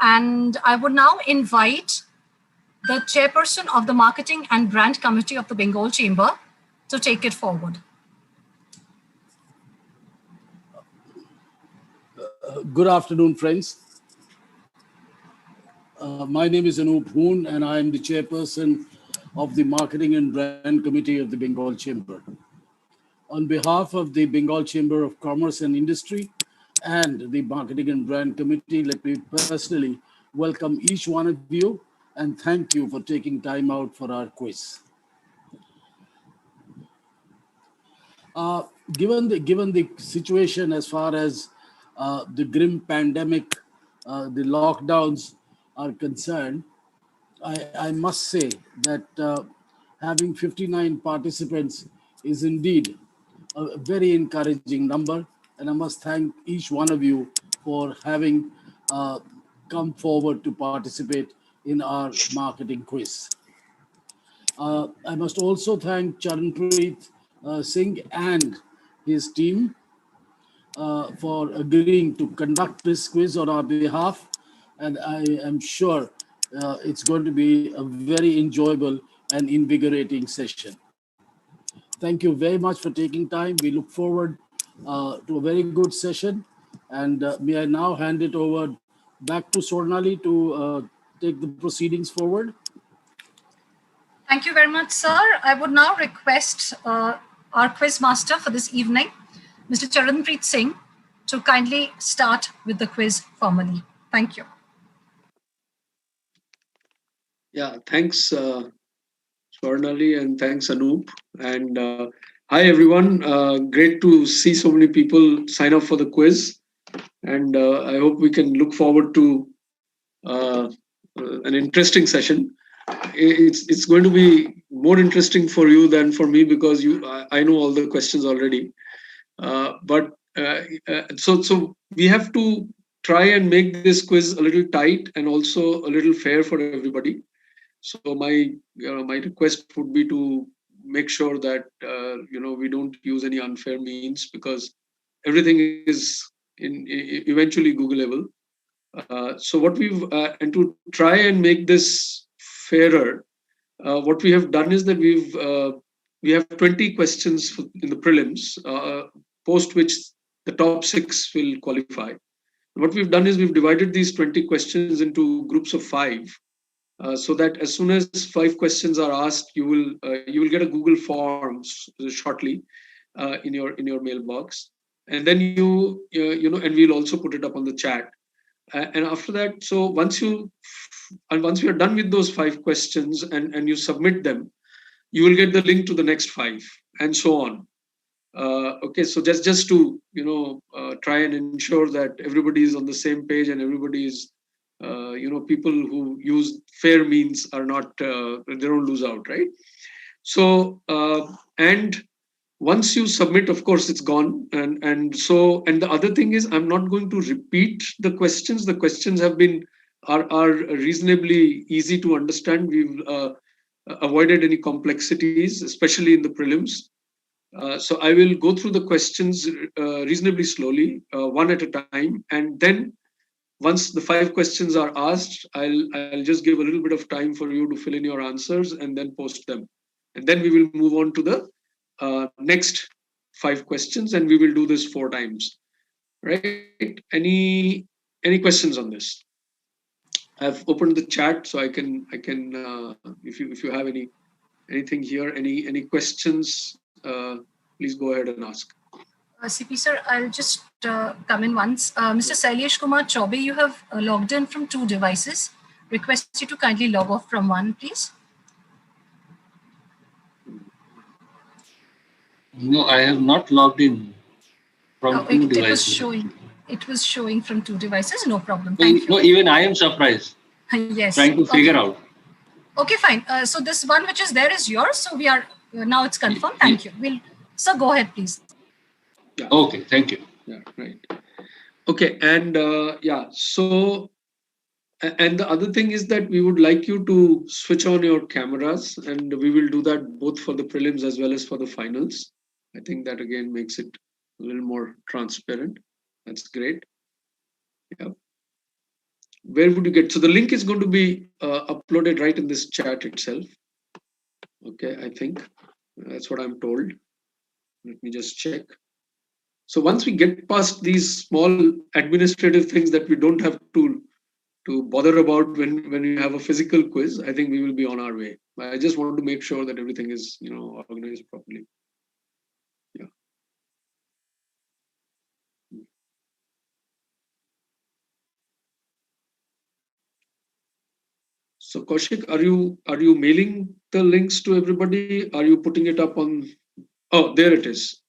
And I would now invite the chairperson of the Marketing and Brand Committee of the Bengal Chamber to take it forward. Good afternoon, friends. My name is Anup Hoon, and I am the chairperson of the Marketing and Brand Committee of the Bengal Chamber. On behalf of the Bengal Chamber of Commerce and Industry and the Marketing and Brand Committee, let me personally welcome each one of you and thank you for taking time out for our quiz. Given the situation as far as the grim pandemic, the lockdowns are concerned, I must say that having 59 participants is indeed a very encouraging number, and I must thank each one of you for having come forward to participate in our marketing quiz. I must also thank Charanpreet Singh and his team for agreeing to conduct this quiz on our behalf, and I am sure it's going to be a very enjoyable and invigorating session. Thank you very much for taking time. We look forward to a very good session, and may I now hand it over back to Swarnali to take the proceedings forward. Thank you very much, sir. I would now request our quiz master for this evening, Mr. Charanpreet Singh, to kindly start with the quiz formally. Thank you. Yeah, thanks, Swarnali, and thanks, Anup. And hi, everyone. Great to see so many people sign up for the quiz. And I hope we can look forward to an interesting session. It's going to be more interesting for you than for me because I know all the questions already. So we have to try and make this quiz a little tight and also a little fair for everybody. So my request would be to make sure that we don't use any unfair means because everything is eventually Googleable. So what and to try and make this fairer, what we have done is that we have 20 questions in the prelims, post which the top 6 will qualify. What we've done is we've divided these 20 questions into groups of 5, so that as soon as 5 questions are asked, you will get a Google form shortly in your mailbox, and then and we'll also put it up on the chat. And after that, so once we are done with those 5 questions and you submit them, you will get the link to the next 5 and so on. Okay, so just to try and ensure that everybody is on the same page and everybody is people who use fair means are not they don't lose out, right? So and once you submit, of course, it's gone. And the other thing is, I'm not going to repeat the questions. The questions are reasonably easy to understand. We've avoided any complexities, especially in the prelims. So I will go through the questions reasonably slowly, one at a time, and then once the 5 questions are asked, I'll just give a little bit of time for you to fill in your answers and then post them, and then we will move on to the next 5 questions, and we will do this 4 times. Right? Any questions on this? I've opened the chat, so I can if you have anything here, any questions, please go ahead and ask. CP sir, I'll just come in once. Mr. Sailesh Kumar Chaubey, you have logged in from 2 devices. Request you to kindly log off from one, please. No, I have not logged in from 2 devices. It was showing from 2 devices. No problem. Thank you. No, even I am surprised. Yes. Trying to figure out. Okay, fine. So this one which is there is yours. So we are now it's confirmed. Thank you. So go ahead, please. Yeah. Okay, thank you. Yeah, right. Okay, and so, and the other thing is that we would like you to switch on your cameras, and we will do that both for the prelims as well as for the finals. I think that again makes it a little more transparent. That's great. Yeah. where would you get? So the link is going to be uploaded right in this chat itself. Okay, I think that's what I'm told. Let me just check. So once we get past these small administrative things that we don't have to bother about when you have a physical quiz, I think we will be on our way. I just want to make sure that everything is organized properly. Yeah. So Kaushik, are you mailing the links to everybody? Are you putting it up on? Oh, there it is.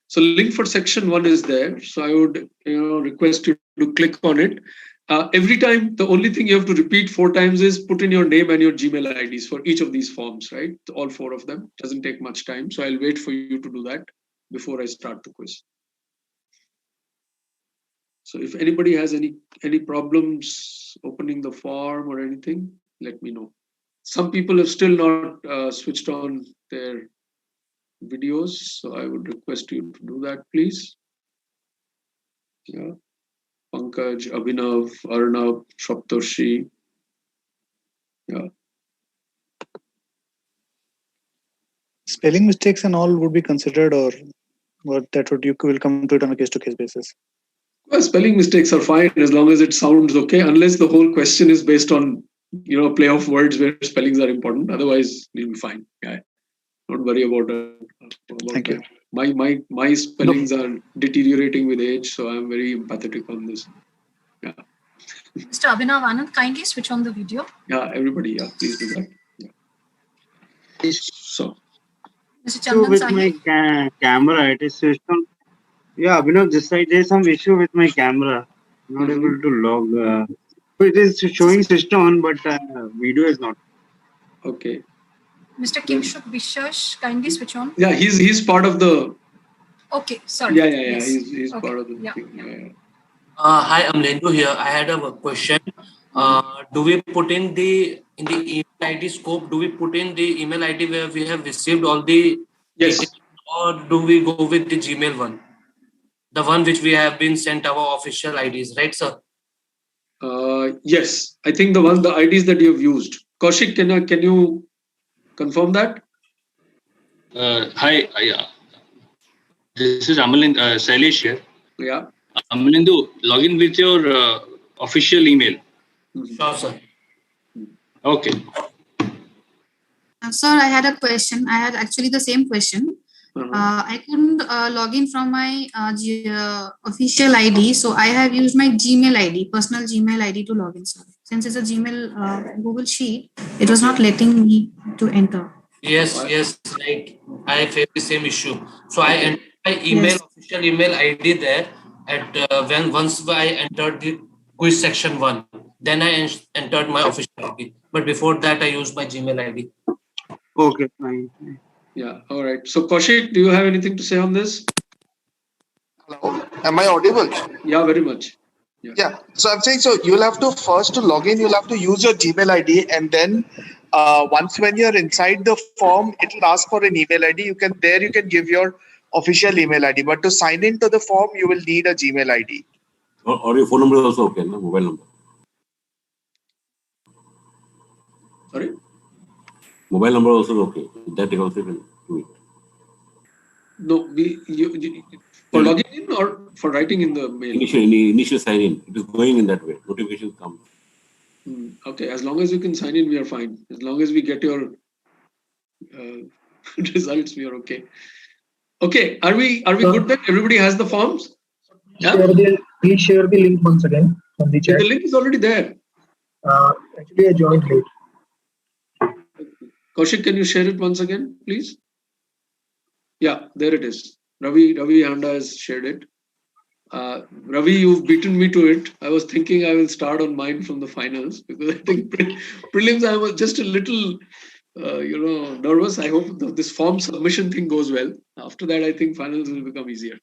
So link for section 1 is there. So I would request you to click on it. Every time, the only thing you have to repeat 4 times is put in your name and your Gmail IDs for each of these forms, right? All 4 of them. Doesn't take much time. So I'll wait for you to do that before I start the quiz. So if anybody has any problems opening the form or anything, let me know. Some people have still not switched on their videos, so I would request you to do that, please. Yeah. Pankaj, Abhinav, Arnab, Shaptoshi. Yeah. Spelling mistakes and all would be considered, or that would you will come to it on a case-to-case basis? Well, spelling mistakes are fine as long as it sounds okay, unless the whole question is based on play of words where spellings are important. Otherwise, you'll be fine. Yeah. Don't worry about Thank that. you. My spellings are deteriorating with age, so I'm very empathetic on this. Yeah. Mr. Abhinav Anand, kindly switch on the video. Yeah, everybody, please do that. Yeah. So, Mr. Chandan with Sahi. my camera, it is switched on. Yeah, Abhinav, this side there's some issue with my camera. Not able to log. So it is showing switched on, but video is not. Okay. Mr. Kimshuk Bishash, kindly switch on. Yeah, he's part of the. Okay, sorry. Yeah. Yes. He's Okay. part of the Yeah. thing. Yeah. Hi, I'm Lendu here. I had a question. Do we put in the email ID scope? Do we put in the email ID where we have received all the Yes. details, or do we go with the Gmail one, the one which we have been sent our official IDs, right, sir? Yes, I think the IDs that you have used. Kaushik, can you confirm that? Hi, this is Amalind Sailesh here. Yeah. Amalindu, log in with your official email. Sure, sir. Okay. Sir, I had a question. I had actually the same question. I couldn't log in from my official ID, so I have used my Gmail ID, personal Gmail ID to log in, sir. Since it's a Gmail Google Sheet, it was not letting me to enter. Yes, right. I face the same issue. So I entered my official email ID there at once I entered the quiz section 1. Then I entered my official ID. But before that, I used my Gmail ID. Okay, fine. Yeah. All right. So Kaushik, do you have anything to say on this? Hello. Am I audible? Yeah, very much. Yeah. So I'm saying, so you'll have to first to log in, you'll have to use your Gmail ID, and then once when you're inside the form, it'll ask for an email ID. You can give your official email ID. But to sign into the form, you will need a Gmail ID. Or your phone number is also okay, no? Mobile number. Sorry? Mobile number also is okay. That you also can do it. No, you for logging in or for writing in the mail? Initial sign in. It is going in that way. Notifications come. Okay, as long as you can sign in, we are fine. As long as we get your results, we are okay. Okay, are we good then? Everybody has the forms? Yeah? Please share the link once again on the chat. The link is already there. Actually, I joined late. Kaushik, can you share it once again, please? Yeah, there it is. Ravi Handa has shared it. Ravi, you've beaten me to it. I was thinking I will start on mine from the finals because I think prelims I was just a little, nervous. I hope this form submission thing goes well. After that, I think finals will become easier.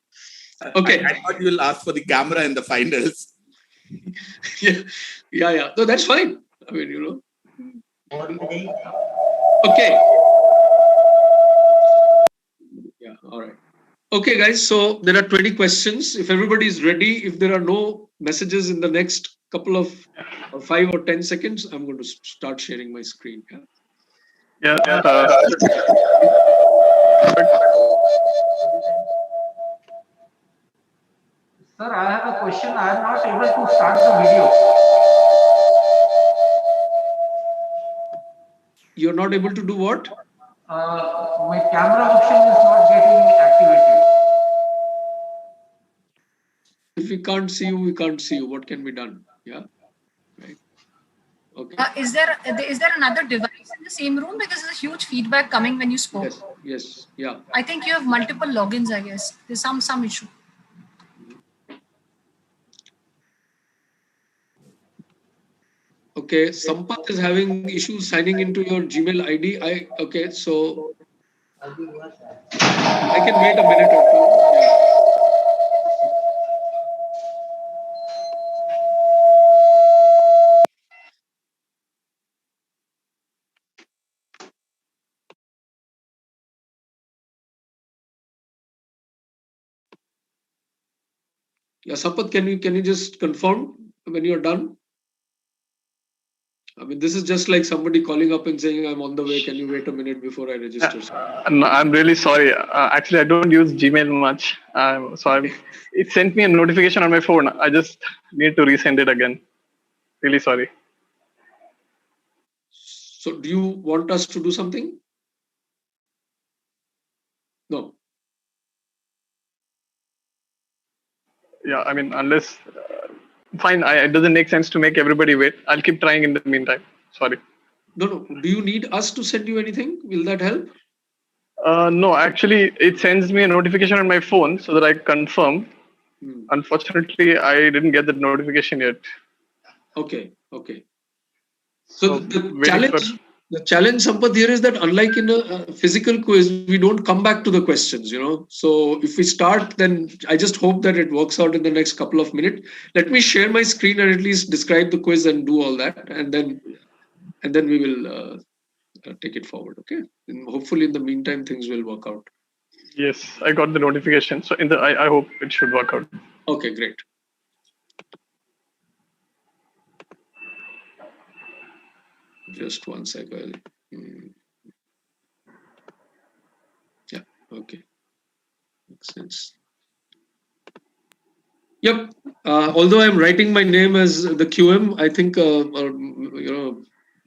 Okay. I thought you will ask for the camera in the finals. Yeah. No, that's fine. I mean, Okay. Yeah, all right. Okay, guys, so there are 20 questions. If everybody is ready, if there are no messages in the next couple of 5 or 10 seconds, I'm going to start sharing my screen. Yeah. Sir, I have a question. I am not able to start the video. You're not able to do what? My camera option is not getting activated. If we can't see you, we can't see you. What can be done? Yeah. Right. Okay. Is there another device in the same room? Because there's a huge feedback coming when you spoke. Yes. Yeah. I think you have multiple logins, I guess. There's some issue. Okay, Sampath is having issues signing into your Gmail ID. Okay, so I can wait a minute or two. Yeah, Sampath, can you just confirm when you're done? I mean, this is just like somebody calling up and saying, I'm on the way. Can you wait a minute before I register? No, I'm really sorry. Actually, I don't use Gmail much. It sent me a notification on my phone. I just need to resend it again. Really sorry. So do you want us to do something? No. Yeah, I mean, unless... fine, it doesn't make sense to make everybody wait. I'll keep trying in the meantime. Sorry. No. Do you need us to send you anything? Will that help? No, actually, it sends me a notification on my phone so that I confirm. Unfortunately, I didn't get the notification yet. Okay. So the challenge, Sampath, here is that unlike in a physical quiz, we don't come back to the questions, So if we start, then I just hope that it works out in the next couple of minutes. Let me share my screen and at least describe the quiz and do all that, and then we will take it forward. Okay. And hopefully, in the meantime, things will work out. Yes, I got the notification. So I hope it should work out. Okay, great. Just one second. Yeah, okay. Makes sense. Yep. Although I'm writing my name as the QM, I think a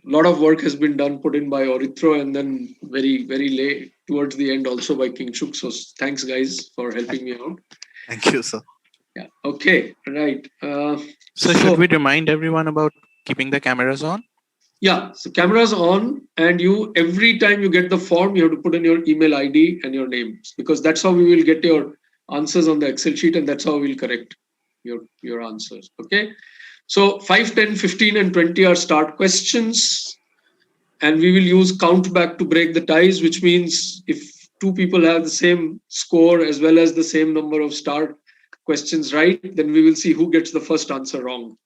lot of work has been done, put in by Orithro, and then very, very late towards the end also by King Shuk. So thanks, guys, for helping me out. Thank you, sir. Yeah. Okay. Right. So should we remind everyone about keeping the cameras on? Yeah. So cameras on, and every time you get the form, you have to put in your email ID and your name, because that's how we will get your answers on the Excel sheet, and that's how we'll correct your answers. Okay. So 5, 10, 15, and 20 are start questions, and we will use count back to break the ties, which means if two people have the same score as well as the same number of start questions right, then we will see who gets the first answer wrong.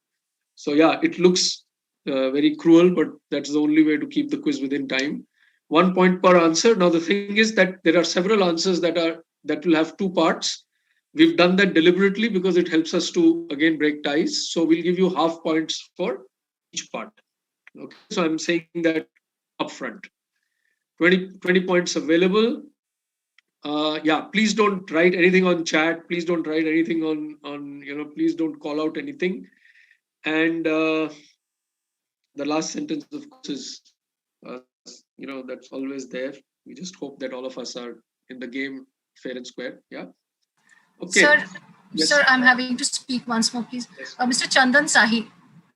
So yeah, it looks very cruel, but that's the only way to keep the quiz within time. 1 point per answer. Now the thing is that there are several answers that will have 2 parts. We've done that deliberately because it helps us to again break ties. So we'll give you half points for each part. Okay, so I'm saying that upfront. 20 points available. Yeah, please don't write anything on chat. Please don't write anything on please don't call out anything. And the last sentence, of course, is that's always there. We just hope that all of us are in the game fair and square. Yeah. Okay. Sir, yes. Sir, I'm having to speak once more, please. Yes. Mr. Chandan Sahi,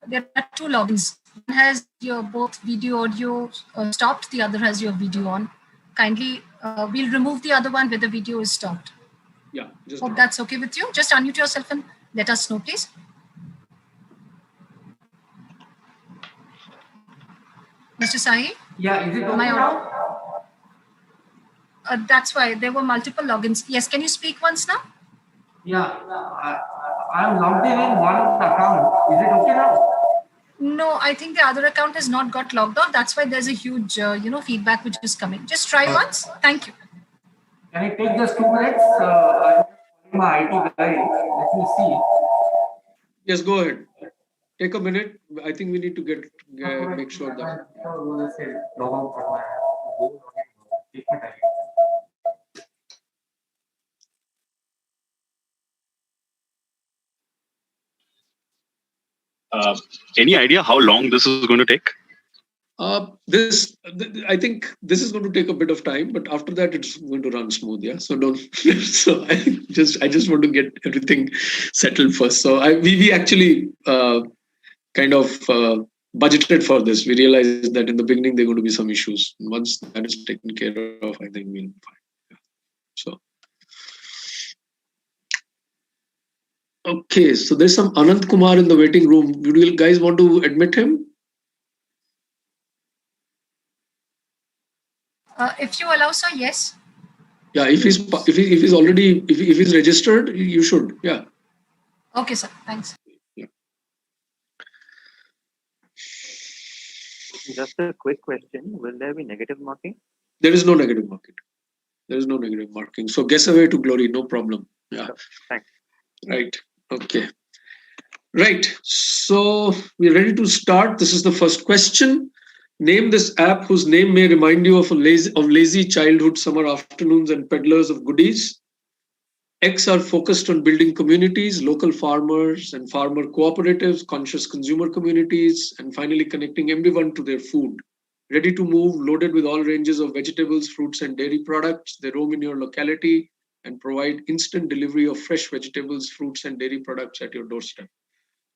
there are 2 logins. One has your both video, audio stopped. The other has your video on. Kindly, we'll remove the other one where the video is stopped. Yeah. Hope that's okay with you. Just unmute yourself and let us know, please. Mr. Sahi? Yeah, is it okay now? That's why there were multiple logins. Yes, can you speak once now? Yeah, I'm logged in one account. Is it okay now? No, I think the other account has not got logged off. That's why there's a huge, feedback which is coming. Just try once. Thank you. Can it take just 2 minutes? I'm my IT guy. Let me see. Yes, go ahead. take a minute. I think we need to make sure that. Any idea how long this is going to take? I think this is going to take a bit of time, but after that it's going to run smooth. Yeah. So don't. So I just want to get everything settled first. So we actually kind of budgeted for this. We realized that in the beginning there are going to be some issues. Once that is taken care of, I think we'll fine. Yeah. So. Okay, so there's some Anand Kumar in the waiting room. Would you guys want to admit him? If you allow, sir, yes. Yeah, if he's registered, you should. Yeah. Okay, sir. Thanks. Yeah. Just a quick question. Will there be negative marking? There is no negative marking. There is no negative marking. So guess away to glory, no problem. Yeah. Thanks. Right. Okay. Right. So we're ready to start. This is the first question. Name this app whose name may remind you of lazy childhood summer afternoons and peddlers of goodies. X are focused on building communities, local farmers and farmer cooperatives, conscious consumer communities, and finally connecting everyone to their food. Ready to move, loaded with all ranges of vegetables, fruits, and dairy products. They roam in your locality and provide instant delivery of fresh vegetables, fruits, and dairy products at your doorstep.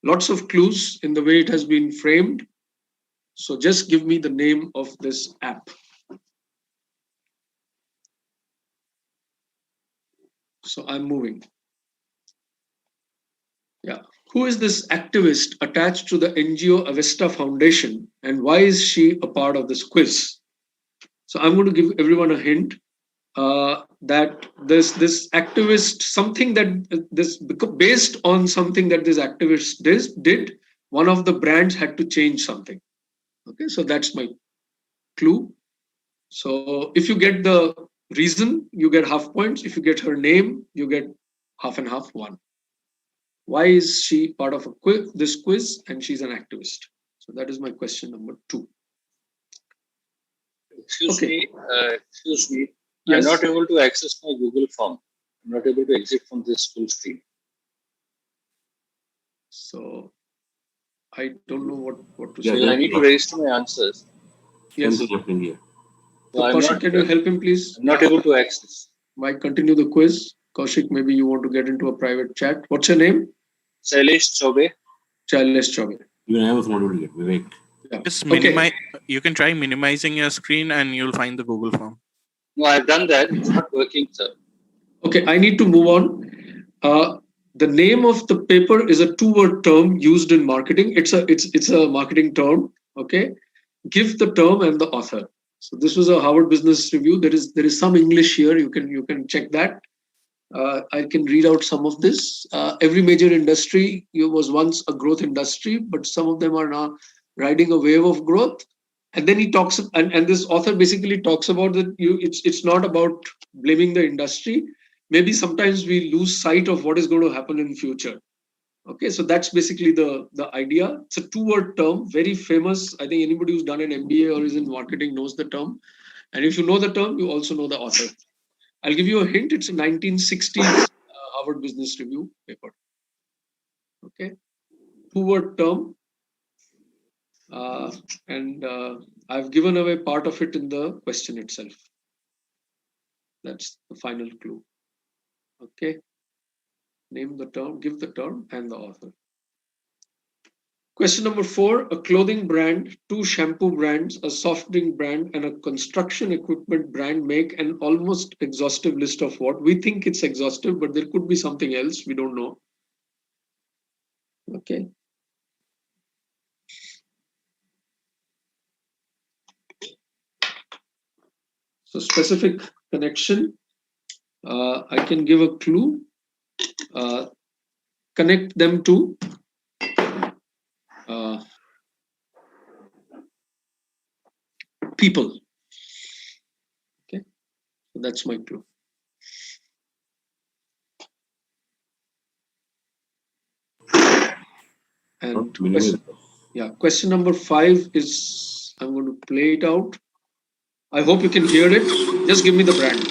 Lots of clues in the way it has been framed. So just give me the name of this app. So I'm moving. Yeah. Who is this activist attached to the NGO Avesta Foundation, and why is she a part of this quiz? So I'm going to give everyone a hint that this activist, something that based on something that this activist did, one of the brands had to change something. Okay, so that's my clue. So if you get the reason, you get half points. If you get her name, you get half and half, 1. Why is she part of this quiz and she's an activist? So that is my question number 2. Excuse me. Yes. I'm not able to access my Google form. I'm not able to exit from this full screen. So I don't know what to So say. I need to register my answers. Yes. Same thing happening here. So Kaushik, can you help him, please? I'm not able to access. Why continue the quiz? Kaushik, maybe you want to get into a private chat. What's your name? Shailesh Chaube. Shailesh Chaube. Even I was not able to get Vivek. Yeah. Just you can try minimizing your screen and you'll find the Google form. No, I've done that. It's not working, sir. Okay, I need to move on. The name of the paper is a 2-word term used in marketing. It's a marketing term. Okay, give the term and the author. So this was a Harvard Business Review. There is some English here. You can check that. I can read out some of this. Every major industry was once a growth industry, but some of them are now riding a wave of growth. And then he talks, and this author basically talks about that it's not about blaming the industry. Maybe sometimes we lose sight of what is going to happen in future. Okay, so that's basically the idea. It's a 2-word term, very famous. I think anybody who's done an MBA or is in marketing knows the term. And if you know the term, you also know the author. I'll give you a hint. It's a 1960s Harvard Business Review paper. Okay, 2-word term. And I've given away part of it in the question itself. That's the final clue. Okay. Name the term, give the term and the author. Question number 4, a clothing brand, 2 shampoo brands, a soft drink brand, and a construction equipment brand make an almost exhaustive list of what? We think it's exhaustive, but there could be something else. We don't know. Okay. So specific connection, I can give a clue. Connect them to people. Okay, so that's my clue. And question number 5 is, I'm going to play it out. I hope you can hear it. Just give me the brand.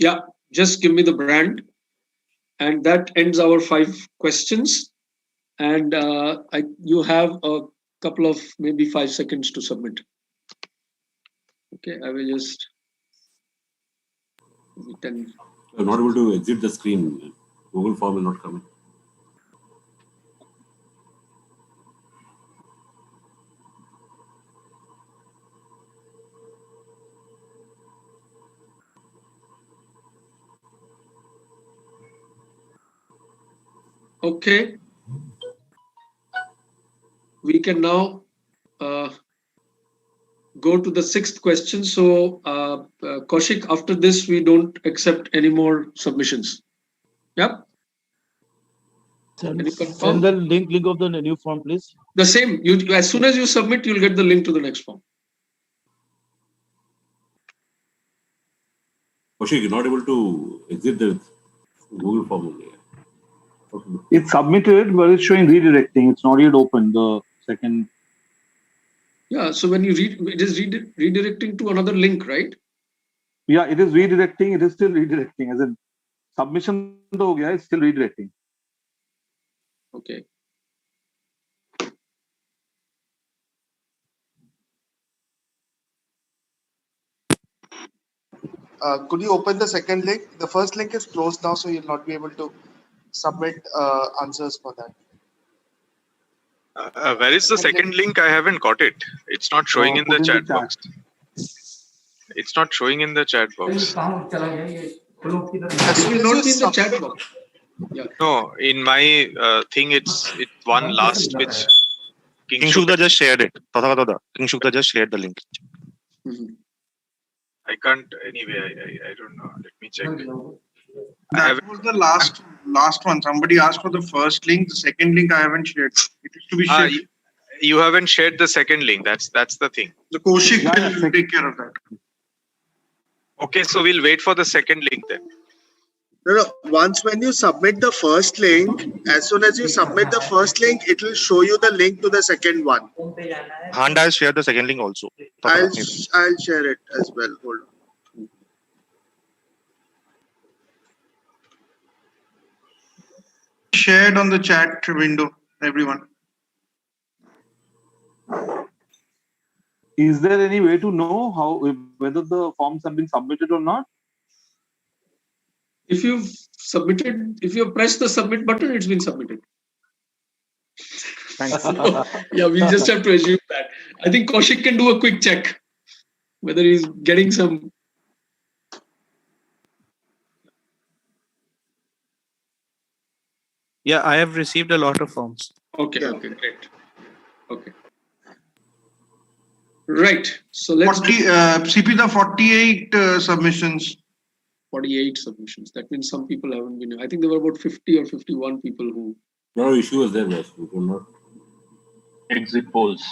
Yeah, just give me the brand. And that ends our 5 questions. And you have a couple of maybe 5 seconds to submit. Okay, I will just. I'm not able to exit the screen. Google form will not come. Okay. We can now go to the 6th question. So, Kaushik, after this, we don't accept any more submissions. Yep. Send the link of the new form, please. The same. You as soon as you submit, you'll get the link to the next form. Kaushik, you're not able to exit the Google form only. Okay. It's submitted, but it's showing redirecting. It's not yet open. The second. Yeah. So when you read, it is redirecting to another link, right? Yeah, it is redirecting. It is still redirecting. As in submission, it's still redirecting. Okay. Could you open the second link? The first link is closed now, so you'll not be able to submit answers for that. Where is the second link? I haven't got it. It's not showing in the chat box. It's not showing in the chat box. Not in the chat box. Yeah. No, in my thing, it's one last which King Shukda just shared it. King Shukda just shared the link. I can't anyway. I don't know. Let me check. That was the last one. Somebody asked for the first link. The second link I haven't shared. It is to be shared. You haven't shared the second link. That's the thing. The Kaushik will take care of that. Okay, so we'll wait for the second link then. No. Once when you submit the first link, as soon as you submit the first link, it will show you the link to the second one. And I'll share the second link also. I'll share it as well. Hold on. Shared on the chat window, everyone. Is there any way to know whether the forms have been submitted or not? If you've submitted, if you press the submit button, it's been submitted. Thanks. So, yeah, we just have to assume that. I think Kaushik can do a quick check whether he's getting some. Yeah, I have received a lot of forms. Okay, great. Okay. Right. So let's. CP, the 48 submissions. 48 submissions. That means some people haven't been. I think there were about 50 or 51 people who. No issue was there, yes. We could not. Exit polls.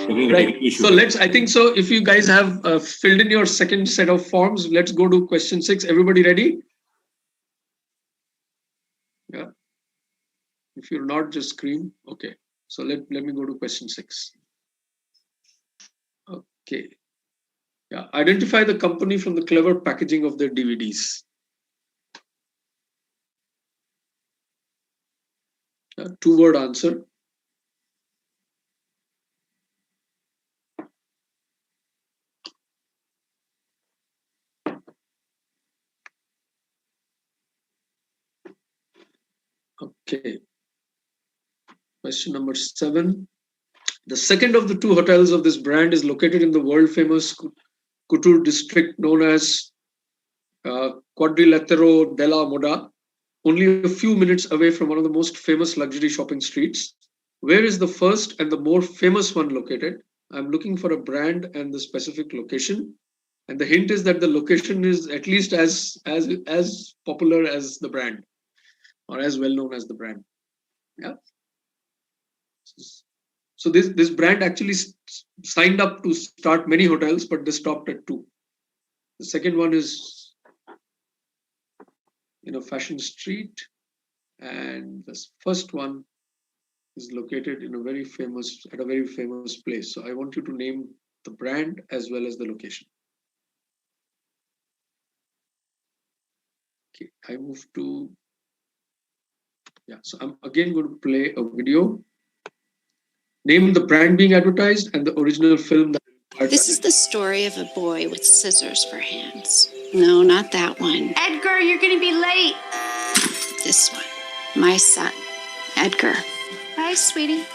Right. So I think so. If you guys have filled in your second set of forms, let's go to question 6. Everybody ready? Yeah. If you're not, just scream. Okay. So let me go to question 6. Okay. Yeah. Identify the company from the clever packaging of their DVDs. 2-word answer. Okay. Question number 7. The second of the two hotels of this brand is located in the world famous Couture district known as Quadrilatero della Moda, only a few minutes away from one of the most famous luxury shopping streets. Where is the first and the more famous one located? I'm looking for a brand and the specific location. And the hint is that the location is at least as popular as the brand or as well known as the brand. Yeah. So this brand actually signed up to start many hotels, but they stopped at 2. The second one is in a fashion street, and the first one is located in a very famous place. So I want you to name the brand as well as the location. Okay, I move to so I'm again going to play a video. Name the brand being advertised and the original film that. This is the story of a boy with scissors for hands. No, not that one. Edgar, you're going to be late. This one. My son, Edgar. Bye, sweetie.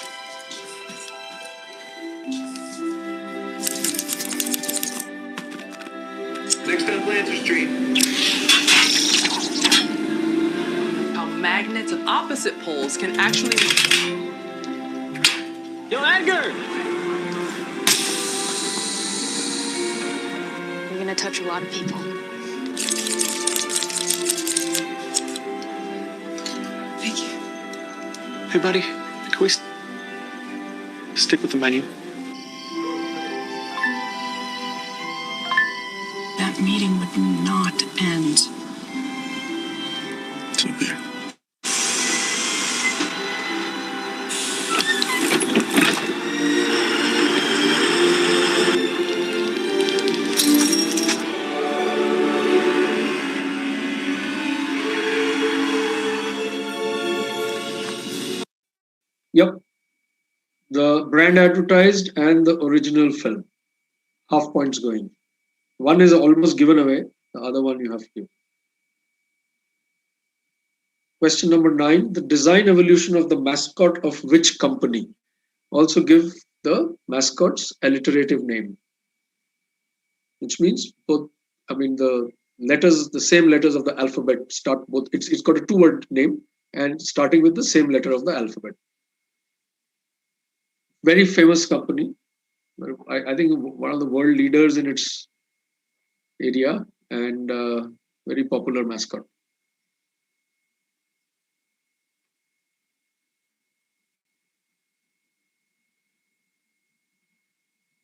Next up, Lancer Street. How magnets of opposite poles can actually... Yo, Edgar! You're going to touch a lot of people. Thank you. Hey, buddy, can we stick with the menu? That meeting would not end. It's okay. Yep. The brand advertised and the original film. Half points going. One is almost given away. The other one you have to give. Question number 9. The design evolution of the mascot of which company? Also give the mascot's alliterative name. Which means both, the letters, the same letters of the alphabet start both. It's got a 2-word name and starting with the same letter of the alphabet. Very famous company. I think one of the world leaders in its area and very popular mascot.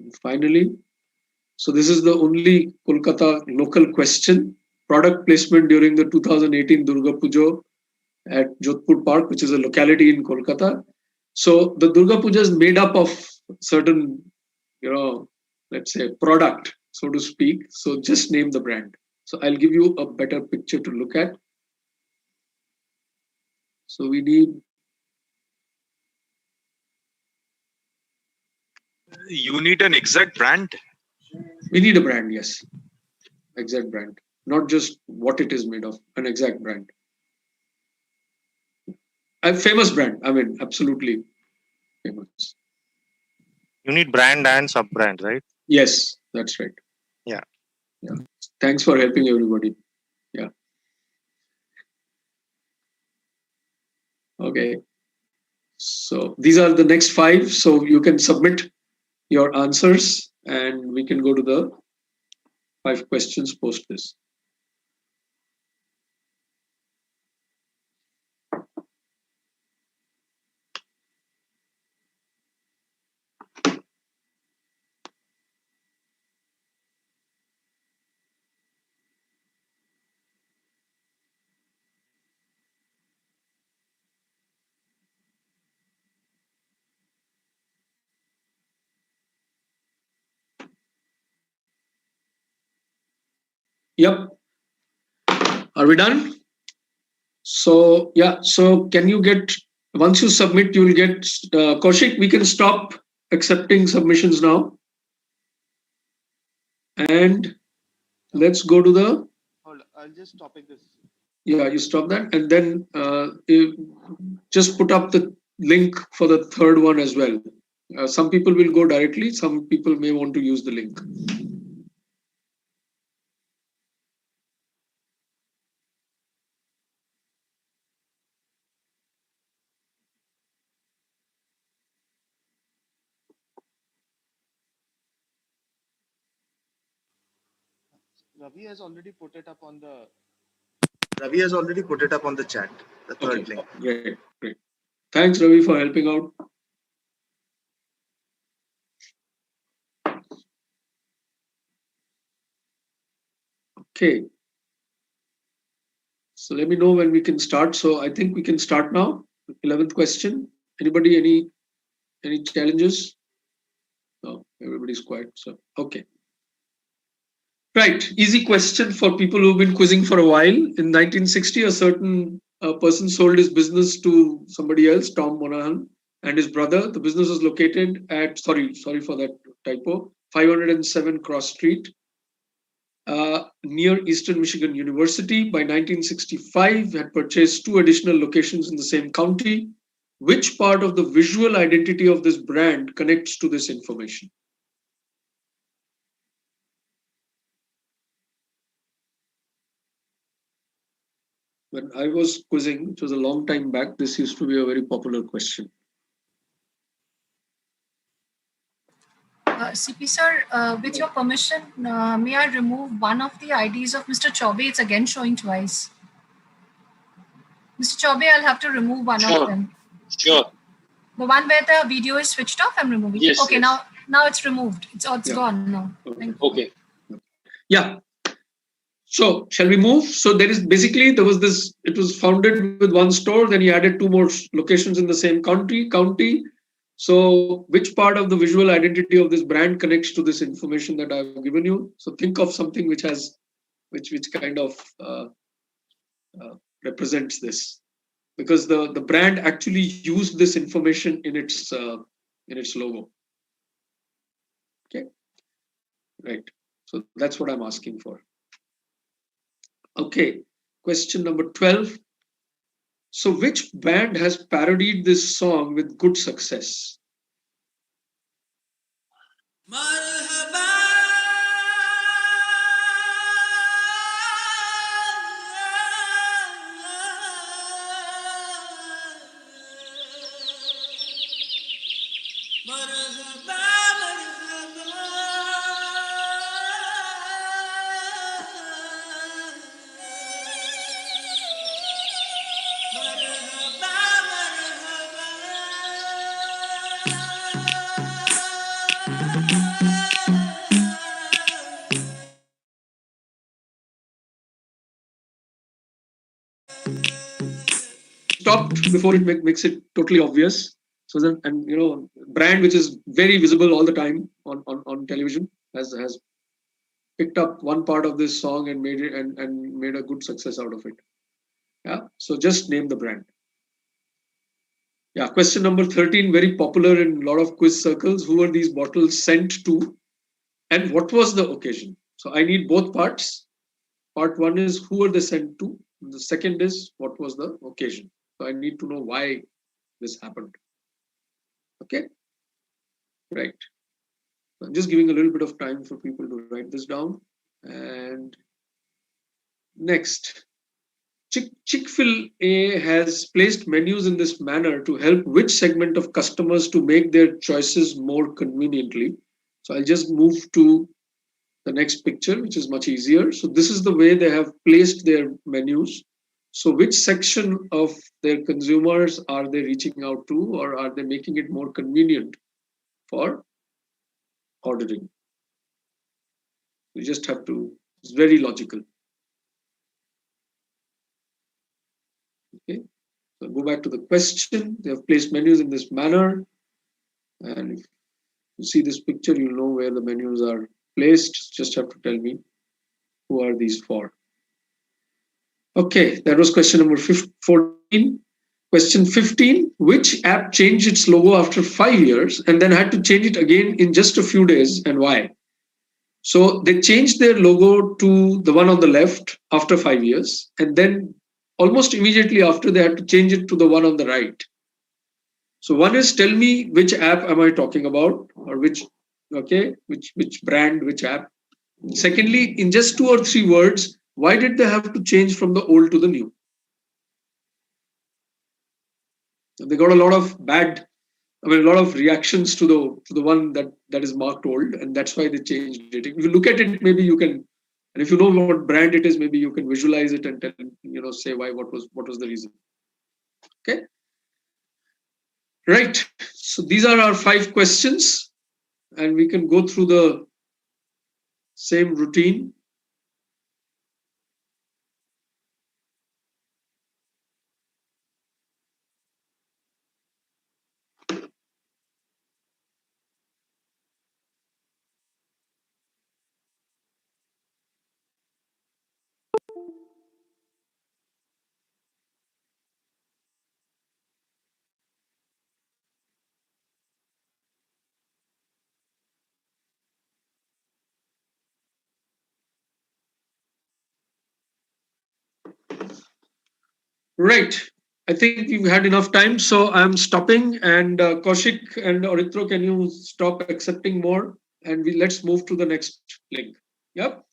And finally, so this is the only Kolkata local question. Product placement during the 2018 Durga Puja at Jodhpur Park, which is a locality in Kolkata. So the Durga Puja is made up of certain, let's say product, so to speak. So just name the brand. So I'll give you a better picture to look at. So we need. You need an exact brand? We need a brand, yes. Exact brand. Not just what it is made of, an exact brand. A famous brand. Absolutely famous. You need brand and sub-brand, right? Yes, that's right. Yeah. Thanks for helping everybody. Yeah. Okay. So these are the next 5. So you can submit your answers and we can go to the 5 questions post this. Yep. Are we done? So, yeah. So can you get, once you submit, you will get, Kaushik, we can stop accepting submissions now. And let's go to the. Hold on, I'll just stop this. Yeah, you stop that. And then just put up the link for the third one as well. Some people will go directly, some people may want to use the link. Ravi has already put it up on the chat. The third link. Great. Thanks, Ravi, for helping out. Okay. So let me know when we can start. So I think we can start now. 11th question. Anybody, any challenges? No, everybody's quiet. So, okay. Right. Easy question for people who've been quizzing for a while. In 1960, a certain person sold his business to somebody else, Tom Monahan, and his brother. The business was located at, sorry for that typo, 507 Cross Street, near Eastern Michigan University. By 1965, had purchased 2 additional locations in the same county. Which part of the visual identity of this brand connects to this information? When I was quizzing, which was a long time back, this used to be a very popular question. CP sir, with your permission, may I remove one of the IDs of Mr. Chaube? It's again showing twice. Mr. Chaube, I'll have to remove one of them. Sure. The one where the video is switched off, I'm removing. Yes, okay, yes. now it's removed. It's gone now. Thank you. Okay. Yeah. So shall we move? So there was this, it was founded with 1 store, then he added 2 more locations in the same county. So which part of the visual identity of this brand connects to this information that I've given you? So think of something which kind of represents this, because the brand actually used this information in its logo. Okay, right. So that's what I'm asking for. Okay, question number 12. So which band has parodied this song with good success? Stopped before it makes it totally obvious. So then, and brand which is very visible all the time on television has picked up one part of this song and made it and made a good success out of it. Yeah. So just name the brand. Yeah. Question number 13, very popular in a lot of quiz circles. Who were these bottles sent to, and what was the occasion? So I need both parts. Part 1 is who were they sent to. The second is what was the occasion. So I need to know why this happened. Okay. Right. So I'm just giving a little bit of time for people to write this down. And next, Chick-fil-A has placed menus in this manner to help which segment of customers to make their choices more conveniently. So I'll just move to the next picture, which is much easier. So this is the way they have placed their menus. So which section of their consumers are they reaching out to, or are they making it more convenient for ordering? You just have to, it's very logical. Okay, so go back to the question. They have placed menus in this manner. And if you see this picture, you'll know where the menus are placed. Just have to tell me who are these for. Okay, that was question number 14. Question 15, which app changed its logo after 5 years and then had to change it again in just a few days, and why? So they changed their logo to the one on the left after 5 years, and then almost immediately after they had to change it to the one on the right. So one is, tell me which app am I talking about, or which brand, which app. Secondly, in just 2 or 3 words, why did they have to change from the old to the new? They got a lot of a lot of reactions to the one that is marked old, and that's why they changed it. If you look at it, maybe you can, and if you know what brand it is, maybe you can visualize it and tell, say why, what was the reason. Okay. Right. So these are our 5 questions, and we can go through the same routine. Right. I think we've had enough time, so I'm stopping. And Kaushik and Aritro, can you stop accepting more? And let's move to the next link. Yep.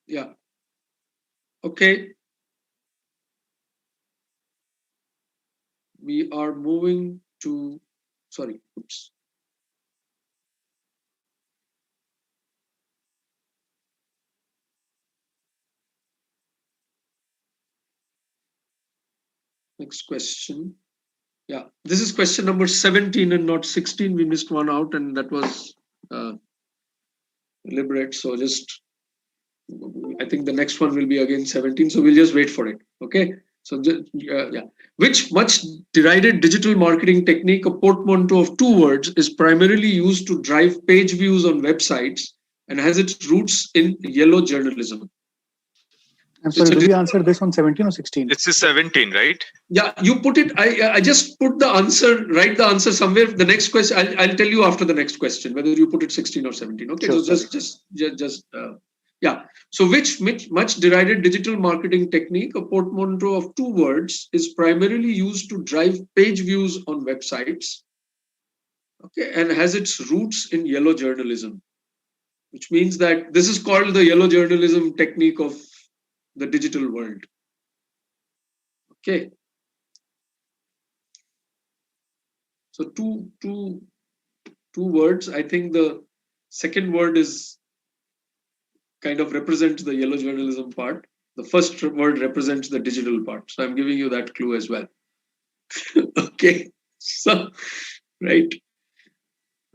Yeah. Okay. We are moving to, sorry, oops. Next question. Yeah, this is question number 17 and not 16. We missed one out, and that was deliberate. So just, I think the next one will be again 17. So we'll just wait for it. Okay. So yeah, which much derided digital marketing technique, a portmanteau of 2 words, is primarily used to drive page views on websites and has its roots in yellow journalism? I'm sorry, do we answer this on 17 or 16? It's 17, right? Yeah, you put it. I just put the answer. Write the answer somewhere. The next question, I'll tell you after the next question whether you put it 16 or 17. Okay, sure, so yeah. So which much derided digital marketing technique, a portmanteau of 2 words, is primarily used to drive page views on websites. Okay, and has its roots in yellow journalism, which means that this is called the yellow journalism technique of the digital world. Okay. So two words. I think the second word is kind of represents the yellow journalism part. The first word represents the digital part. So I'm giving you that clue as well. Okay. So, right.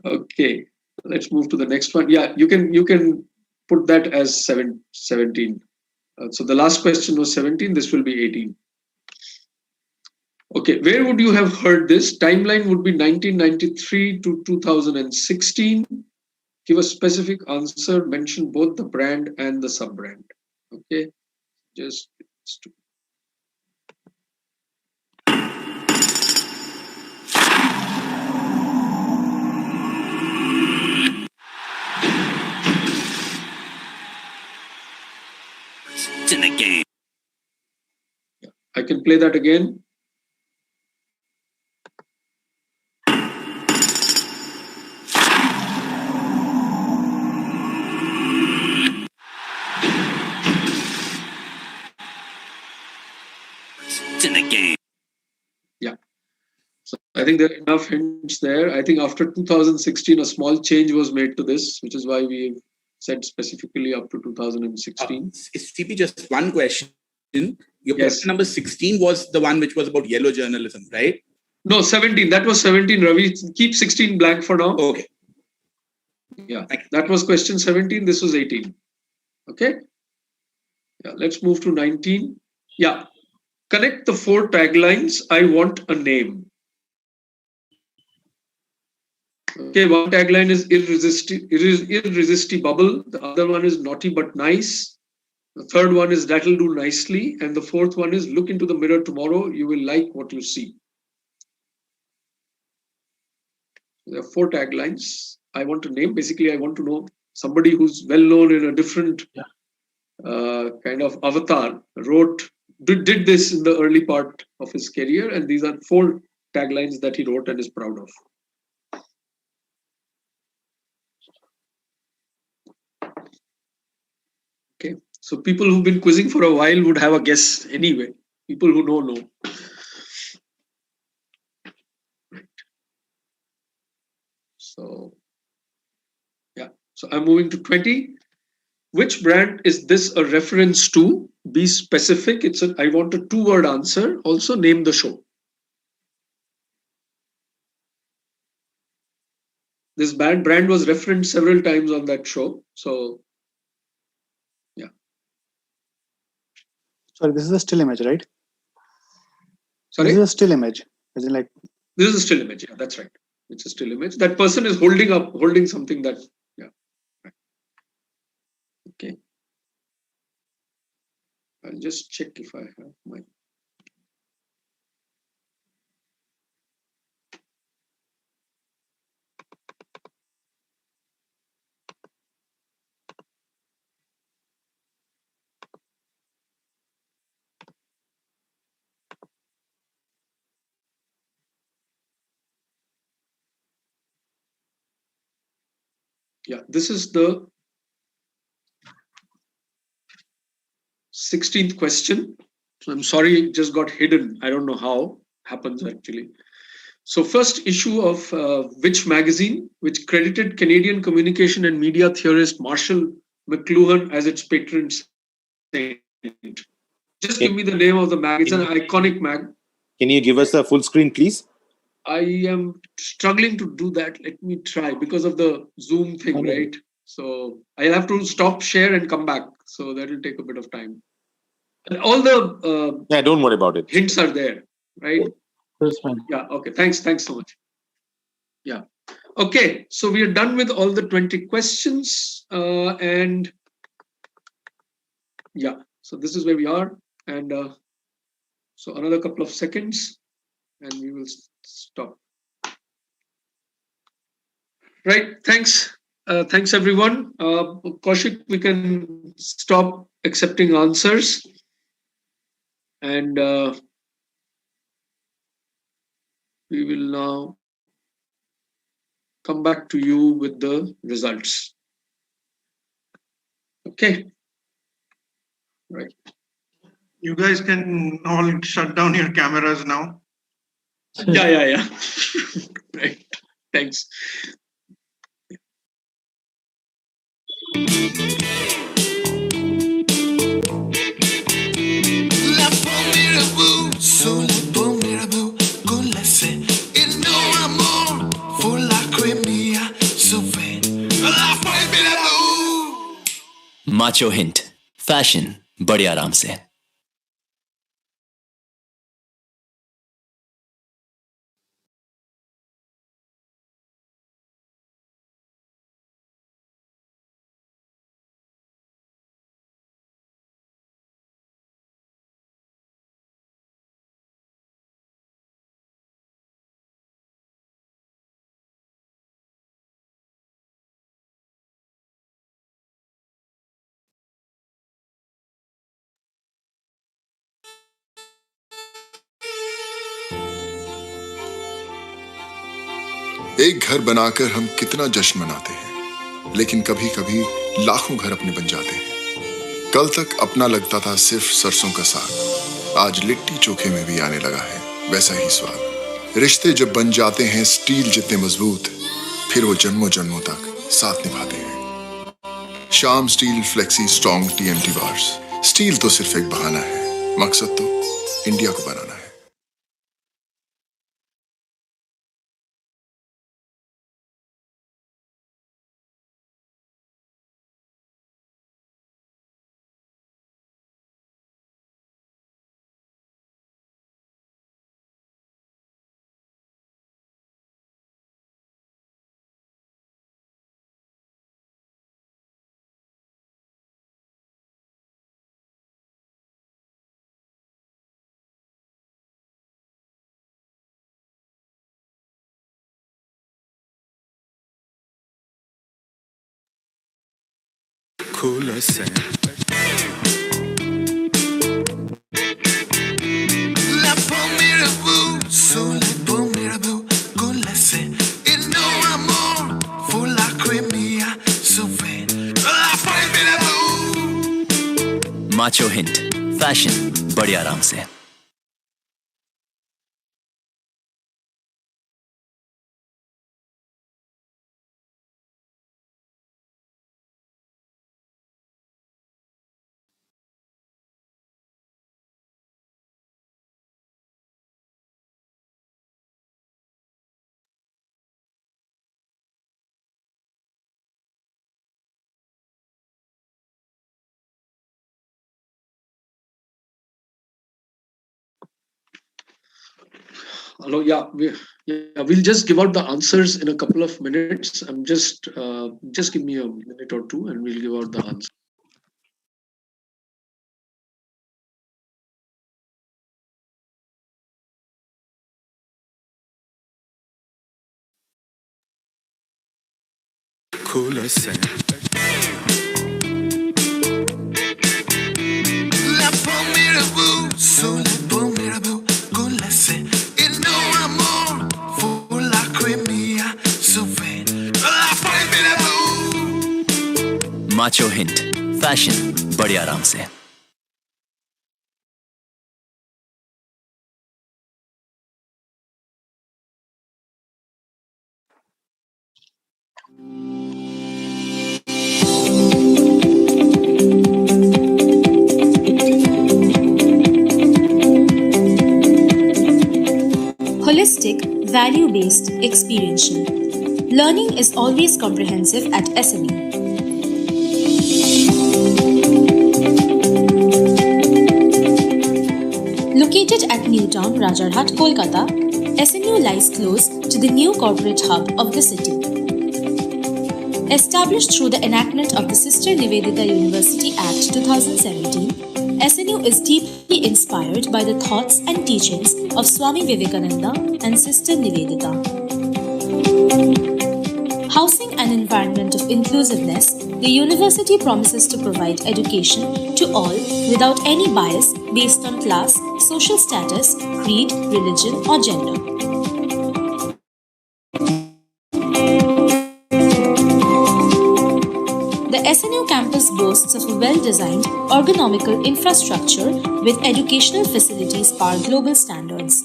Okay. Let's move to the next one. Yeah, you can put that as 17. So the last question was 17. This will be 18. Okay, where would you have heard this? Timeline would be 1993 to 2016. Give a specific answer, mention both the brand and the sub-brand. Okay, just It's in the game. I can play that again. It's in the game. Yeah. So I think there are enough hints there. I think after 2016, a small change was made to this, which is why we said specifically up to 2016. CP, just one question. Your Yes. question number 16 was the one which was about yellow journalism, right? No, 17. That was 17, Ravi. Keep 16 blank for now. Okay. Yeah, that was question 17. This was 18. Okay. Yeah, let's move to 19. Yeah. Connect the 4 taglines. I want a name. Okay, one tagline is irresistible. The other one is naughty but nice. The third one is that'll do nicely. And the fourth one is look into the mirror tomorrow. You will like what you see. There are 4 taglines. I want a name. Basically, I want to know somebody who's well known in a different kind of avatar, did this in the early part of his career, and these are 4 taglines that he wrote and is proud of. Okay, so people who've been quizzing for a while would have a guess anyway. People who know. So, yeah. So I'm moving to 20. Which brand is this a reference to? Be specific. I want a 2-word answer. Also name the show. This brand was referenced several times on that show. So, yeah. Sorry, this is a still image, right? Sorry? This is a still image. As in like. This is a still image. Yeah, that's right. It's a still image. That person is holding something that, yeah. Right. Okay. I'll just check if I have my. Yeah, this is the 16th question. So I'm sorry, it just got hidden. I don't know how. Happens actually. So first issue of which magazine, which credited Canadian communication and media theorist Marshall McLuhan as its patron saint. Just give me the name of the mag. It's an iconic mag. Can you give us a full screen, please? I am struggling to do that. Let me try because of the Zoom thing, right? So I'll have to stop share and come back. So that will take a bit of time. And all the yeah, don't worry about it. Hints are there, right? That's fine. Yeah. Okay. Thanks so much. Yeah. Okay. So we are done with all the 20 questions, and yeah. So this is where we are, and so another couple of seconds, and we will stop. Right. Thanks. Thanks, everyone. Kaushik, we can stop accepting answers. And we will now come back to you with the results. Okay. Right. You guys can all shut down your cameras now. Yeah. Right. Thanks. Macho hint fashion बड़े आराम से एक घर बनाकर हम कितना जश्न मनाते हैं, लेकिन कभी कभी लाखों घर अपने बन जाते हैं। कल तक अपना लगता था सिर्फ सरसों का साग, आज लिट्टी चोखे में भी आने लगा है वैसा ही स्वाद। रिश्ते जब बन जाते हैं स्टील जितने मजबूत, फिर वो जन्मों जन्मों तक साथ निभाते हैं। शाम steel flexi strong TMT bars. Steel तो सिर्फ एक बहाना है, मकसद तो इंडिया को बनाना है। खुला से La pomera boo, sole pomera boo, con la se il no amor, fu la cremia, so ven, la pomera boo. Macho hint, fashion बड़े आराम से। Hello, we'll just give out the answers in a couple of minutes. I'm just give me a minute or two, and we'll give out the answer. खुला से La pomera boo, sole pomera boo, con la se il no amor, fu la cremia, so ven, la pomera boo. Macho hint, fashion बड़े आराम से। Holistic, value-based, experiential. Learning is always comprehensive at SMU. Located at Newtown, Rajarhat, Kolkata, SMU lies close to the new corporate hub of the city. Established through the enactment of the Sister Nivedita University Act 2017, SNU is deeply inspired by the thoughts and teachings of Swami Vivekananda and Sister Nivedita. Housing an environment of inclusiveness, the university promises to provide education to all without any bias based on class, social status, creed, religion, or gender. The SNU campus boasts of a well-designed, ergonomical infrastructure with educational facilities par global standards.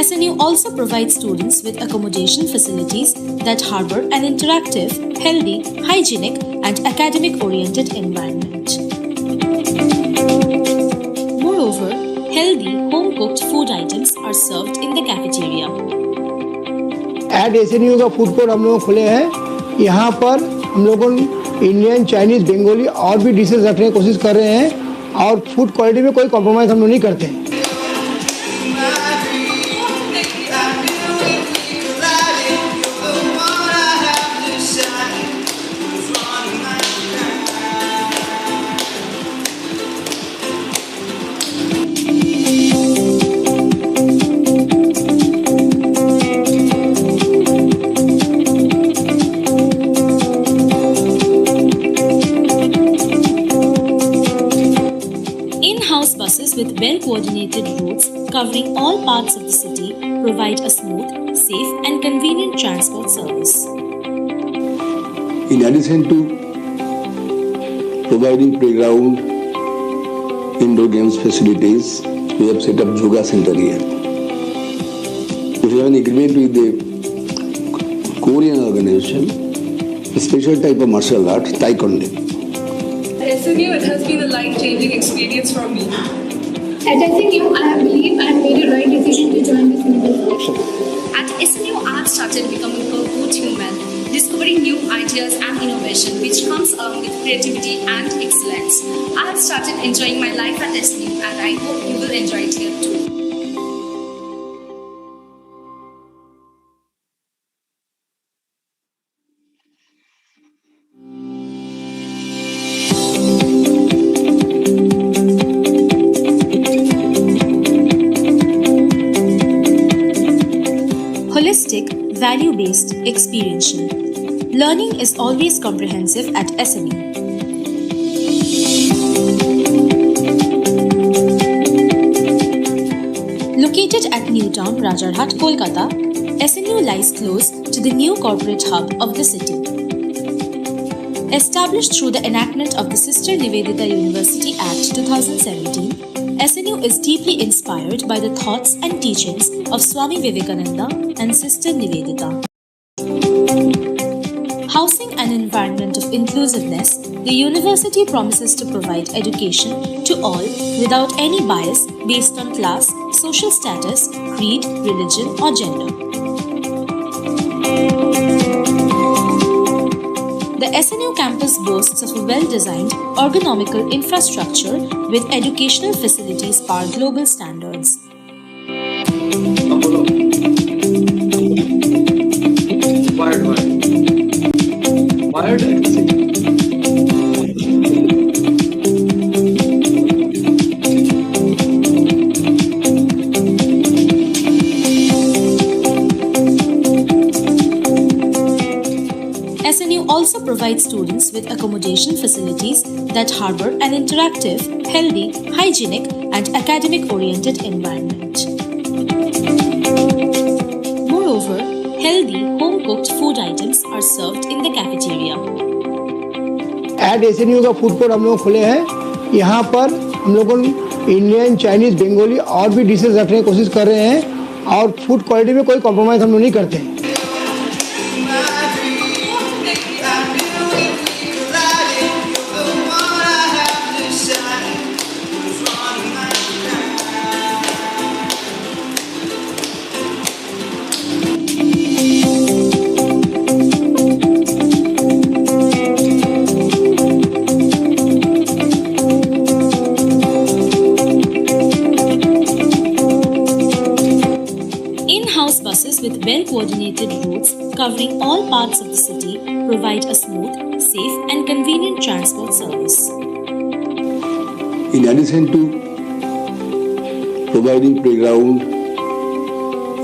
SNU also provides students with accommodation facilities that harbor an interactive, healthy, hygienic, and academic-oriented environment. Moreover, healthy, home-cooked food items are served in the cafeteria. At SNU का food court हम लोग खोले हैं। यहाँ पर हम लोगों Indian, Chinese, Bengali और भी डिशेज रखने की कोशिश कर रहे हैं और फूड क्वालिटी में कोई कॉम्प्रोमाइज़ हम लोग नहीं करते हैं। In-house buses with well-coordinated routes covering all parts of the city provide a smooth, safe and convenient transport service. In addition to providing playground, indoor games facilities, we have set up yoga center here. We have an agreement with the Korean organization, a special type of martial art, Taekwondo. At SNU, it has been a life-changing experience for me. At SNU, I believe I have made a right decision to join this medical profession. At SNU, I have started becoming a good human, discovering new ideas and innovation which comes along with creativity and excellence. I have started enjoying my life at SNU and I hope you will enjoy it here too. value-based, experiential. Learning is always comprehensive at SMU. Located at Newtown, Rajarhat, Kolkata, SMU lies close to the new corporate hub of the city. Established through the enactment of the Sister Nivedita University Act 2017, SNU is deeply inspired by the thoughts and teachings of Swami Vivekananda and Sister Nivedita. Housing an environment of inclusiveness, the university promises to provide education to all without any bias based on class, social status, creed, religion, or gender. The SNU campus boasts of a well-designed, ergonomical infrastructure with educational facilities par global standards. SNU also provides students with accommodation facilities that harbor an interactive, healthy, hygienic, and academic-oriented environment. Moreover, healthy, home-cooked food items are served in the cafeteria. At SNU का food court हम लोग खोले हैं। यहाँ पर हम लोगों Indian, Chinese, Bengali और भी डिशेज रखने की कोशिश कर रहे हैं और फूड क्वालिटी में कोई कॉम्प्रोमाइज़ हम लोग नहीं करते हैं। Buses with well-coordinated routes covering all parts of the city provide a smooth, safe and convenient transport service. In addition to providing playground,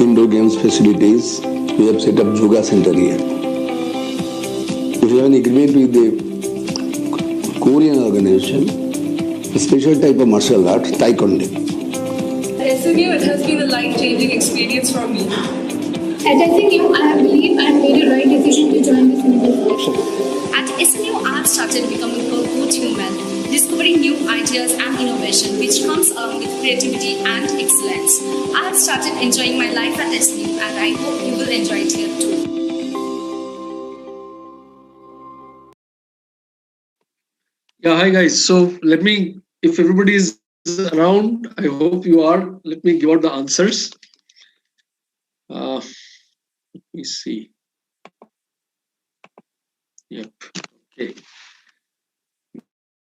indoor games facilities, we have set up yoga center here. We have an agreement with the Korean organization, a special type of martial art, Taekwondo. SMU, it has been a life-changing experience for me. At SMU, I believe I made a right decision to join this university. At SMU, I have started becoming a good human, discovering new ideas and innovation which comes along with creativity and excellence. I have started enjoying my life at SMU and I hope you will enjoy it here too. Yeah, hi guys. So let me, if everybody is around, I hope you are. Let me give out the answers. Let me see. Yep. Okay. Let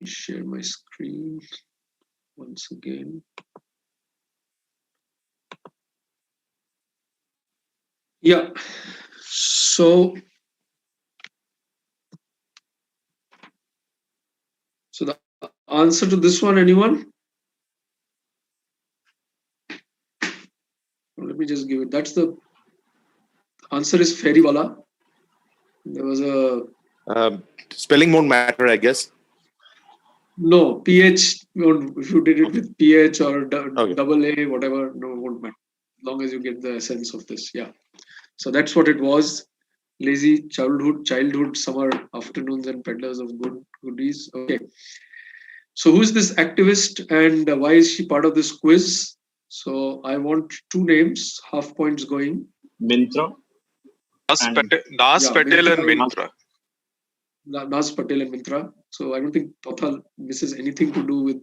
me share my screen once again. Yeah. So the answer to this one, anyone? Let me just give it. That's the answer is Fairywala. There was a spelling won't matter, I guess. No, PH. If you did it with PH or double A, whatever, no, it won't matter. As long as you get the essence of this, yeah. So that's what it was. Lazy childhood, summer afternoons, and peddlers of goodies. Okay. So who's this activist and why is she part of this quiz? So I want two names, half points going. Mintra. Nas Patel and Mintra. Nas Patel and Mintra. So I don't think Tothal misses anything to do with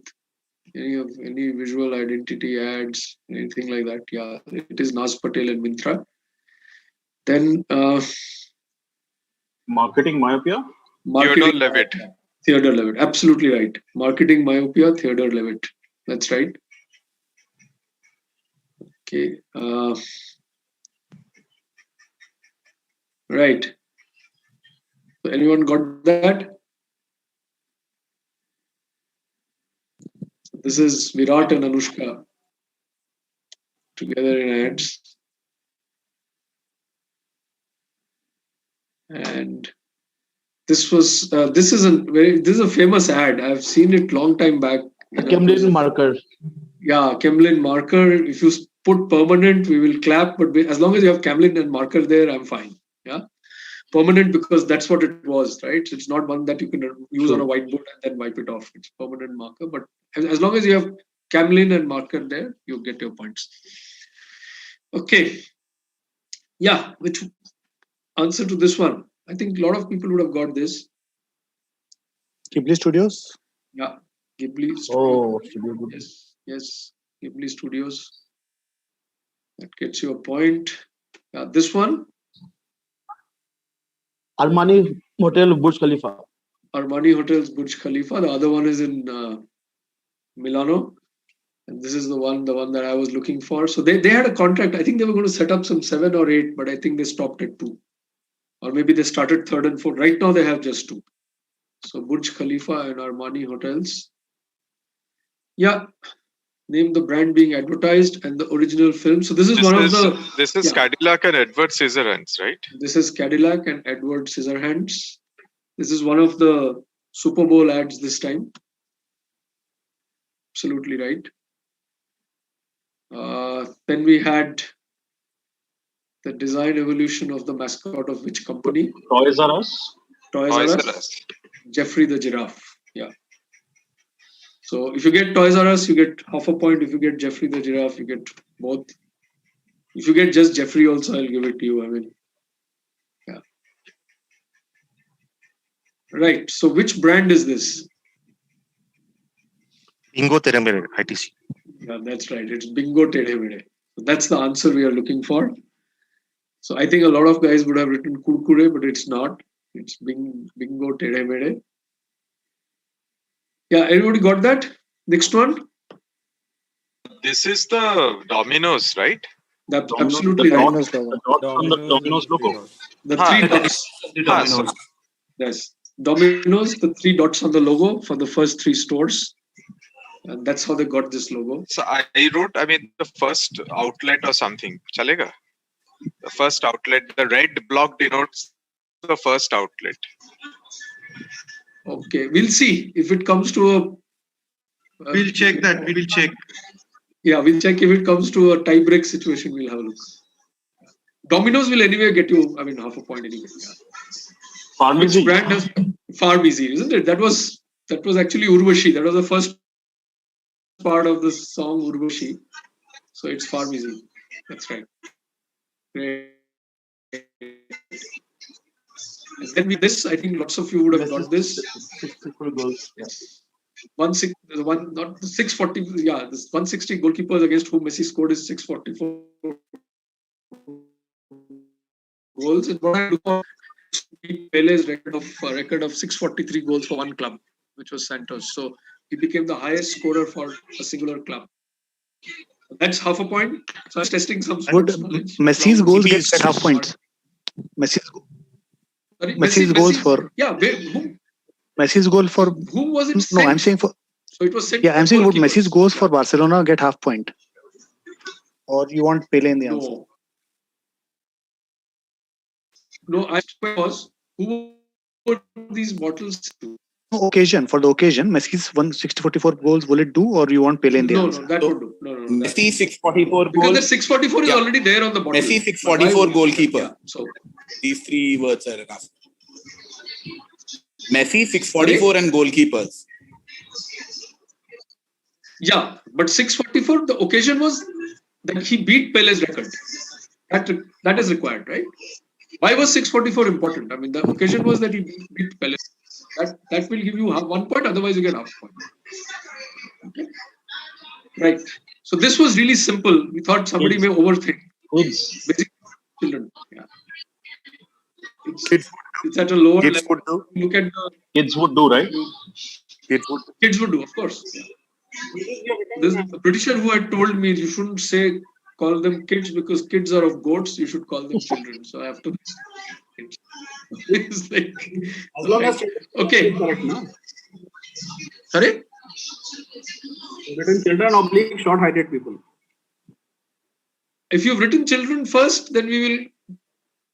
any visual identity ads, anything like that. Yeah, it is Nas Patel and Mintra. Then marketing myopia. Theodore Levitt. Theodore Levitt, absolutely right. Marketing myopia, Theodore Levitt. That's right. Okay. Right. So anyone got that? This is Virat and Anushka together in ads. And this is a famous ad. I've seen it long time back. Camlin marker. Yeah, Camlin marker. If you put permanent, we will clap. But as long as you have Camlin and marker there, I'm fine. Yeah, permanent because that's what it was, right? So it's not one that you can use on a whiteboard and then wipe it off. It's permanent marker. But as long as you have Camlin and marker there, you get your points. Okay. Yeah, which answer to this one? I think a lot of people would have got this. Ghibli Studios? Yeah, Ghibli Studios. Oh, yes, Ghibli Studios. That gets you a point. Yeah, this one. Armani Hotel Burj Khalifa. Armani Hotels Burj Khalifa. The other one is in Milano. And this is the one that I was looking for. So they had a contract. I think they were going to set up some 7 or 8, but I think they stopped at 2. Or maybe they started 3rd and 4th. Right now they have just 2. So Burj Khalifa and Armani Hotels. Yeah. Name the brand being advertised and the original film. So this is This is Cadillac and Edward Scissorhands, right? This is Cadillac and Edward Scissorhands. This is one of the Super Bowl ads this time. Absolutely right. Then we had the design evolution of the mascot of which company? Toys R Us. Toys R Us. Jeffrey the Giraffe. Yeah. So if you get Toys R Us, you get half a point. If you get Jeffrey the Giraffe, you get both. If you get just Jeffrey also, I'll give it to you. I mean, yeah. Right. So which brand is this? Bingo Tere Mere, ITC. Yeah, that's right. It's Bingo Tere Mere. So that's the answer we are looking for. So I think a lot of guys would have written Kurkure, but it's not. It's Bingo Tere Mere. Yeah, everybody got that? Next one. This is the Domino's, right? That's absolutely right. The Domino's logo. The 3 dots. Yes. Domino's, the 3 dots on the logo for the first 3 stores. And that's how they got this logo. So I wrote, the first outlet or something. Chalega? The first outlet. The red block denotes the first outlet. Okay, we'll see if it comes to a. We'll check that. We'll check. Yeah, we'll check if it comes to a tie break situation. We'll have a look. Domino's will anyway get you. Half a point anyway. Yeah. Which brand has Farm-Easy, isn't it? That was actually Urvashi. That was the first part of the song Urvashi. So it's Farm-Easy. That's right. Great. And then with this, I think lots of you would have got this. Yes. 640. Yeah, this 160 goalkeepers against whom Messi scored is 644 goals. And what I look for Pele's record of 643 goals for one club, which was Santos. So he became the highest scorer for a singular club. That's half a point. So I was testing some sports knowledge. Messi's goals get half points. Messi's goals for Messi's goal for whom was it? No, I'm saying for. So it was sent. Yeah, I'm saying what Messi's goals for Barcelona get half point. Or you want Pele in the answer? No, I was who put these bottles to? Occasion for the occasion, Messi's 144 goals will it do, or you want Pele in the answer? No, that would do. No. Messi 644 because the 644 is already there on the bottle. Messi 644 goalkeeper. Yeah, so these 3 words are enough. Messi 644 and goalkeepers. Yeah, but 644. The occasion was that he beat Pele's record. That is required, right? Why was 644 important? The occasion was that he beat Pele. That will give you 1 point. Otherwise, you get half point. Okay. Right. So this was really simple. We thought somebody may overthink. Basically, children. Yeah. It's at a lower Kids level. would do. Look at the Kids would do, right? Kids would do, of course. Yeah. There's a Britisher who had told me you shouldn't call them kids because kids are of goats. You should call them children. So I have to. It's like As long as okay. Correct, no? Sorry. Written children oblique short-heighted people. If you've written children first, then we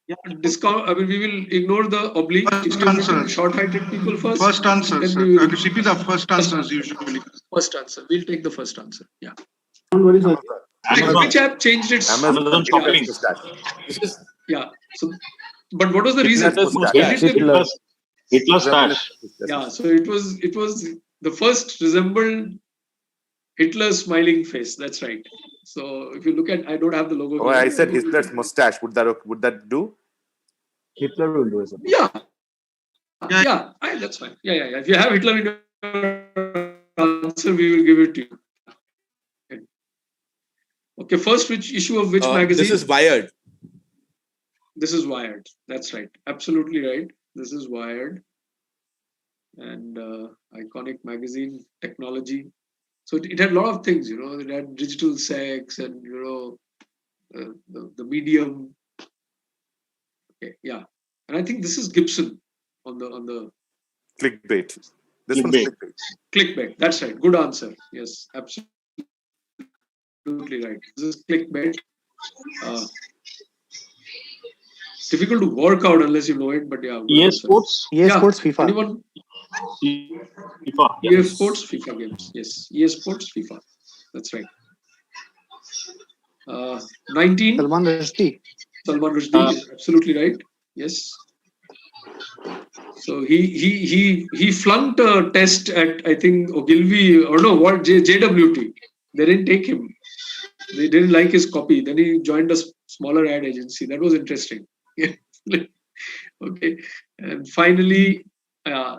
will discount. I mean, we will ignore the oblique. First answer. Short-heighted people first. First answer. Then Sir. we will CP, the first answers usually. First answer. We'll take the first answer. Yeah. Amazon. Which app changed its Amazon shopping. Yeah. So, but what was the reason? Hitler's mustache. Hitler's stash. Yeah. So it was the first resembled Hitler's smiling face. That's right. So if you look at, I don't have the logo. Oh, I said Hitler's mustache. Would that do? Hitler will do it. Yeah. Yeah. That's fine. Yeah. If you have Hitler in your answer, we will give it to you. Okay. First, which issue of which magazine? This is Wired. This is Wired. That's right. Absolutely right. This is Wired. And iconic magazine, technology. So it had a lot of things, It had digital sex and, the medium. Okay, yeah. And I think this is Gibson on the clickbait. This one's clickbait. Clickbait. That's right. Good answer. Yes, absolutely right. This is clickbait. Difficult to work out unless you know it, but yeah. EA Sports? EA Sports, FIFA. Anyone? FIFA. EA Sports, FIFA games. Yes. EA Sports, FIFA. That's right. 19. Salman Rushdie. Salman Rushdie. Absolutely right. Yes. So he flunked a test at, I think, Ogilvy or no, what JWT. They didn't take him. They didn't like his copy. Then he joined a smaller ad agency. That was interesting. Okay. And finally,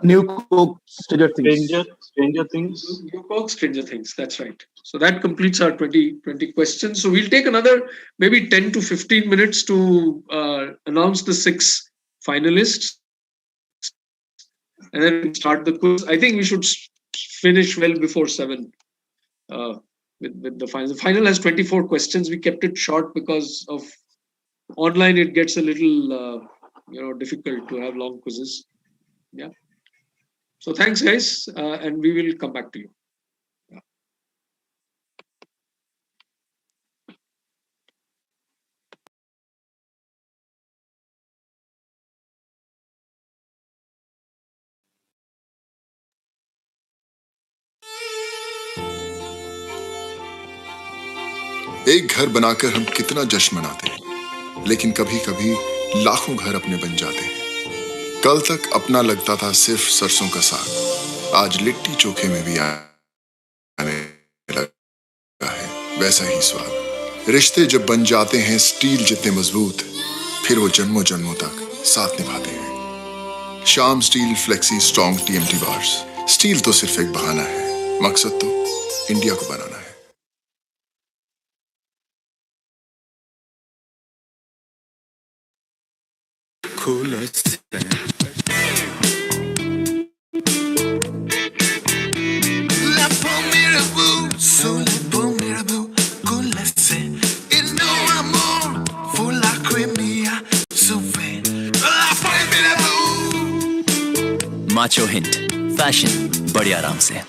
New Coke, Stranger Things. Stranger Things. New Coke, Stranger Things. That's right. So that completes our 20 questions. So we'll take another maybe 10 to 15 minutes to announce the 6 finalists. And then start the quiz. I think we should finish well before 7 with the final. The final has 24 questions. We kept it short because of online. It gets a little difficult to have long quizzes. Yeah. So thanks, guys, and we will come back to you. Yeah. एक घर बनाकर हम कितना जश्न मनाते हैं, लेकिन कभी कभी लाखों घर अपने बन जाते हैं। कल तक अपना लगता था सिर्फ सरसों का साग, आज लिट्टी चोखे में भी आने लगा है वैसा ही स्वाद। रिश्ते जब बन जाते हैं स्टील जितने मजबूत, फिर वो जन्मों जन्मों तक साथ निभाते हैं। शाम steel flexi strong TMT bars. Steel तो सिर्फ एक बहाना है, मकसद तो इंडिया को बनाना है। माचो हिंट, फैशन बड़े आराम से।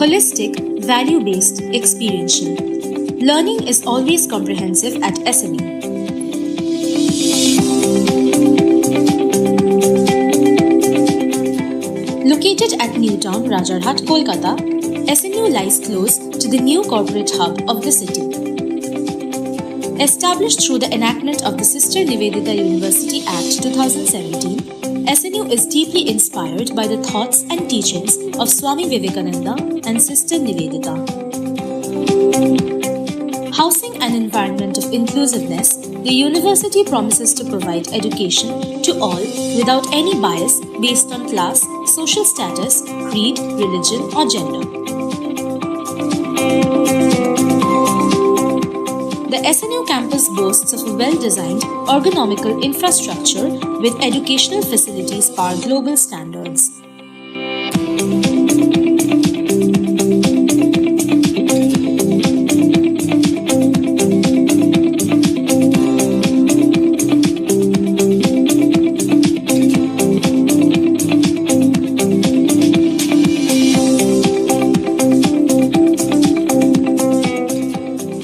Holistic, value-based, experiential. Learning is always comprehensive at SMU. Located at Newtown, Rajarhat, Kolkata, SMU lies close to the new corporate hub of the city. Established through the enactment of the Sister Nivedita University Act 2017, SNU is deeply inspired by the thoughts and teachings of Swami Vivekananda and Sister Nivedita. Housing an environment of inclusiveness, the university promises to provide education to all without any bias based on class, social status, creed, religion, or gender. The SNU campus boasts of a well-designed, ergonomical infrastructure with educational facilities par global standards.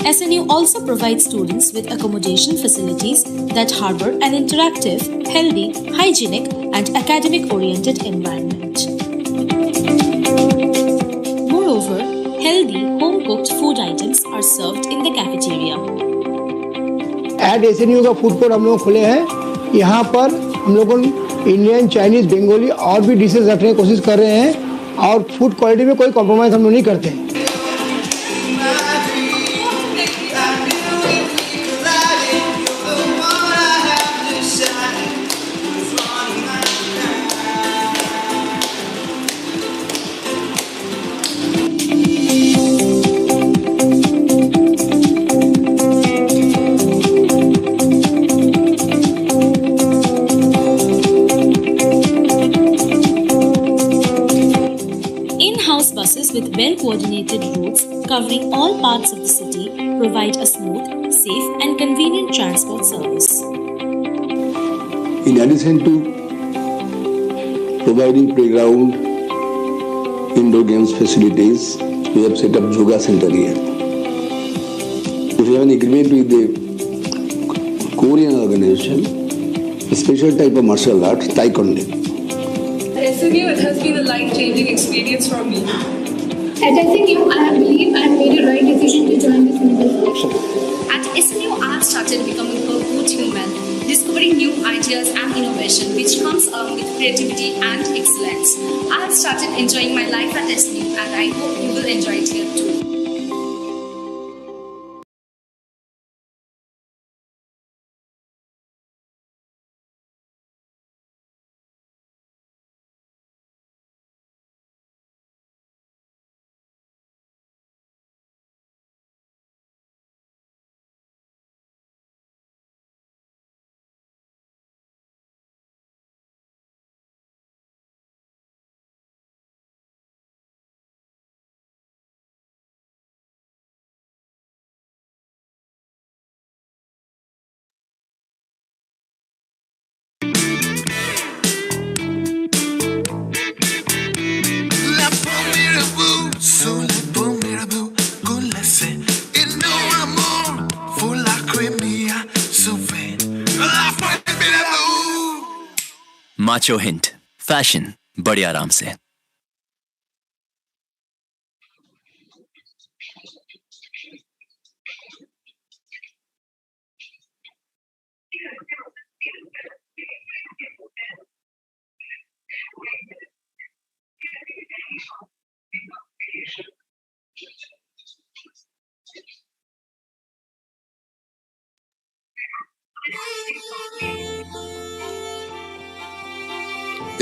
SNU also provides students with accommodation facilities that harbor an interactive, healthy, hygienic, and academic-oriented environment. Moreover, healthy, home-cooked food items are served in the cafeteria. At SNU का food court हम लोग खोले हैं। यहाँ पर हम लोग Indian, Chinese, Bengali और भी डिशेज रखने की कोशिश कर रहे हैं और फूड क्वालिटी में कोई कॉम्प्रोमाइज़ हम लोग नहीं करते हैं। In-house buses with well-coordinated routes covering all parts of the city provide a smooth, safe and convenient transport service. In addition to providing playground, indoor games facilities, we have set up yoga center here. We have an agreement with the Korean organization, a special type of martial art, Taekwondo. SMU, it has been a life-changing experience for me. At SMU, I believe I have made a right decision to join this mental health. At SMU, I have started becoming a good human, discovering new ideas and innovation which comes along with creativity and excellence. I have started enjoying my life at SMU and I hope you will enjoy it here too. Macho hint, fashion बड़े आराम से।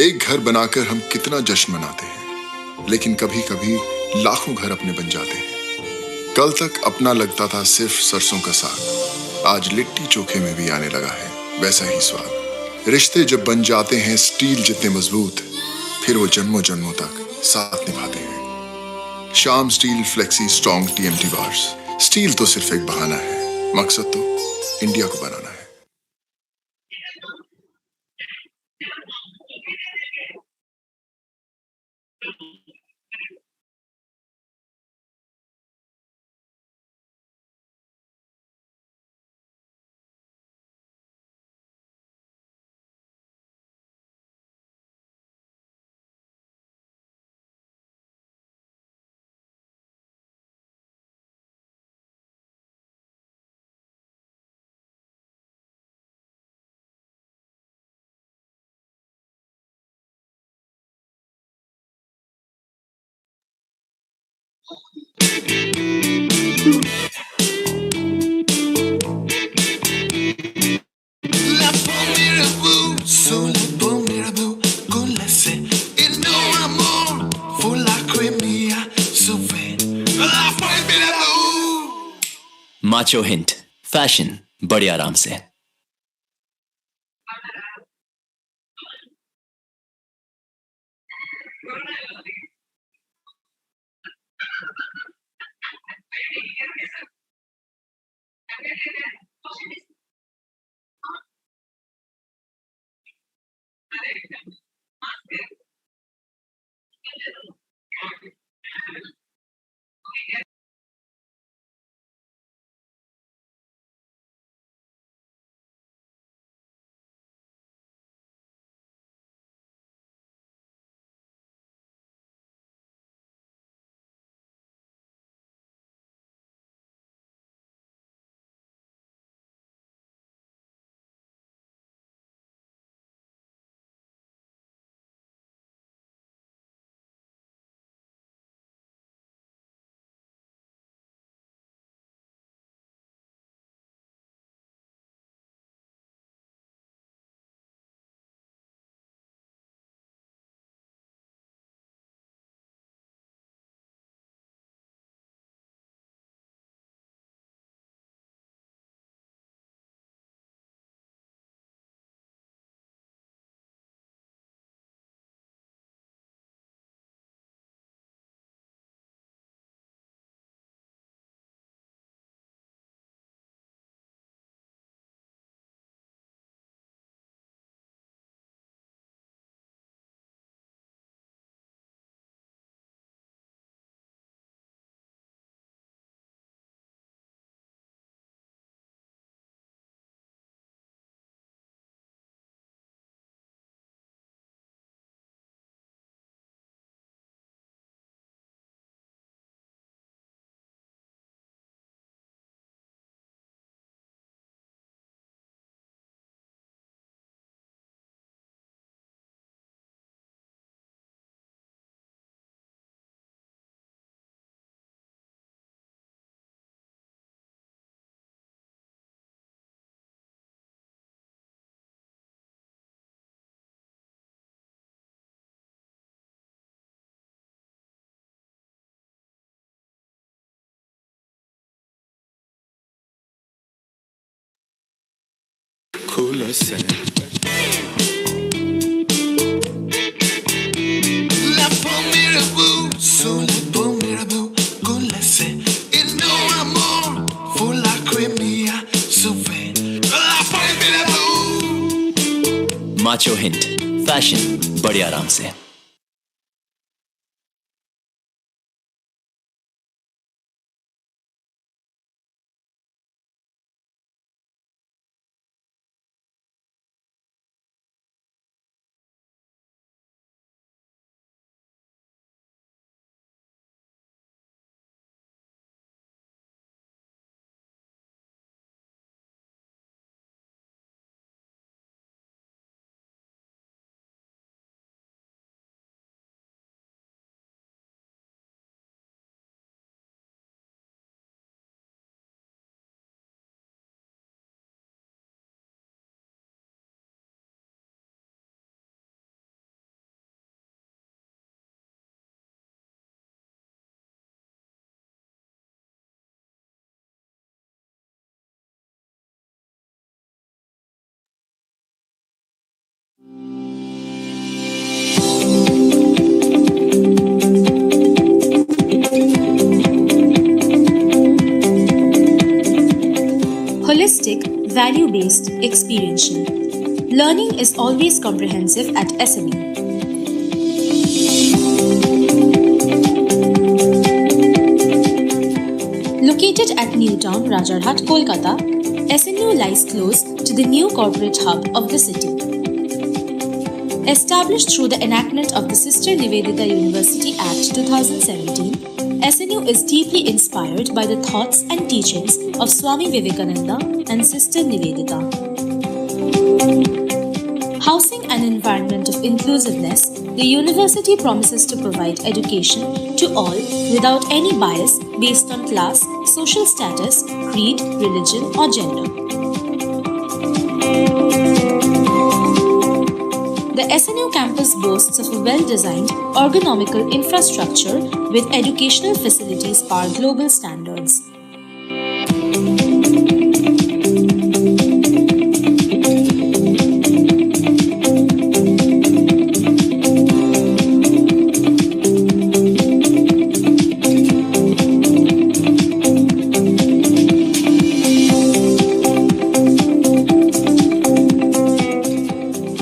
एक घर बनाकर हम कितना जश्न मनाते हैं, लेकिन कभी कभी लाखों घर अपने बन जाते हैं। कल तक अपना लगता था सिर्फ सरसों का साग, आज लिट्टी चोखे में भी आने लगा है वैसा ही स्वाद। रिश्ते जब बन जाते हैं स्टील जितने मजबूत, फिर वो जन्मों जन्मों तक साथ निभाते हैं। शाम steel flexi strong TMT bars. Steel तो सिर्फ एक बहाना है, मकसद तो इंडिया को बनाना है। माचो हिंट, फैशन बड़े आराम से। माचो हिंट, फैशन बड़े आराम से। holistic, value-based, experiential. Learning is always comprehensive at SMU. Located at Newtown, Rajarhat, Kolkata, SNU lies close to the new corporate hub of the city. Established through the enactment of the Sister Nivedita University Act 2017, SNU is deeply inspired by the thoughts and teachings of Swami Vivekananda and Sister Nivedita. Housing an environment of inclusiveness, the university promises to provide education to all without any bias based on class, social status, creed, religion, or gender. The SNU campus boasts of a well-designed, ergonomical infrastructure with educational facilities par global standards.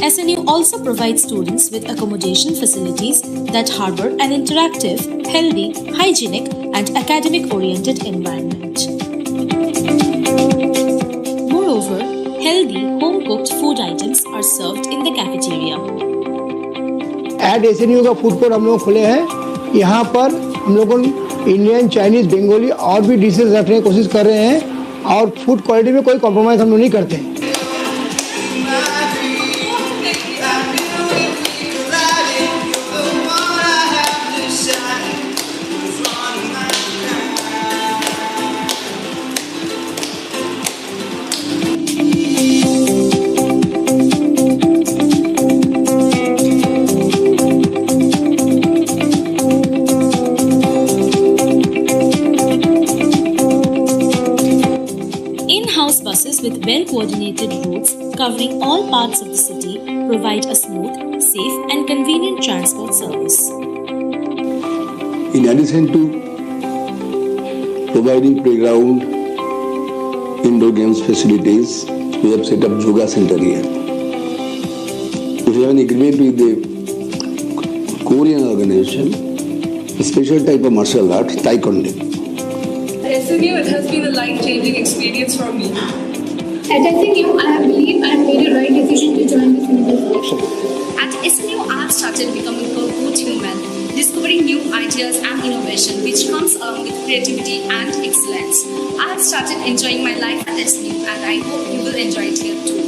SNU also provides students with accommodation facilities that harbor an interactive, healthy, hygienic, and academic-oriented environment. Moreover, healthy, home-cooked food items are served in the cafeteria. At SNU का food court हम लोग खोले हैं। यहाँ पर हम लोग Indian, Chinese, Bengali और भी डिशेज रखने की कोशिश कर रहे हैं और फूड क्वालिटी में कोई कॉम्प्रोमाइज हम लोग नहीं करते हैं। In-house buses with well-coordinated routes covering all parts of the city provide a smooth, safe and convenient transport service. In addition to providing playground, indoor games facilities, we have set up yoga center here. We have an agreement with the Korean organization, a special type of martial art, Taekwondo. At SMU, it has been a life-changing experience for me. At SMU, I believe I have made a right decision to join this medical. At SMU, I have started becoming a good human, discovering new ideas and innovation which comes along with creativity and excellence. I have started enjoying my life at SMU and I hope you will enjoy it here too.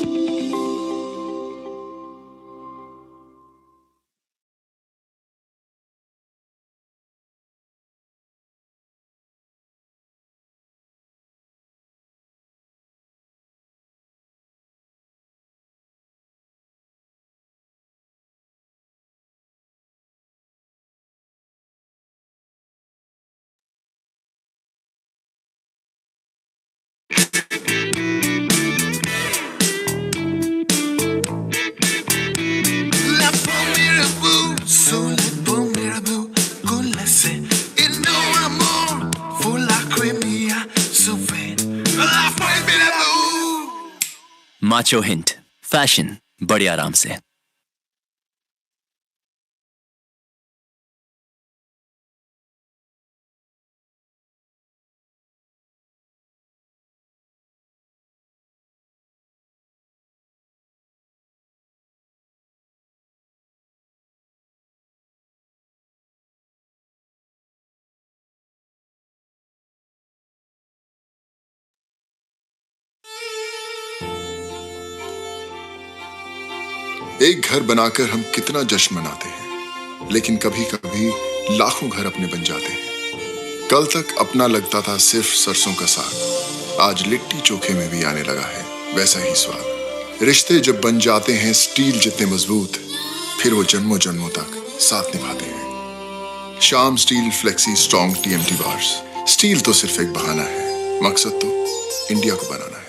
Macho hint, fashion बड़े आराम से। एक घर बनाकर हम कितना जश्न मनाते हैं, लेकिन कभी कभी लाखों घर अपने बन जाते हैं। कल तक अपना लगता था सिर्फ सरसों का साग, आज लिट्टी चोखे में भी आने लगा है वैसा ही स्वाद। रिश्ते जब बन जाते हैं स्टील जितने मजबूत, फिर वो जन्मों जन्मों तक साथ निभाते हैं। शाम steel flexi strong TMT bars. Steel तो सिर्फ एक बहाना है, मकसद तो इंडिया को बनाना है।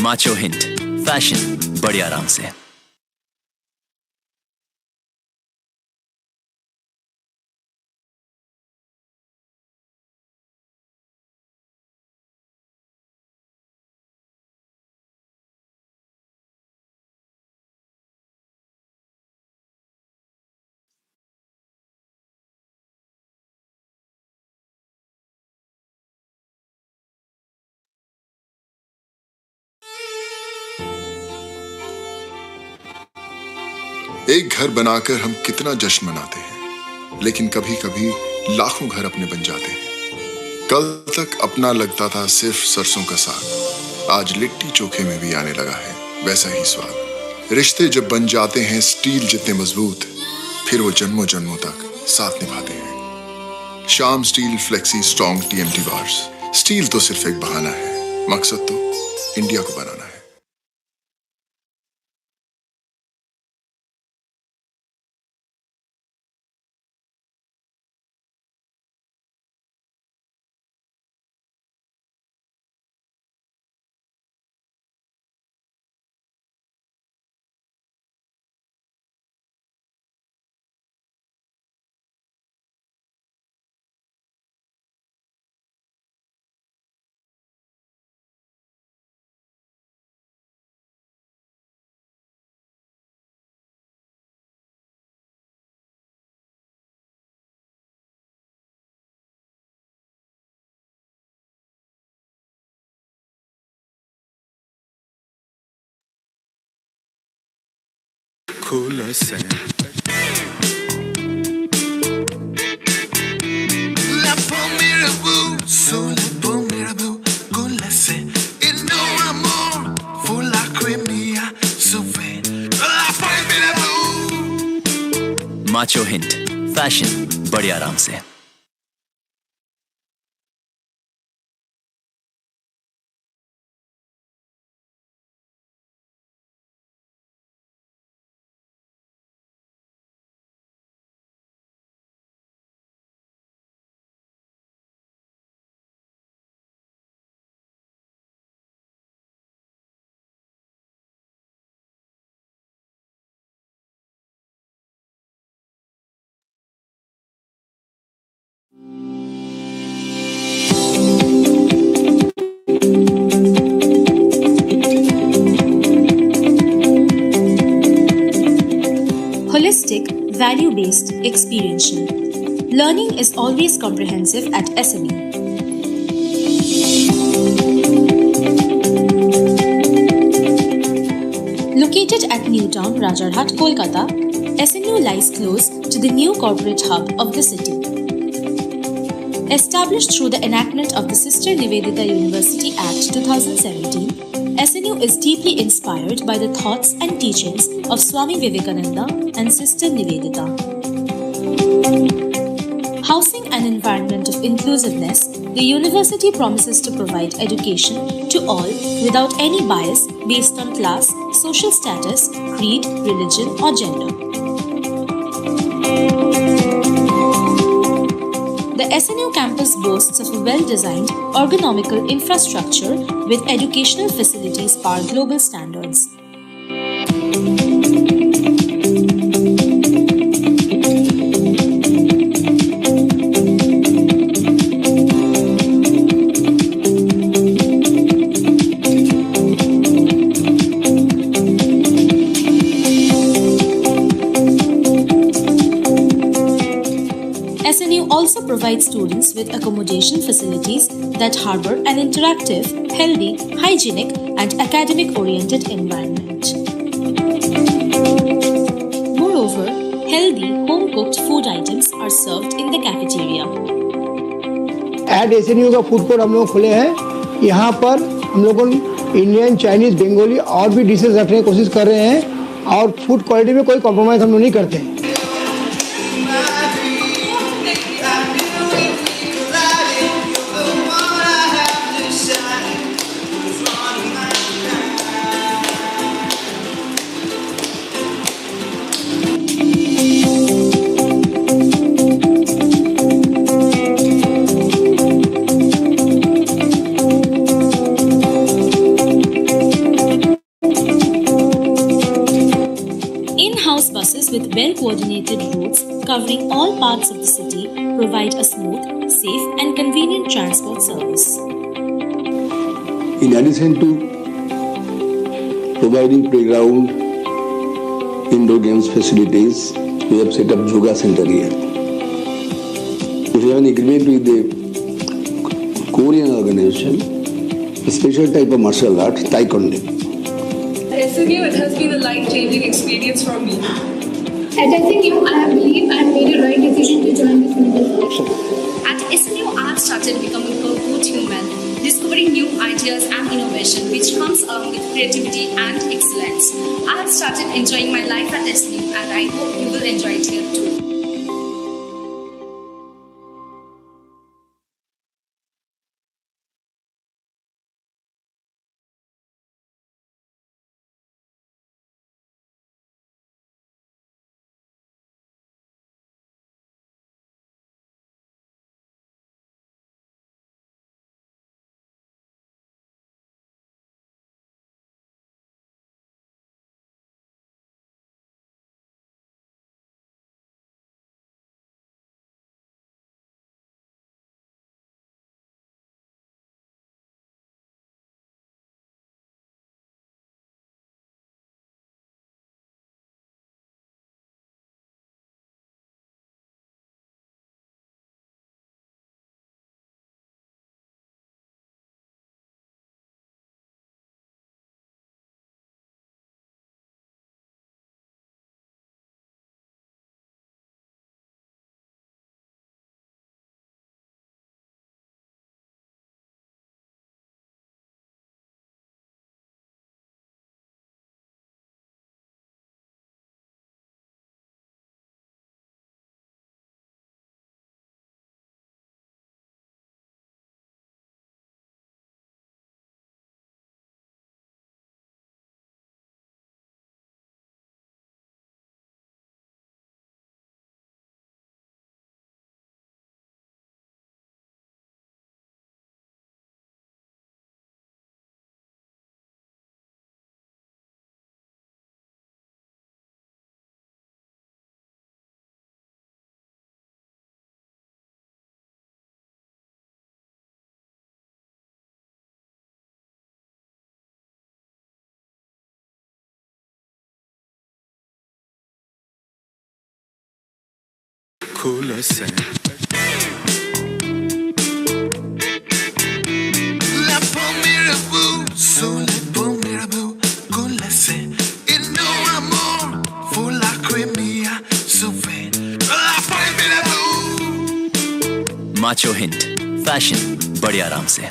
माचो हिंट, फैशन बड़े आराम से। एक घर बनाकर हम कितना जश्न मनाते हैं, लेकिन कभी कभी लाखों घर अपने बन जाते हैं। कल तक अपना लगता था सिर्फ सरसों का साग, आज लिट्टी चोखे में भी आने लगा है वैसा ही स्वाद। रिश्ते जब बन जाते हैं स्टील जितने मजबूत, फिर वो जन्मों जन्मों तक साथ निभाते हैं। शाम steel flexi strong TMT bars. Steel तो सिर्फ एक बहाना है, मकसद तो इंडिया को बनाना है। माचो हिंट, फैशन बड़े आराम से। Holistic, value-based, experiential. Learning is always comprehensive at SMU. Located at Newtown, Rajarhat, Kolkata, SMU lies close to the new corporate hub of the city. Established through the enactment of the Sister Nivedita University Act 2017, SNU is deeply inspired by the thoughts and teachings of Swami Vivekananda and Sister Nivedita. Housing an environment of inclusiveness, the university promises to provide education to all without any bias based on class, social status, creed, religion, or gender. The SNU campus boasts of a well-designed, ergonomical infrastructure with educational facilities par global standards. SNU also provides students with accommodation facilities that harbor an interactive, healthy, hygienic, and academic-oriented environment. Moreover, healthy, home-cooked food items are served in the cafeteria. At SNU का food court हम लोग खुले हैं। यहाँ पर हम लोग Indian, Chinese, Bengali और भी डिशेज रखने की कोशिश कर रहे हैं और फूड क्वालिटी में कोई कॉम्प्रोमाइज़ हम लोग नहीं करते हैं। coordinated routes covering all parts of the city provide a smooth, safe, and convenient transport service. In addition to providing playground, indoor games facilities, we have set up yoga center here. We have an agreement with the Korean organization, a special type of martial art, Taekwondo. SMU, it has been a life-changing experience for me. At SMU, I believe I made a right decision to join this medical. At SMU, I have started becoming a good human, discovering new ideas and innovation which comes along with creativity and excellence. I have started enjoying my life at SMU and I hope you will enjoy it here too. Cooler say. La pomme sous les pommes mirabeau, cooler say. Et nous amour, faut la cremia, souffle. La pomme mirabeau. Macho hint fashion बड़े आराम से।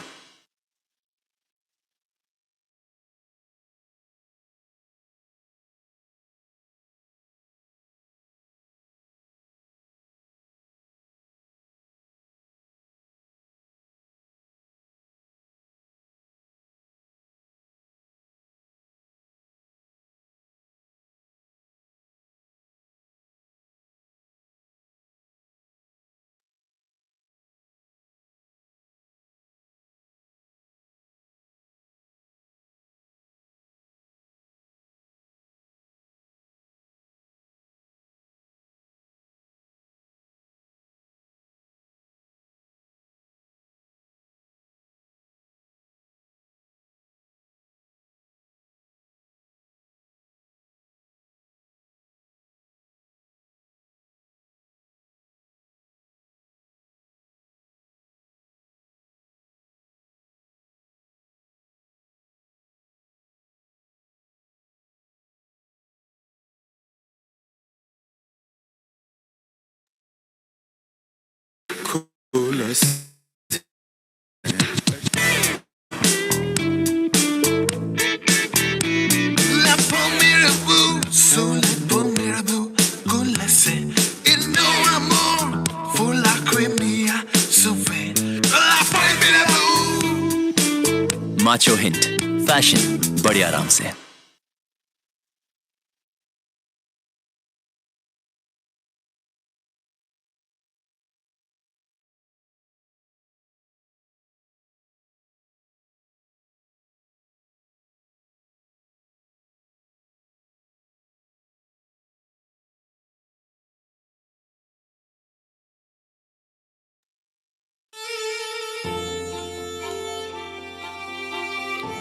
Cooler say. La pomme mirabeau, sous les pommes mirabeau, cooler say. Et nous amour, faut la cremia, souffle. La pomme mirabeau. Macho hint fashion बड़े आराम से।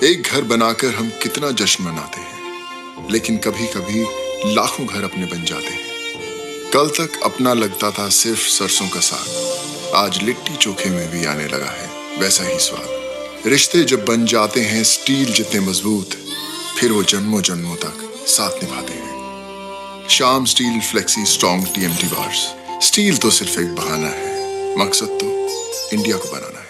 एक घर बनाकर हम कितना जश्न मनाते हैं, लेकिन कभी कभी लाखों घर अपने बन जाते हैं। कल तक अपना लगता था सिर्फ सरसों का साग, आज लिट्टी चोखे में भी आने लगा है वैसा ही स्वाद। रिश्ते जब बन जाते हैं स्टील जितने मजबूत, फिर वो जन्मों जन्मों तक साथ निभाते हैं। शाम steel flexi strong TMT bars. Steel तो सिर्फ एक बहाना है, मकसद तो इंडिया को बनाना है।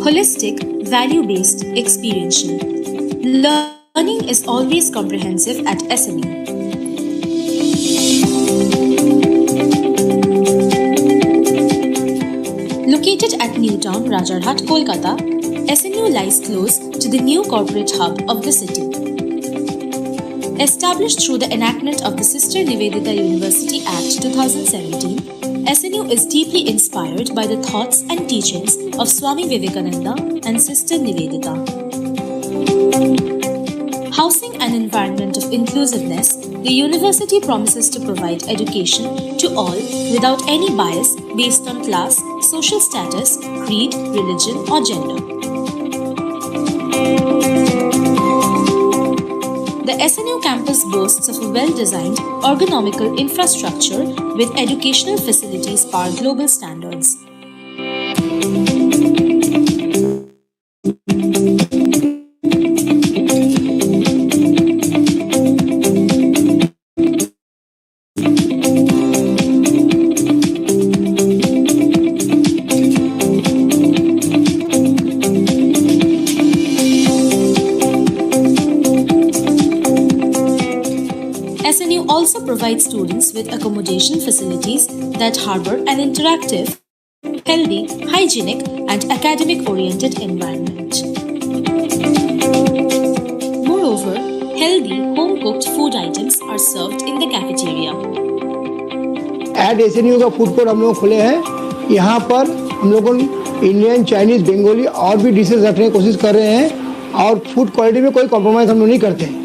Holistic, value-based, experiential. Learning is always comprehensive at SMU. Located at Newtown, Rajarhat, Kolkata, SMU lies close to the new corporate hub of the city. Established through the enactment of the Sister Nivedita University Act 2017, SNU is deeply inspired by the thoughts and teachings of Swami Vivekananda and Sister Nivedita. Housing an environment of inclusiveness, the university promises to provide education to all without any bias based on class, social status, creed, religion, or gender. The SNU campus boasts of a well-designed, ergonomical infrastructure with educational facilities par global standards. SNU also provides students with accommodation facilities that harbor an interactive, healthy, hygienic, and academic-oriented environment. Moreover, healthy, home-cooked food items are served in the cafeteria. At SNU का food court हम लोग खोले हैं। यहाँ पर हम लोगों Indian, Chinese, Bengali और भी डिशेज रखने की कोशिश कर रहे हैं और फूड क्वालिटी में कोई कॉम्प्रोमाइज़ हम लोग नहीं करते हैं।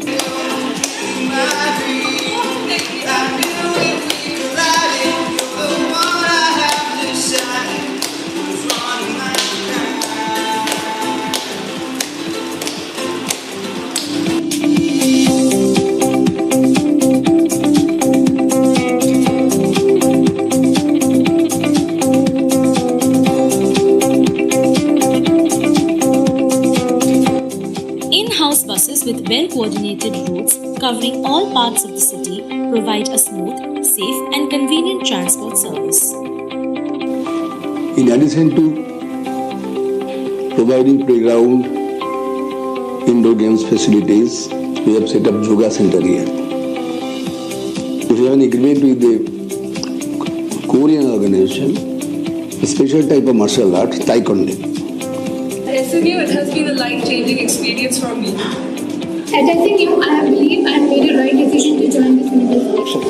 In-house buses with well-coordinated routes covering all parts of the city provide a smooth, safe and convenient transport service. In addition to providing playground, indoor games facilities, we have set up yoga center here. If you have an agreement with the Korean organization, a special type of martial art, Taekwondo. At SMU, it has been a life-changing experience for me. At SMU, I believe I have made a right decision to join this mental health.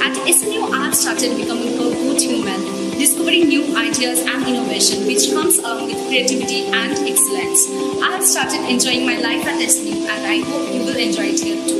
At SMU, I have started becoming a good human, discovering new ideas and innovation which comes along with creativity and excellence. I have started enjoying my life at SMU and I hope you will enjoy it here too.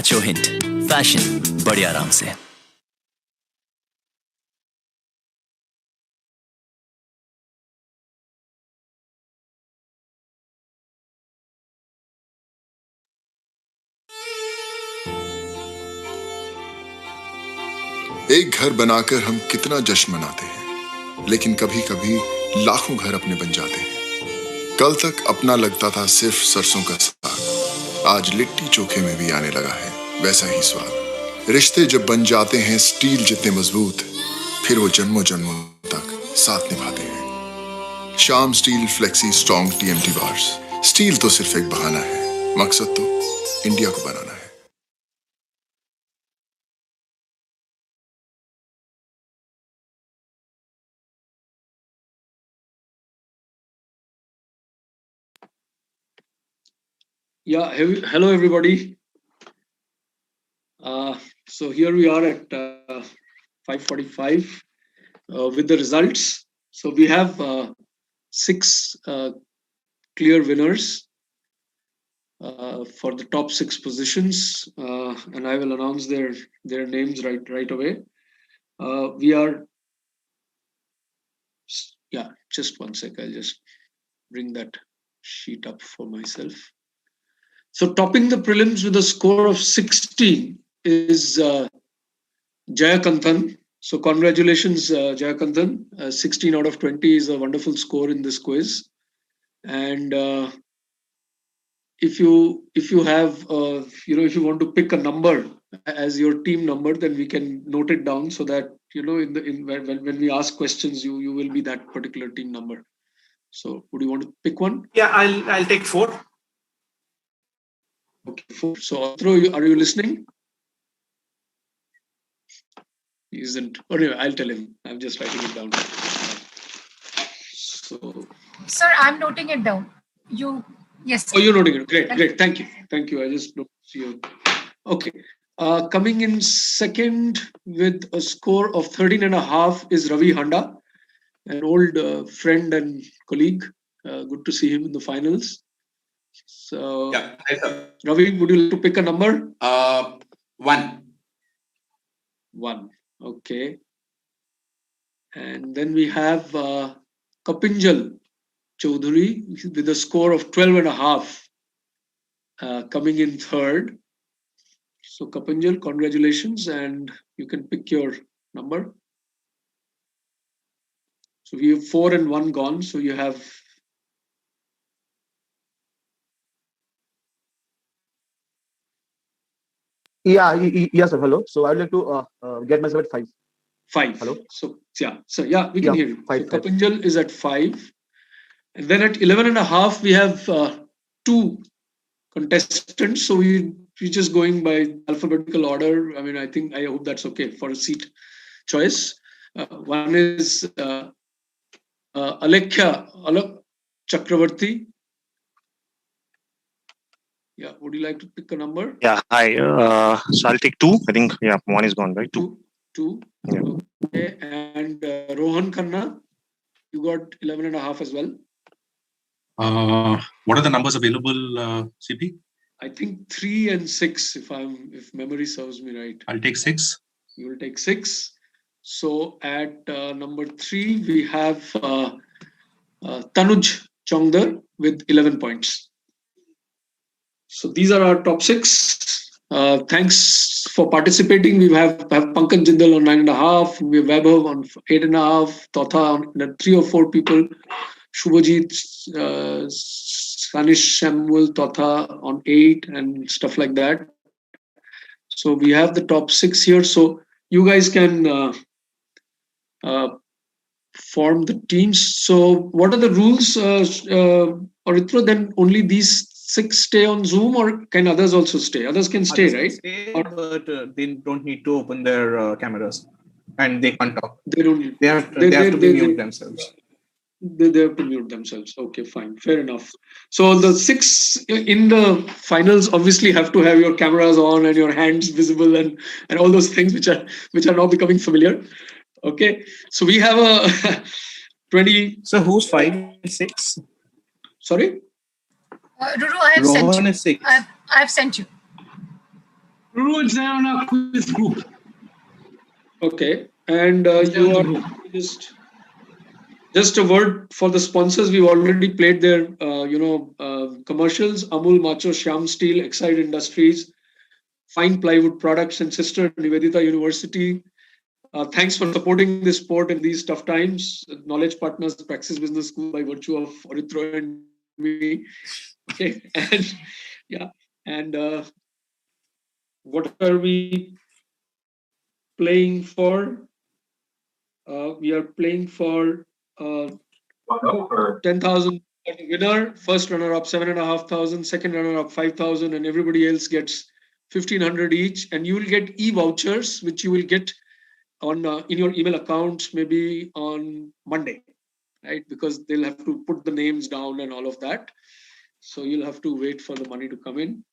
Macho hint, fashion बड़े आराम से। एक घर बनाकर हम कितना जश्न मनाते हैं, लेकिन कभी कभी लाखों घर अपने बन जाते हैं। कल तक अपना लगता था सिर्फ सरसों का साग, आज लिट्टी चोखे में भी आने लगा है वैसा ही स्वाद। रिश्ते जब बन जाते हैं स्टील जितने मजबूत, फिर वो जन्मों जन्मों तक साथ निभाते हैं। शाम steel flexi strong TMT bars. Steel तो सिर्फ एक बहाना है, मकसद तो इंडिया को बनाना है। Yeah, hello everybody. So here we are at 5:45 with the results. So we have 6 clear winners for the top 6 positions, and I will announce their names right away. We are, yeah, just one sec. I'll just bring that sheet up for myself. So topping the prelims with a score of 16 is Jayakanthan. So congratulations, Jayakanthan. 16 out of 20 is a wonderful score in this quiz. And if you have if you want to pick a number as your team number, then we can note it down so that when we ask questions, you will be that particular team number. So would you want to pick one? Yeah, I'll take 4. Okay, 4. So Arthur, are you listening? He isn't. Anyway, I'll tell him. I'm just writing it down. So, Sir, I'm noting it down. Yes. Oh, you're noting it. Great. Thank you. I just don't see you. Okay. Coming in second with a score of 13.5 is Ravi Handa, an old friend and colleague. Good to see him in the finals. So, Yeah. Ravi, would you like to pick a number? 1. 1. Okay. And then we have Kapinjal Chaudhary with a score of 12.5, coming in third. So Kapinjal, congratulations, and you can pick your number. So we have 4 and 1 gone. So you have Yes, sir. Hello. So I'd like to get myself at 5. 5. Hello. So yeah, we can hear you. 5. So Kapinjal is at 5, and then at 11.5 we have 2 contestants. So we're just going by alphabetical order. I mean, I hope that's okay for a seat choice. One is Alekhya Chakravarti. Yeah, would you like to pick a number? Yeah, hi. So I'll take 2. I think, 1 is gone, right? 2. 2. Yeah. Okay, and Rohan Khanna, you got 11.5 as well. What are the numbers available, CP? I think 3 and 6, if memory serves me right. I'll take 6. You will take 6. So at number 3, we have Tanuj Chongdar with 11 points. So these are our top 6. Thanks for participating. We have Pankaj Jindal on 9.5. We have Vaibhav on 8.5. Totha on 3 or 4 people. Shubhajit, Sanish Samuel, Totha on 8 and stuff like that. So we have the top 6 here. So you guys can form the teams. So what are the rules, Aritra? Then only these 6 stay on Zoom, or can others also stay? Others can stay, right? But they don't need to open their cameras, and they can't talk. They don't. They have to mute themselves. They have to mute themselves. Okay, fine, fair enough. So the 6 in the finals obviously have to have your cameras on and your hands visible and all those things which are now becoming familiar. Okay, so we have a 20. So who's 5 and 6? Sorry. Ruru, I have sent you. Is 6. I have sent you. It's there on our quiz group. Okay, and you are just a word for the sponsors. We've already played their commercials. Amul, Macho, Shyam Steel, Exide Industries, Fine Plywood Products, and sister Nivedita University. Thanks for supporting this sport in these tough times. Knowledge Partners, Praxis Business School by virtue of Orithro and me. Okay, and yeah, and what are we playing for? We are playing for 10,000 winner, first runner-up 7,500, second runner-up 5,000, and everybody else gets 1,500 each. And you will get e-vouchers, which you will get on in your email accounts maybe on Monday, right? Because they'll have to put the names down and all of that. So you'll have to wait for the money to come in.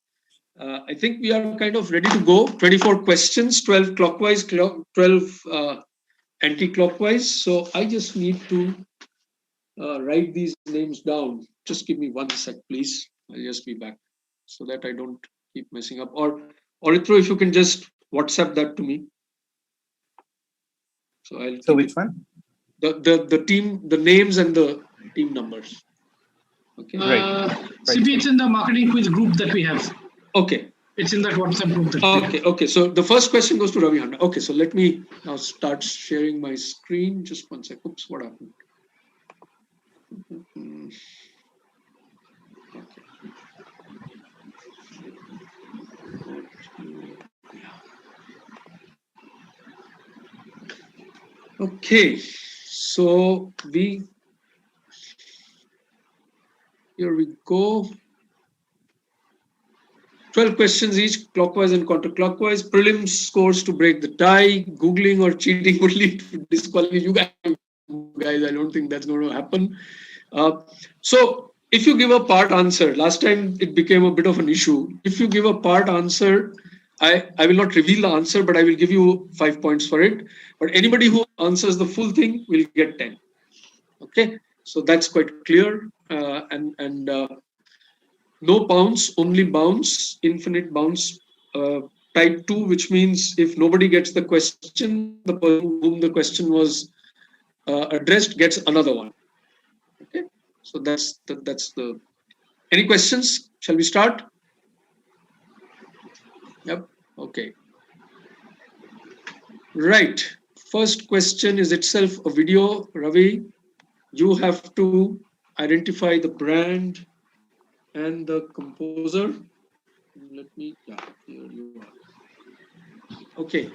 I think we are kind of ready to go. 24 questions, 12 clockwise, 12 anti-clockwise. So I just need to write these names down. Just give me 1 sec, please. I'll just be back so that I don't keep messing up. Or Orithro, if you can just WhatsApp that to me. So I'll. So which one? The team, the names and the team numbers. Okay. CP, it's in the marketing quiz group that we have. Okay. It's in that WhatsApp group. That Okay. So the first question goes to Ravi Handa. Okay. So let me now start sharing my screen. Just 1 sec. Oops, what happened? Okay, so here we go. 12 questions each, clockwise and counterclockwise. Prelims scores to break the tie. Googling or cheating would lead to disqualification. You guys, I don't think that's going to happen. So if you give a part answer, last time it became a bit of an issue. If you give a part answer, I will not reveal the answer, but I will give you 5 points for it. But anybody who answers the full thing will get 10. Okay, so that's quite clear. No bounce, only bounce, infinite bounce. Type 2, which means if nobody gets the question, the person whom the question was addressed gets another one. Okay, so that's the. Any questions? Shall we start? Yep. Okay. Right. First question is itself a video. Ravi, you have to identify the brand and the composer. Let me, yeah, here you are. Okay.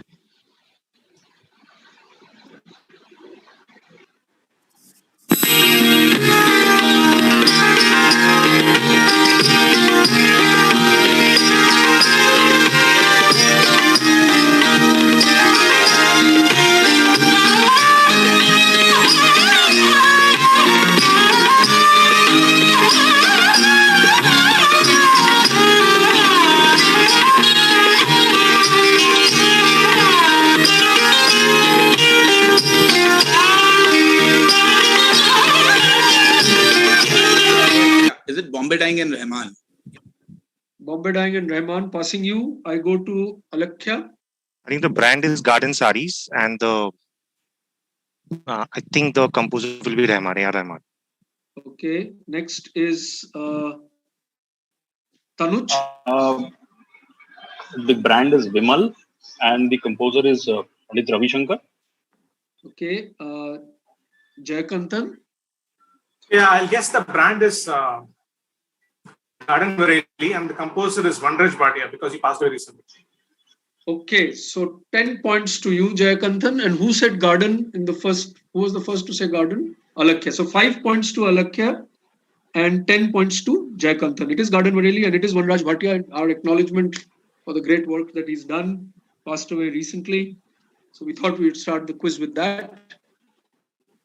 Is it Bombay Dyeing and Rahman? Bombay Dyeing and Rahman, passing you. I go to Alakhya. I think the brand is Garden Saris, and the I think the composer will be Rahman. Yeah, Rahman. Okay. Next is Tanuj. The brand is Vimal, and the composer is Pandit Ravi Shankar. Okay. Jayakantan. Yeah, I'll guess the brand is Garden Variety, and the composer is Vanraj Bhatia because he passed away recently. Okay, so 10 points to you, Jayakantan. And who said garden in the first? Who was the first to say garden? Alakhya. So 5 points to Alakhya and 10 points to Jayakantan. It is Garden Vareli and it is Vanraj Bhatia. Our acknowledgement for the great work that he's done. Passed away recently. So we thought we'd start the quiz with that.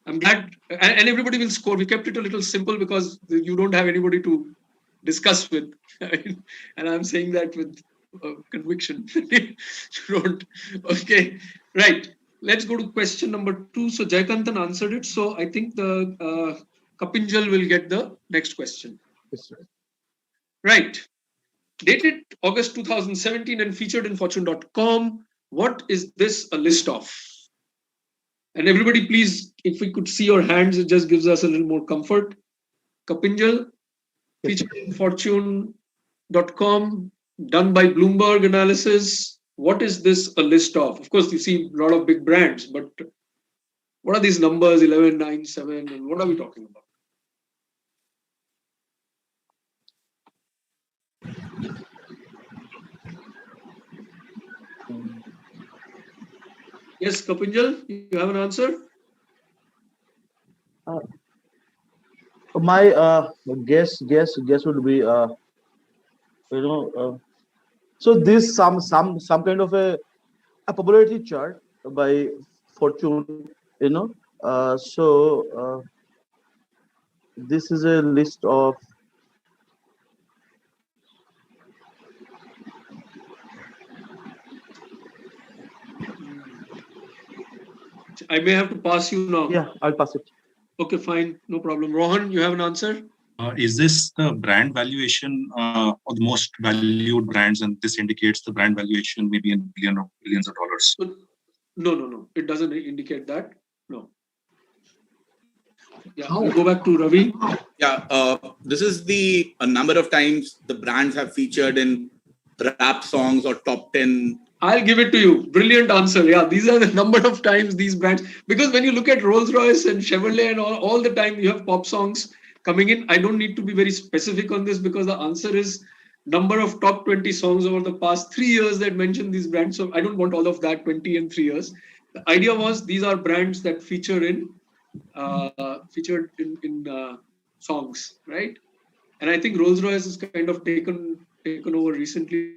I'm glad, and everybody will score. We kept it a little simple because you don't have anybody to discuss with. And I'm saying that with conviction. You don't. Okay, right. Let's go to question number 2. So Jayakantan answered it. So I think the Kapinjal will get the next question. Yes, sir. Right. Dated August 2017 and featured in fortune.com. What is this a list of? And everybody, please, if we could see your hands, it just gives us a little more comfort. Kapinjal, featured in fortune.com, done by Bloomberg Analysis. What is this a list of? Of course, you see a lot of big brands, but what are these numbers, 11, 9, 7, and what are we talking about? Yes, Kapinjal, you have an answer? My guess would be so this some kind of a popularity chart by Fortune, this is a list of I may have to pass you now. Yeah, I'll pass it. Okay, fine, no problem. Rohan, you have an answer? Is this the brand valuation of the most valued brands, and this indicates the brand valuation maybe in billions of dollars? No. It doesn't indicate that. No. Yeah, we'll go back to Ravi. Yeah, this is the number of times the brands have featured in rap songs or top 10. I'll give it to you. Brilliant answer. Yeah, these are the number of times these brands, because when you look at Rolls-Royce and Chevrolet and all the time you have pop songs coming in. I don't need to be very specific on this because the answer is number of top 20 songs over the past 3 years that mention these brands. So I don't want all of that, 20 and 3 years. The idea was these are brands that featured in songs, right? And I think Rolls-Royce has kind of taken over recently.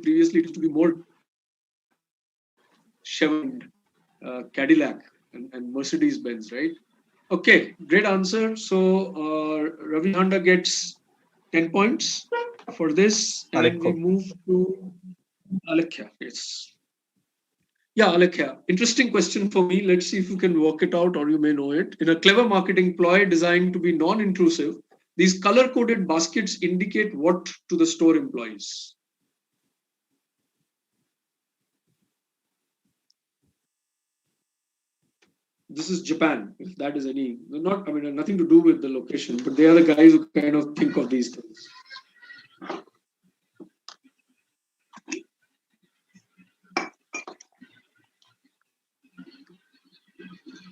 Previously, it used to be more Chevrolet, Cadillac, and Mercedes-Benz, right? Okay, great answer. So Ravi Handa gets 10 points for this, and we move to Alekhya. Yes. Yeah, Alekhya. Interesting question for me. Let's see if you can work it out, or you may know it. In a clever marketing ploy designed to be non-intrusive, these color-coded baskets indicate what to the store employees? This is Japan, if that is any, nothing to do with the location, but they are the guys who kind of think of these things.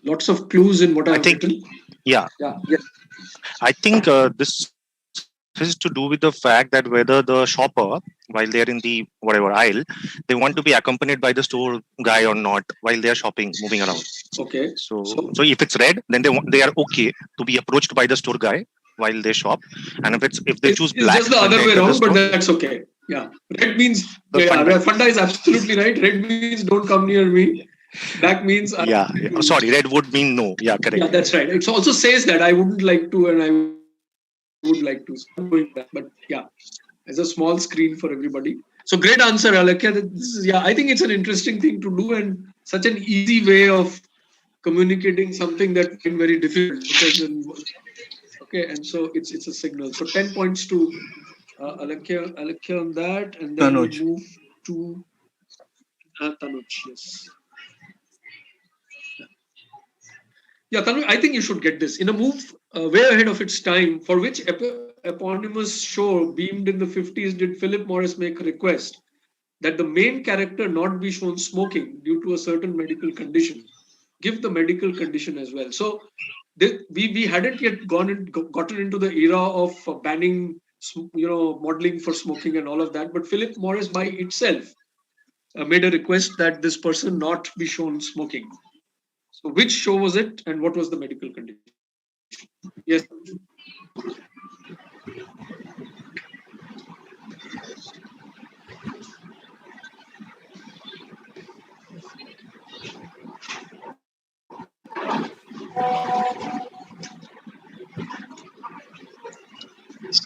Lots of clues in what I think. Written. Yeah. Yes. I think this has to do with the fact that whether the shopper, while they're in the whatever aisle, they want to be accompanied by the store guy or not while they're shopping, moving around. Okay. So if it's red, then they are okay to be approached by the store guy while they shop, and if they choose black, it's just the other way around, but that's okay. Yeah, red means Funda is absolutely right. Red means don't come near me. Black means sorry, red would mean no. Yeah, correct. Yeah, that's right. It also says that I wouldn't like to, and I would like to. But yeah, as a small screen for everybody. So great answer, Alekhya. I think it's an interesting thing to do and such an easy way of communicating something that's been very difficult. Okay, and so it's a signal. So 10 points to Alekhya on that, and then we move to Tanuj. Yes. Yeah, Tanuj, I think you should get this. In a move way ahead of its time, for which eponymous show beamed in the 50s, did Philip Morris make a request that the main character not be shown smoking due to a certain medical condition? Give the medical condition as well. So we hadn't yet gotten into the era of banning, modeling for smoking and all of that. But Philip Morris by itself made a request that this person not be shown smoking. So which show was it, and what was the medical condition? Yes.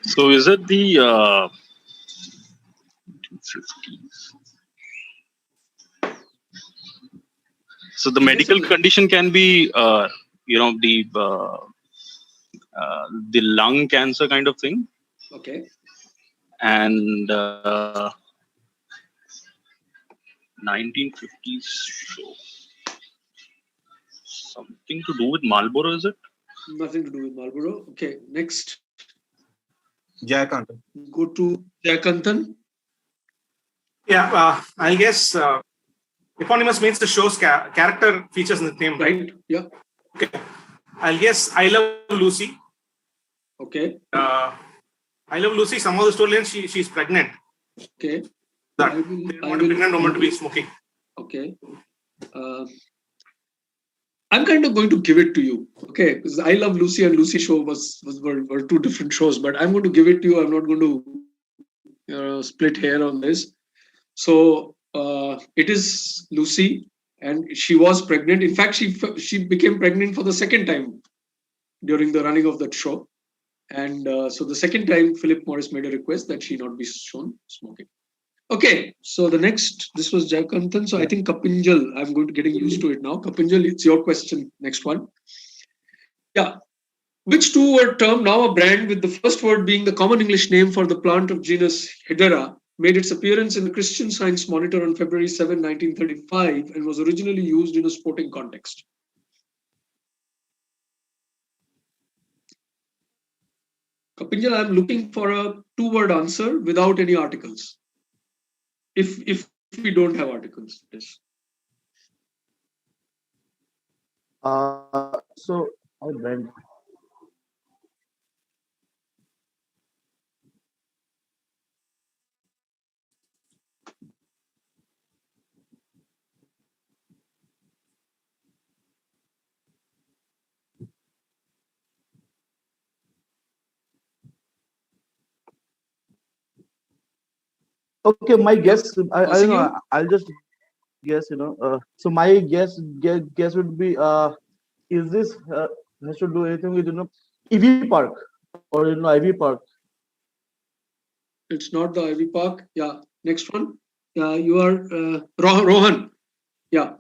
So is it the 50s? So the medical condition can be, the lung cancer kind of thing. Okay. and 1950s show. Something to do with Marlboro, is it? Nothing to do with Marlboro. Okay, next. Jayakantan. Go to Jayakantan. Yeah, I guess eponymous means the show's character features in the name, right? Yeah. Okay. I'll guess I Love Lucy. Okay. I Love Lucy. Somehow the storyline, she's pregnant. Okay. That they want a pregnant woman to be smoking. Okay. I'm kind of going to give it to you, okay? Because I Love Lucy and Lucy Show were two different shows, but I'm going to give it to you. I'm not going to split hair on this. So it is Lucy, and she was pregnant. In fact, she became pregnant for the second time during the running of that show, and so the second time, Philip Morris made a request that she not be shown smoking. Okay, so the next, this was Jayakantan. So I think Kapinjal, I'm going to getting used to it now. Kapinjal, it's your question. Next one. Yeah. Which two word term, now a brand with the first word being the common English name for the plant of genus Hedera, made its appearance in the Christian Science Monitor on February 7, 1935 and was originally used in a sporting context? Kapinjal, I'm looking for a two-word answer without any articles. If we don't have articles, yes. So our brand. Okay, my guess. I don't know. I'll just guess. So my guess would be. Is this has to do anything with EV Park or Ivy Park? It's not the Ivy Park. Yeah. Next one. Yeah, you are Rohan. Yeah.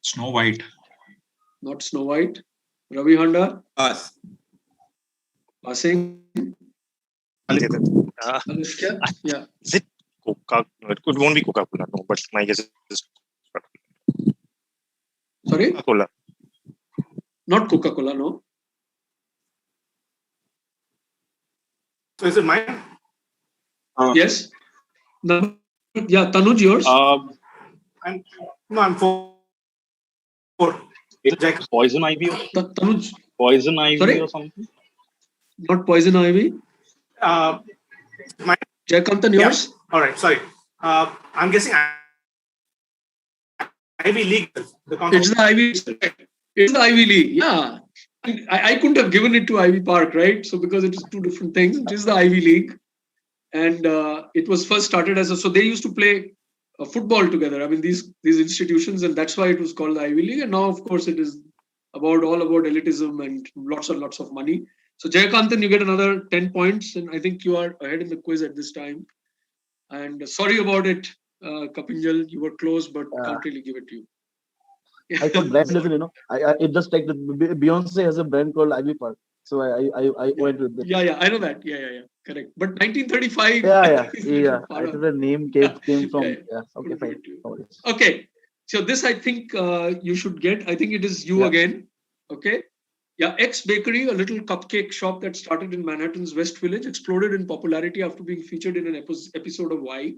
Snow White. Not Snow White. Ravi Honda. Pass. Passing. Anushka. Yeah. Is it Coca? It won't be Coca-Cola, no. But my guess is Sorry. Coca-Cola. Not Coca-Cola, no. So is it mine? Yes. No. Yeah, Tanuj, yours. I'm four. Is it Poison Ivy? Tanuj. Poison Ivy Sorry? or something? Not Poison Ivy. Jayakantan, yours. Yeah. All right. Sorry. I'm guessing Ivy League. It's the Ivy. It's the Ivy League. Yeah. I couldn't have given it to Ivy Park, right? So because it is two different things, it is the Ivy League, and it was first started as so they used to play football together. I mean these institutions, and that's why it was called the Ivy League. And now, of course, it is all about elitism and lots and lots of money. So Jayakantan, you get another 10 points, and I think you are ahead in the quiz at this time. And sorry about it, Kapinjal, you were close, but can't really give it to you. I thought brand doesn't, it just like the Beyonce has a brand called Ivy Park, so I went with it. Yeah, I know that. Yeah, correct. But 1935. Yeah. I thought the name came from. Yeah. Okay, fine. Okay, so this I think you should get. I think it is you again. Okay. Yeah, X Bakery, a little cupcake shop that started in Manhattan's West Village, exploded in popularity after being featured in an episode of Y.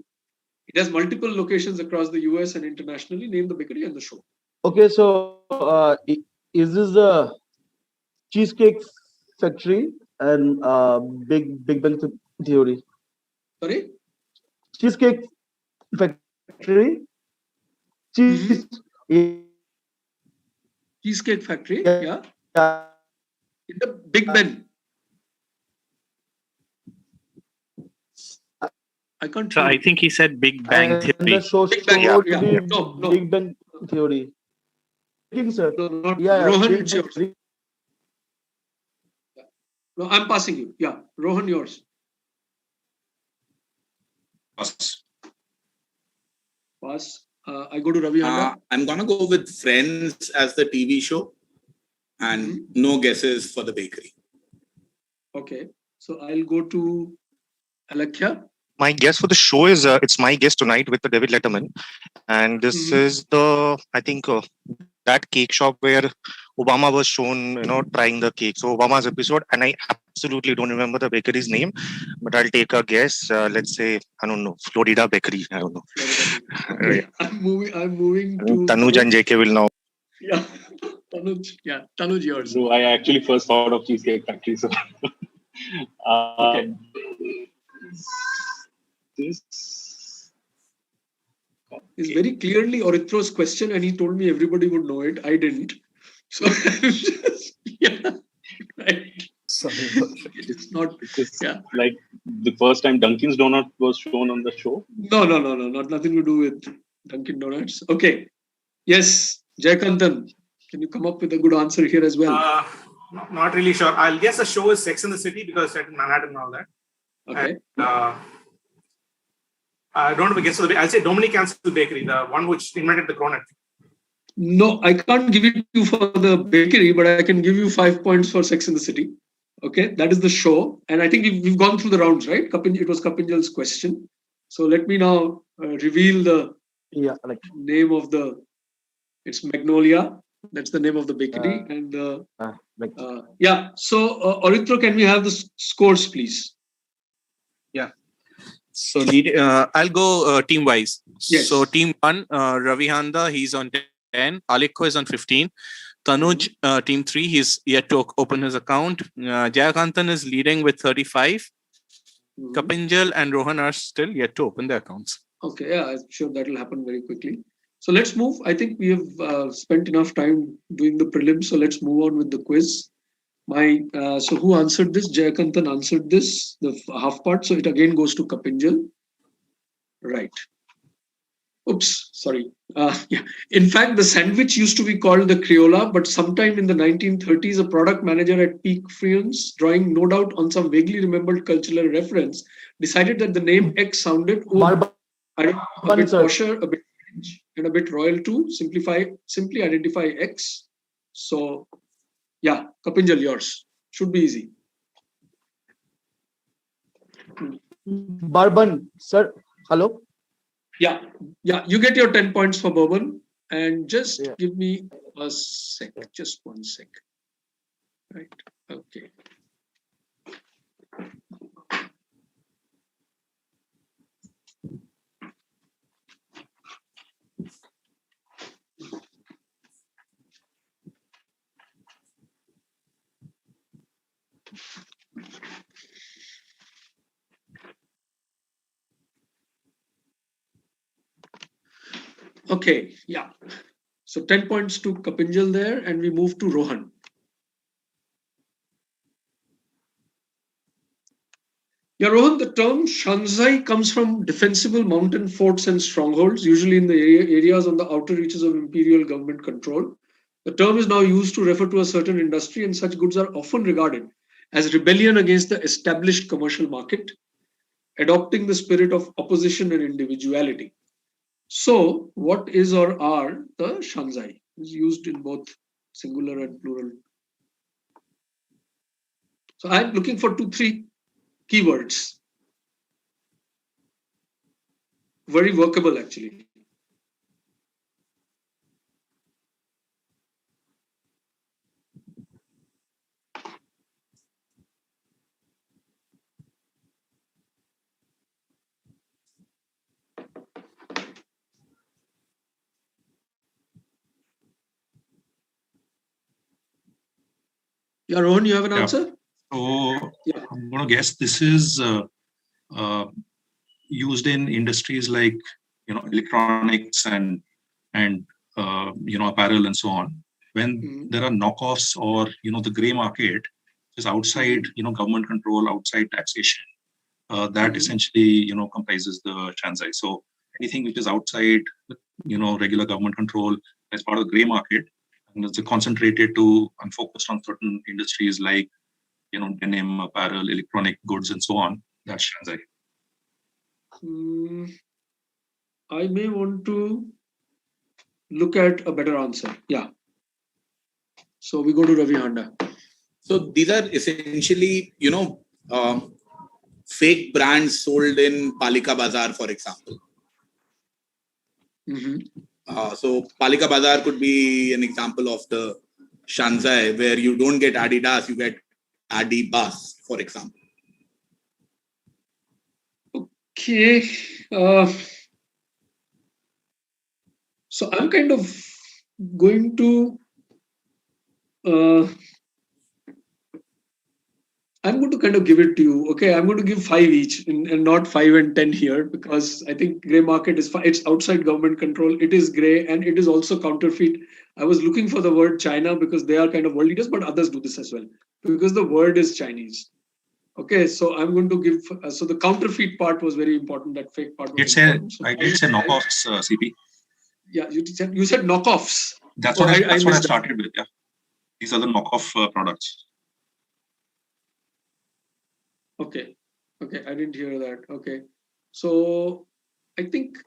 It has multiple locations across the US and internationally. Name the bakery and the show. Okay, so is this the Cheesecake Factory and Big Bang Theory? Sorry? Cheesecake Factory. Cheesecake Factory, yeah. In the Big Ben. I can't. So I think he said Big Bang Theory. The show Big Bang, no. Big Bang Theory. Sir. No, yeah, Rohan, it's yours. No, I'm passing you. Yeah, Rohan, yours. Pass. Pass. I go to Ravi Handa. I'm gonna go with Friends as the TV show, and no guesses for the bakery. Okay, so I'll go to Alakhya. My guess for the show is it's My Guest Tonight with the David Letterman, and this is I think that cake shop where Obama was shown, trying the cake. So Obama's episode, and I absolutely don't remember the bakery's name, but I'll take a guess. Let's say, I don't know, Florida Bakery. I don't know. Okay. I'm moving to Tanuj and JK will know. Yeah, Tanuj, yours. So I actually first thought of Cheesecake Factory. So Okay. This is very clearly Orithro's question, and he told me everybody would know it. I didn't. So right. Sorry, it's not. Like the first time Dunkin's Donut was shown on the show. No, nothing to do with Dunkin' Donuts. Okay. Yes, Jayakantan, can you come up with a good answer here as well? Not really sure. I'll guess the show is Sex in the City because it's set in Manhattan and all that. Okay. And, I don't have a guess. I'll say Dominican's Bakery, the one which invented the cronut. No, I can't give it to you for the bakery, but I can give you 5 points for Sex in the City. Okay, that is the show. And I think we've gone through the rounds, right? It was Kapinjal's question. So let me now reveal the name of it's Magnolia. That's the name of the bakery. So Orithro, can we have the scores, please? Yeah. So I'll go team-wise. Yes. So team 1, Ravi Handa, he's on 10. Alikho is on 15. Tanuj, team 3, he's yet to open his account. Jayakantan is leading with 35. Kapinjal and Rohan are still yet to open their accounts. Okay, yeah, I'm sure that will happen very quickly. So let's move. I think we have spent enough time doing the prelims, so let's move on with the quiz. So who answered this? Jayakantan answered this, the half part. So it again goes to Kapinjal. Right. Oops, sorry. In fact, the sandwich used to be called the Crayola, but sometime in the 1930s, a product manager at Peak France, drawing no doubt on some vaguely remembered cultural reference, decided that the name X sounded a bit posher, a bit French, and a bit royal too. Simply identify X. So, yeah, Kapinjal, yours. Should be easy. Bourbon, sir. Hello? Yeah, you get your 10 points for bourbon, and just give me a sec, just 1 sec. Right, okay. Okay, yeah. So 10 points to Kapinjal there, and we move to Rohan. Yeah, Rohan, the term Shanzai comes from defensible mountain forts and strongholds, usually in the areas on the outer reaches of imperial government control. The term is now used to refer to a certain industry, and such goods are often regarded as rebellion against the established commercial market, adopting the spirit of opposition and individuality. So, what is or are the Shanzai? It's used in both singular and plural. So, I'm looking for 2-3 keywords. Very workable, actually. Yeah, Rohan, you have an answer? So I'm going to guess this is used in industries like electronics and apparel and so on. When there are knockoffs or the gray market is outside government control, outside taxation, that essentially comprises the Shanzai. So anything which is outside regular government control as part of the gray market, and it's concentrated to and focused on certain industries like denim, apparel, electronic goods, and so on. That's Shanzai. I may want to look at a better answer. Yeah. So we go to Ravi Handa. So these are essentially, fake brands sold in Palika Bazaar, for example. So Palika Bazaar could be an example of the Shanzai, where you don't get Adidas, you get Adibas, for example. Okay. So I'm kind of going to kind of give it to you. Okay, I'm going to give 5 each and not 5 and 10 here, because I think grey market it's outside government control. It is grey and it is also counterfeit. I was looking for the word China because they are kind of world leaders, but others do this as well because the word is Chinese. Okay, so I'm going to give. So the counterfeit part was very important. That fake part was important. I did say knockoffs, CP. Yeah, you said knockoffs. That's what I started with. Yeah, these are the knockoff products. Okay, I didn't hear that. Okay, so I think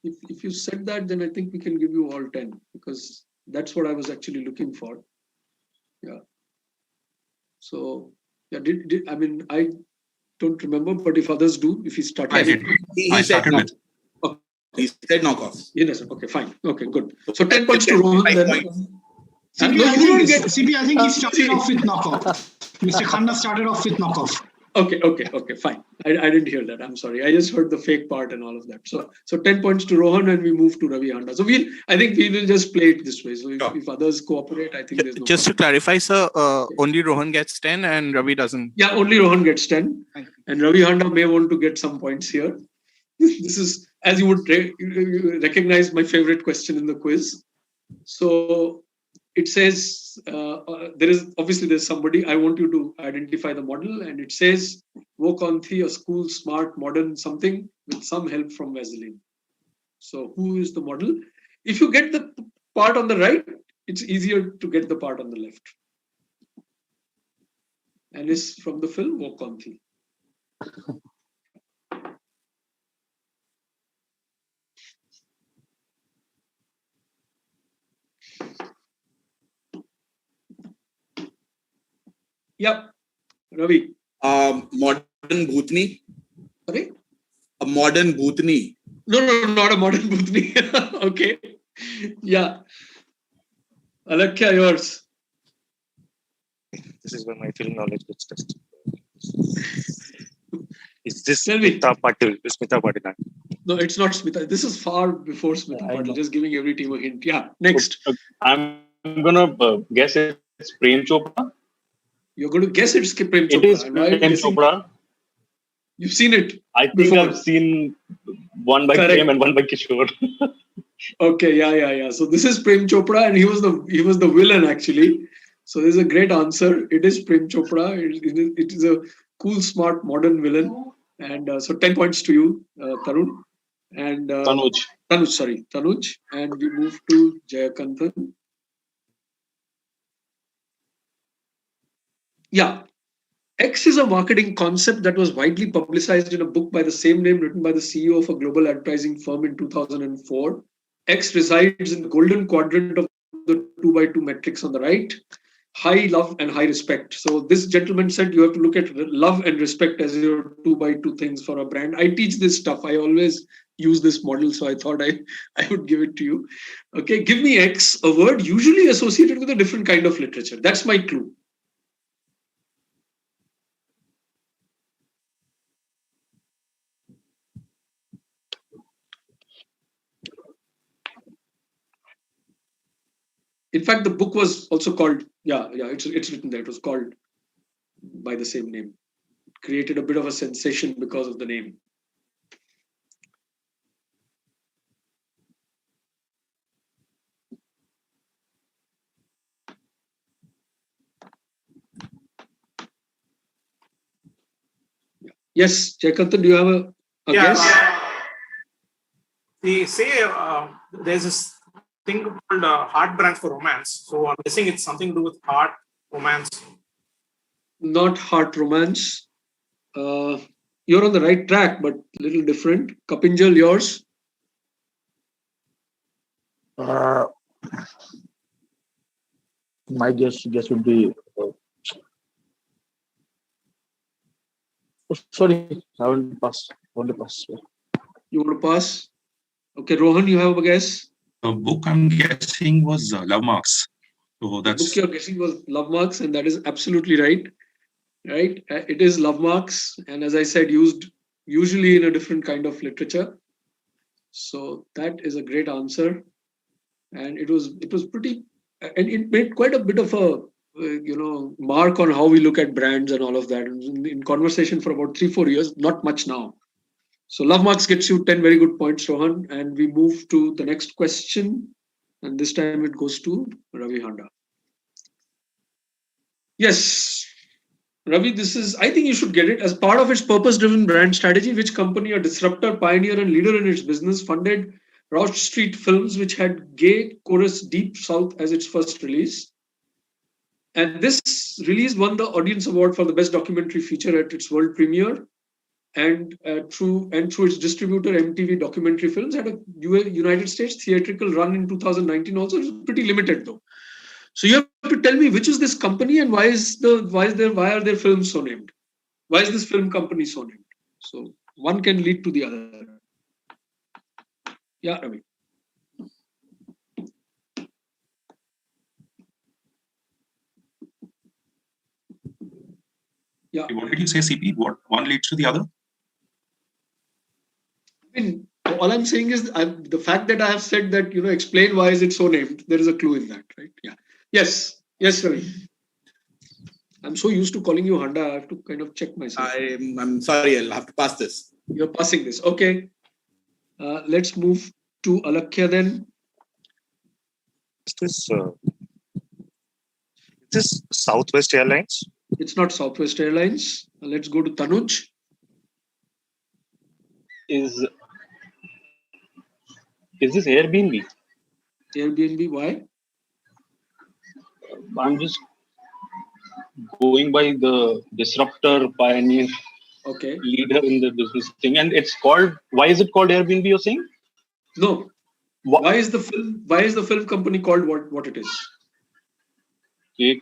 if you said that, then I think we can give you all 10 because that's what I was actually looking for. Yeah. So yeah, I mean I don't remember, but if others do, if he started, I did. I started with. Okay. He said knockoffs. Yes, okay, fine. Okay, good. So 10 points to Rohan then. CP, I think he started off with knockoff. Mr. Khanna started off with knockoff. Okay, fine. I didn't hear that. I'm sorry. I just heard the fake part and all of that. So 10 points to Rohan and we move to Ravi Handa. So I think we will just play it this way. So if others cooperate, I think there's no Just to clarify, sir, only Rohan gets 10 and Ravi doesn't. Yeah, only Rohan gets 10. And Ravi Handa may want to get some points here. This is, as you would recognize, my favorite question in the quiz. So it says, there's somebody, I want you to identify the model, and it says, Wokonthi, a school, smart, modern, something, with some help from Vaseline. So who is the model? If you get the part on the right, it's easier to get the part on the left. And it's from the film Wokonthi. Yep. Ravi. Modern Bhutni. Sorry? A modern Bhutni. No, not a modern Bhutni. Okay. Yeah. Alakya, yours. This is where my film knowledge gets tested. Is this Smita Patil? No, it's not Smita. This is far before Smita Patil. Just giving every team a hint. Yeah. Next. I'm gonna guess it's Prem Chopra. You're going to guess it's Prem Chopra. It is Prem Chopra. You've seen it? I think I've seen one by Prem and one by Kishore. Okay, yeah. So this is Prem Chopra, and he was the villain actually. So this is a great answer. It is Prem Chopra. It is a cool, smart, modern villain. And so 10 points to you, Tarun. And Tanuj. And we move to Jayakanthan. Yeah. X is a marketing concept that was widely publicized in a book by the same name written by the CEO of a global advertising firm in 2004. X resides in the golden quadrant of the 2x2 metrics on the right. High love and high respect. So this gentleman said you have to look at love and respect as your 2x2 things for a brand. I teach this stuff. I always use this model. So I thought I would give it to you. Okay, give me X, a word usually associated with a different kind of literature. That's my clue. In fact, the book was also called, it's written there. It was called by the same name. It created a bit of a sensation because of the name. Yes, Jayakanthan, do you have a guess? They say there's this thing called heart brands for romance. So I'm guessing it's something to do with heart, romance. Not heart romance. You're on the right track, but a little different. Kapinjal, yours? My guess would be. Sorry, I will pass. Want to pass? You want to pass? Okay, Rohan, you have a guess? The book I'm guessing was Love Marks. So The book you're guessing was Love Marks, and that is absolutely right. Right? It is Love Marks, and as I said, used usually in a different kind of literature. So that is a great answer, and it was pretty, and it made quite a bit of a mark on how we look at brands and all of that. In conversation for about 3-4 years, not much now. So Love Marks gets you 10 very good points, Rohan, and we move to the next question, and this time it goes to Ravi Handa. Yes. Ravi, I think you should get it. As part of its purpose-driven brand strategy, which company, a disruptor, pioneer, and leader in its business, funded Roach Street Films, which had Gay Chorus Deep South as its first release? And this release won the Audience Award for the Best Documentary Feature at its world premiere. And through its distributor, MTV Documentary Films, had a United States theatrical run in 2019 also. It was pretty limited, though. So you have to tell me which is this company and why are their films so named? Why is this film company so named? So one can lead to the other. Yeah, Ravi. Yeah. What did you say, CP? What one leads to the other? I mean, all I'm saying is the fact that I have said that, explain why is it so named. There is a clue in that, right? Yeah. Yes, Ravi. I'm so used to calling you Handa, I have to kind of check myself. I'm sorry, I'll have to pass this. You're passing this. Okay. Let's move to Alakhya then. Is this Southwest Airlines? It's not Southwest Airlines. Let's go to Tanuj. Is this Airbnb? Airbnb, why? I'm just going by the disruptor, pioneer, leader in the business thing. And it's called, why is it called Airbnb, you're saying? No. Why is the film company called what it is? Okay.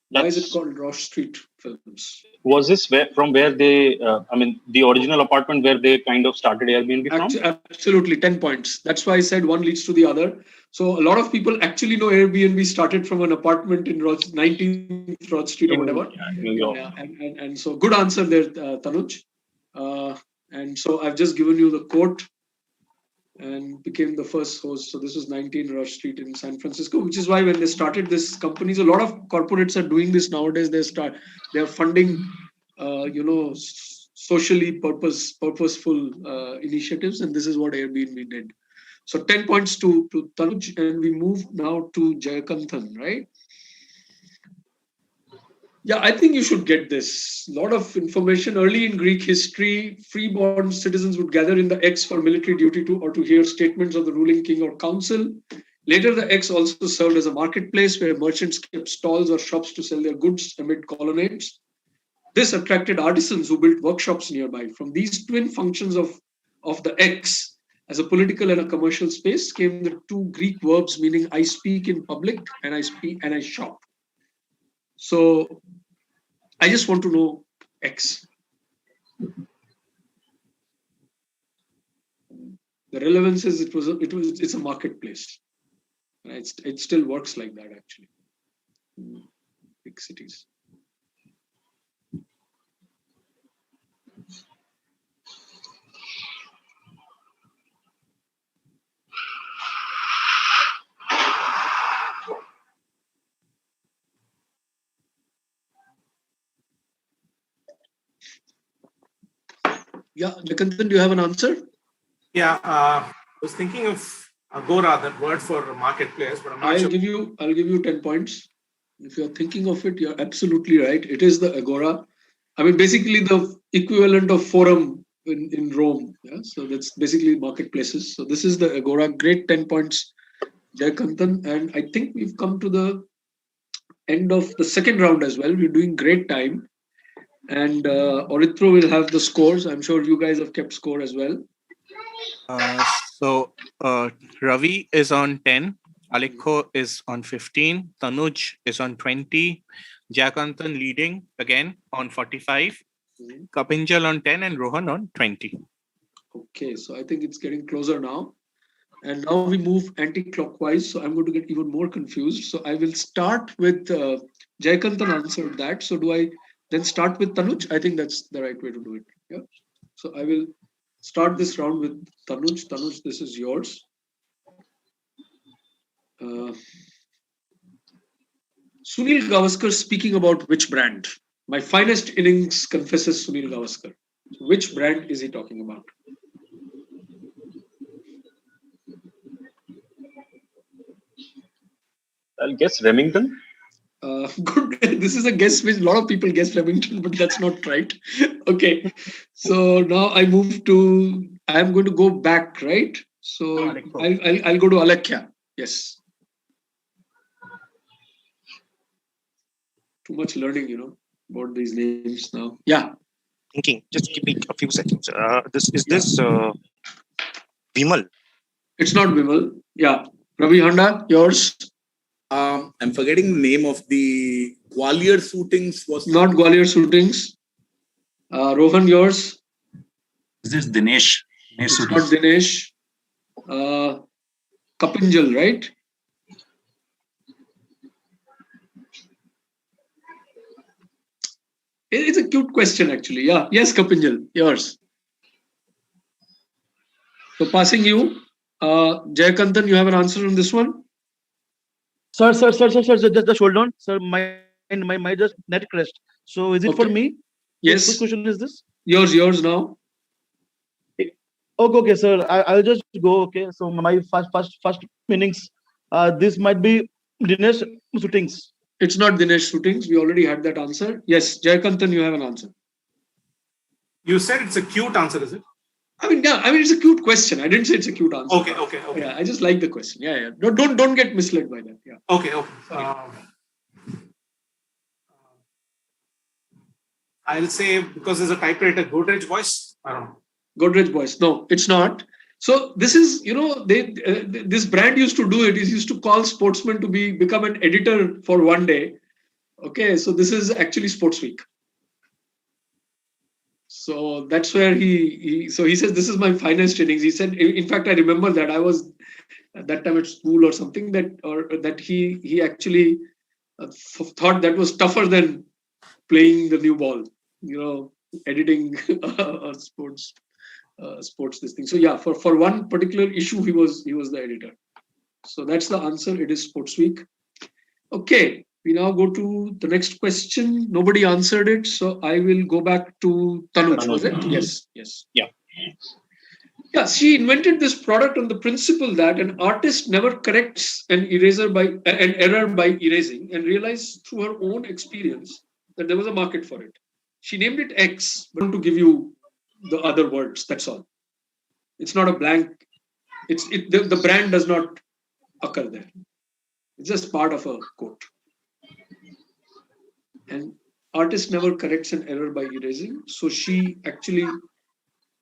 Why is it called Roche Street Films? Was this from where they, the original apartment where they kind of started Airbnb from? Absolutely, 10 points. That's why I said one leads to the other. So a lot of people actually know Airbnb started from an apartment in 19th Roche Street or whatever. New York. And so good answer there, Tanuj. And so I've just given you the quote and became the first host. So this was 19 Rush Street in San Francisco, which is why when they started this companies, a lot of corporates are doing this nowadays. They're funding, socially purposeful initiatives, and this is what Airbnb did. So 10 points to Tanuj, and we move now to Jayakanthan, right? Yeah, I think you should get this. A lot of information. Early in Greek history, free-born citizens would gather in the X for military duty to hear statements of the ruling king or council. Later, the X also served as a marketplace where merchants kept stalls or shops to sell their goods amid colonnades. This attracted artisans who built workshops nearby. From these twin functions of the X as a political and a commercial space came the two Greek verbs meaning I speak in public and I shop. So I just want to know X. The relevance is it's a marketplace. It still works like that actually. Big cities. Yeah, Nikantan, do you have an answer? Yeah, I was thinking of Agora, that word for marketplace, but I'm not sure. I'll give you 10 points. If you're thinking of it, you're absolutely right. It is the Agora. I mean, basically the equivalent of forum in Rome. Yeah, so that's basically marketplaces. So this is the Agora. Great 10 points, Jayakanthan. And I think we've come to the end of the second round as well. We're doing great time. And Orithro will have the scores. I'm sure you guys have kept score as well. So Ravi is on 10, Alikho is on 15, Tanuj is on 20, Jayakantan leading again on 45, Kapinjal on 10 and Rohan on 20. Okay, so I think it's getting closer now. And now we move anti-clockwise, so I'm going to get even more confused. So I will start with Jayakantan answered that. So do I then start with Tanuj? I think that's the right way to do it. Yeah. So I will start this round with Tanuj. Tanuj, this is yours. Sunil Gavaskar speaking about which brand? My finest innings, confesses Sunil Gavaskar. Which brand is he talking about? I'll guess Remington. Good. This is a guess which a lot of people guess Remington, but that's not right. Okay. So now I move to, I'm going to go back, right? So I'll go to Alekhya. Yes. Too much learning, about these names now. Yeah. Thinking. Just give me a few seconds. This Vimal? It's not Vimal. Yeah. Ravi Honda, yours? I'm forgetting the name of the Gwalior Shootings. Was not Gwalior Shootings. Rohan, yours? Is this Dinesh? It's not Dinesh. Kapinjal, right? It's a cute question, actually. Yeah. Yes, Kapinjal, yours. So passing you, Jayakantan, you have an answer on this one? Sir, just hold on. Sir, my just net crashed. So is it for me? Yes. Which question is this? Yours now. Okay, sir. I'll just go. Okay. So my first innings. This might be Dinesh Shootings. It's not Dinesh Shootings. We already had that answer. Yes, Jayakantan, you have an answer. You said it's a cute answer, is it? It's a cute question. I didn't say it's a cute answer. Okay. Yeah, I just like the question. Yeah. Don't get misled by that. Yeah. Okay. I'll say because there's a typewriter, Godrej voice. I don't know. Godrej voice. No, it's not. So this is, this brand used to do it. It used to call sportsmen to become an editor for one day. Okay, so this is actually Sports Week. So that's where he says, this is my finest innings. He said, in fact, I remember that I was at that time at school or something that he actually thought that was tougher than playing the new ball, editing sports this thing. So yeah, for one particular issue, he was the editor. So that's the answer. It is Sports Week. Okay. We now go to the next question. Nobody answered it, so I will go back to Tanuj. Was it? Yes. Yeah. Yeah, she invented this product on the principle that an artist never corrects an error by erasing, and realized through her own experience that there was a market for it. She named it X, but to give you the other words. That's all. It's not a blank. The brand does not occur there. It's just part of a quote. And artist never corrects an error by erasing. So she actually.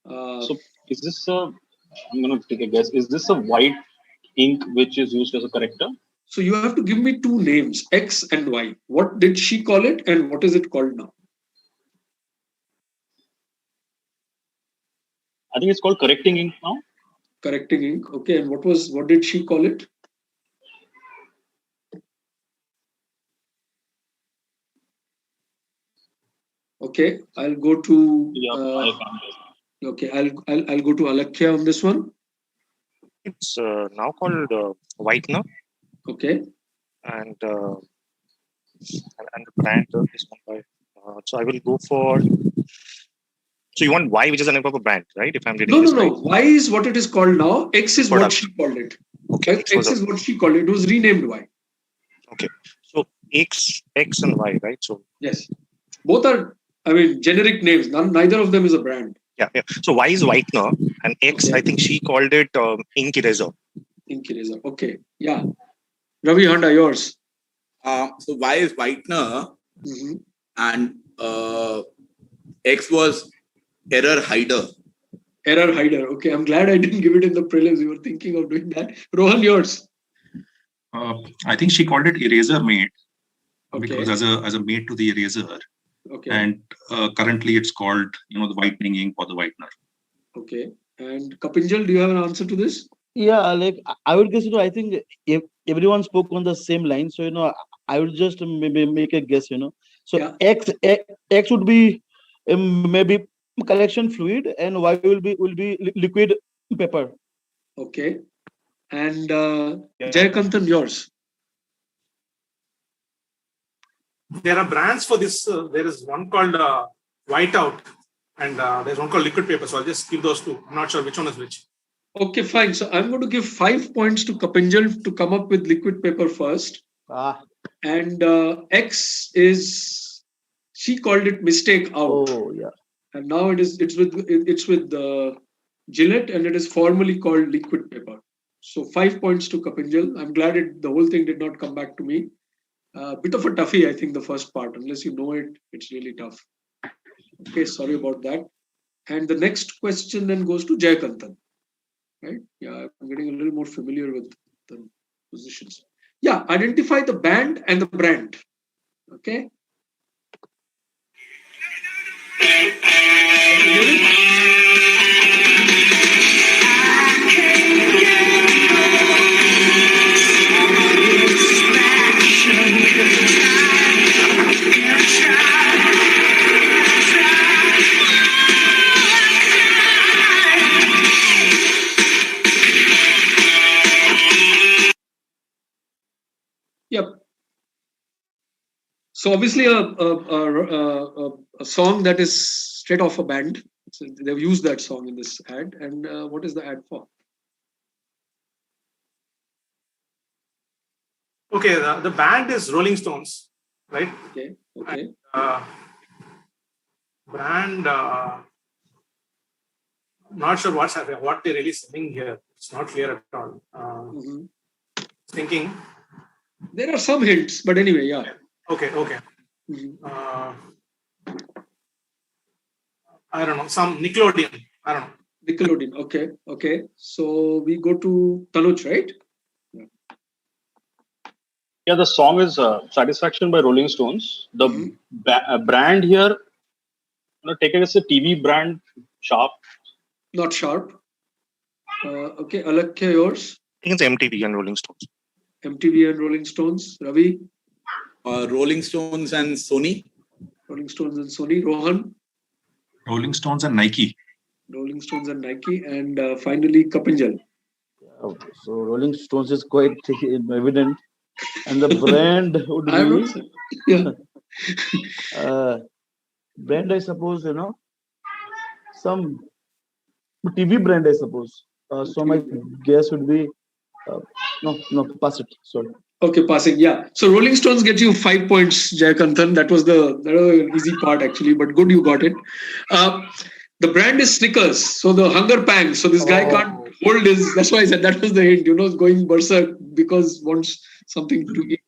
So is this I'm going to take a guess. Is this a white ink which is used as a corrector? So you have to give me two names, X and Y. What did she call it, and what is it called now? I think it's called correcting ink now. Correcting ink. Okay. And what did she call it? Okay, I'll go to. Okay, I'll go to Alekhya on this one. It's now called Whitener. Okay. And the brand is owned by. So I will go for. So you want Y, which is the name of a brand, right? If I'm reading this right. No. Y is what it is called now. X is what she called it. Okay. X is what she called it. It was renamed Y. Okay. So X and Y, right? So yes, both are. Generic names. Neither of them is a brand. Yeah. So Y is Whitener, and X, I think she called it ink eraser. Ink eraser. Okay. Yeah. Ravi Honda, yours. So Y is Whitener, and X was error hider. Error hider. Okay, I'm glad I didn't give it in the prelims. You were thinking of doing that. Rohan, yours. I think she called it eraser mate Okay. because as a mate to the eraser. Okay. And currently it's called, the whitening ink or the whitener. Okay. And Kapinjal, do you have an answer to this? Yeah, like I would guess, I think if everyone spoke on the same line, so I would just maybe make a guess, So Yeah. X would be maybe collection fluid, and Y will be liquid paper. Okay. And Jayakanthan, yours. There are brands for this. There is one called Whiteout, and there's one called Liquid Paper. So I'll just give those two. I'm not sure which one is which. Okay, fine. So I'm going to give 5 points to Kapinjal to come up with liquid paper first. And X is, she called it mistake out. Oh yeah. And now it's with Gillette, and it is formally called liquid paper. So 5 points to Kapinjal. I'm glad the whole thing did not come back to me. Bit of a toughie, I think, the first part. Unless you know it, it's really tough. Okay, sorry about that. And the next question then goes to Jayakanthan. Right? Yeah, I'm getting a little more familiar with the positions. Yeah, identify the band and the brand. Okay. Yep. So obviously a song that is straight off a band. So they've used that song in this ad. And what is the ad for? Okay, the band is Rolling Stones, right? Okay. Okay. And, brand. Not sure what they're really selling here. It's not clear at all. Thinking. There are some hints, but anyway, yeah. Okay. I don't know. Some Nickelodeon. I don't know. Nickelodeon. Okay. So we go to Tanuj, right? Yeah, the song is Satisfaction by Rolling Stones. The brand here, take it as a TV brand, Sharp. Not Sharp. Okay, Alakya, yours? I think it's MTV and Rolling Stones. MTV and Rolling Stones. Ravi? Rolling Stones and Sony. Rolling Stones and Sony. Rohan? Rolling Stones and Nike. Rolling Stones and Nike. And finally, Kapinjal. So Rolling Stones is quite evident. And the brand would be brand, I suppose, some TV brand, I suppose. So my guess would be no, pass it. Sorry. Okay, passing. Yeah. So Rolling Stones get you 5 points, Jayakanthan. That was the easy part actually, but good you got it. The brand is Snickers. So the hunger pangs. So this guy can't hold his. That's why I said that was the hint. Going berserk because wants something to eat.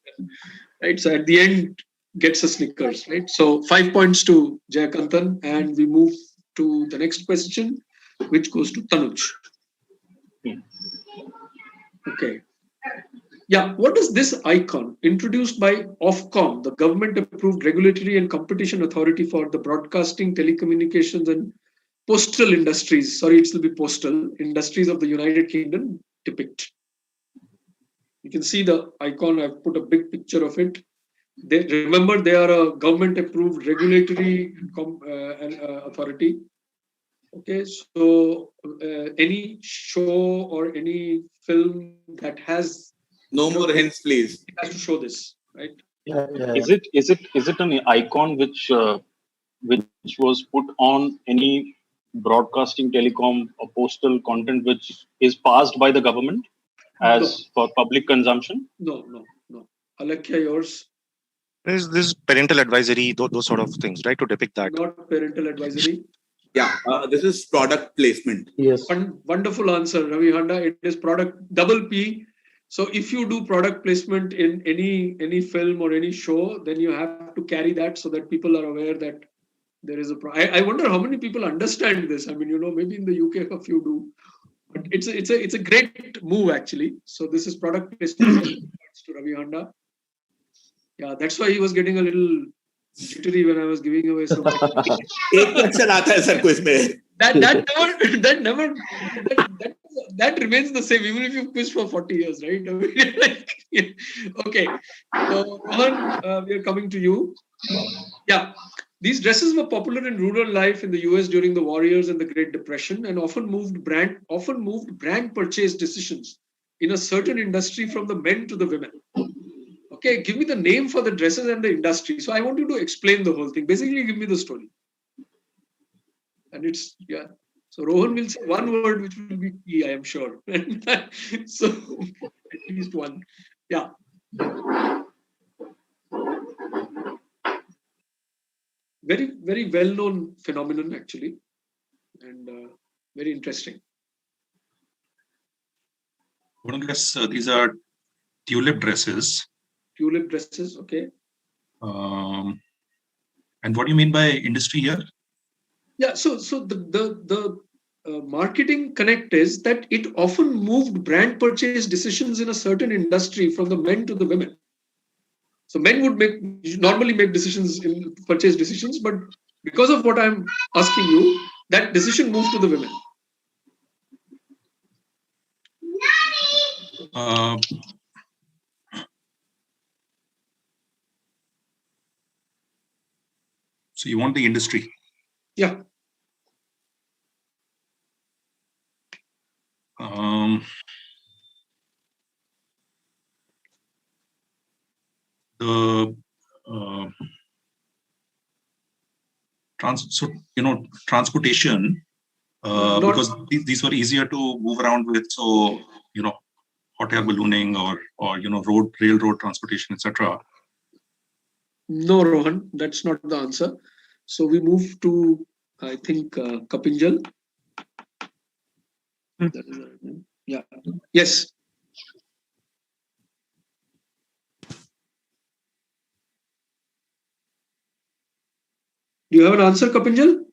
Right. So at the end gets a Snickers. Right. So 5 points to Jayakanthan, and we move to the next question, which goes to Tanuj. Okay. Yeah, what is this icon? Introduced by Ofcom, the government-approved regulatory and competition authority for the broadcasting, telecommunications, and postal industries. Sorry, it will be postal industries of the United Kingdom. Depict. You can see the icon. I've put a big picture of it. Remember, they are a government-approved regulatory authority. Okay, so any show or any film that has no more hints, please. It has to show this, right? Is it an icon which was put on any broadcasting, telecom, or postal content which is passed by the government as for public consumption? No. Alakya, yours. There's this parental advisory, those sort of things, right? To depict that. Not parental advisory. Yeah, this is product placement. Yes. Wonderful answer, Ravi Handa. It is product double P. So if you do product placement in any film or any show, then you have to carry that so that people are aware that there is a I wonder how many people understand this. I mean, maybe in the UK a few do, but it's a great move actually. So this is product testing to Ravi Handa. Yeah, that's why he was getting a little jittery when I was giving away so much. एक question आता है sir quiz में. That remains the same even if you quiz for 40 years, right? Okay. So Rohan, we are coming to you. Yeah. These dresses were popular in rural life in the US during the war years and the Great Depression, and often moved brand purchase decisions in a certain industry from the men to the women. Okay, give me the name for the dresses and the industry. So I want you to explain the whole thing. Basically, give me the story. And it's, yeah. So Rohan will say one word which will be key, I am sure. So at least one. Yeah. Very, very well-known phenomenon actually. And very interesting. I want to guess these are tulip dresses. Tulip dresses, okay. And what do you mean by industry here? Yeah, so the marketing connect is that it often moved brand purchase decisions in a certain industry from the men to the women. So men would normally make decisions in purchase decisions, but because of what I'm asking you, that decision moved to the women. So you want the industry? Yeah. Transportation, because these were easier to move around with. So, hot air ballooning or railroad transportation, etc. No, Rohan, that's not the answer. So we move to, I think, Kapinjal. Yeah. Yes. Do you have an answer, Kapinjal?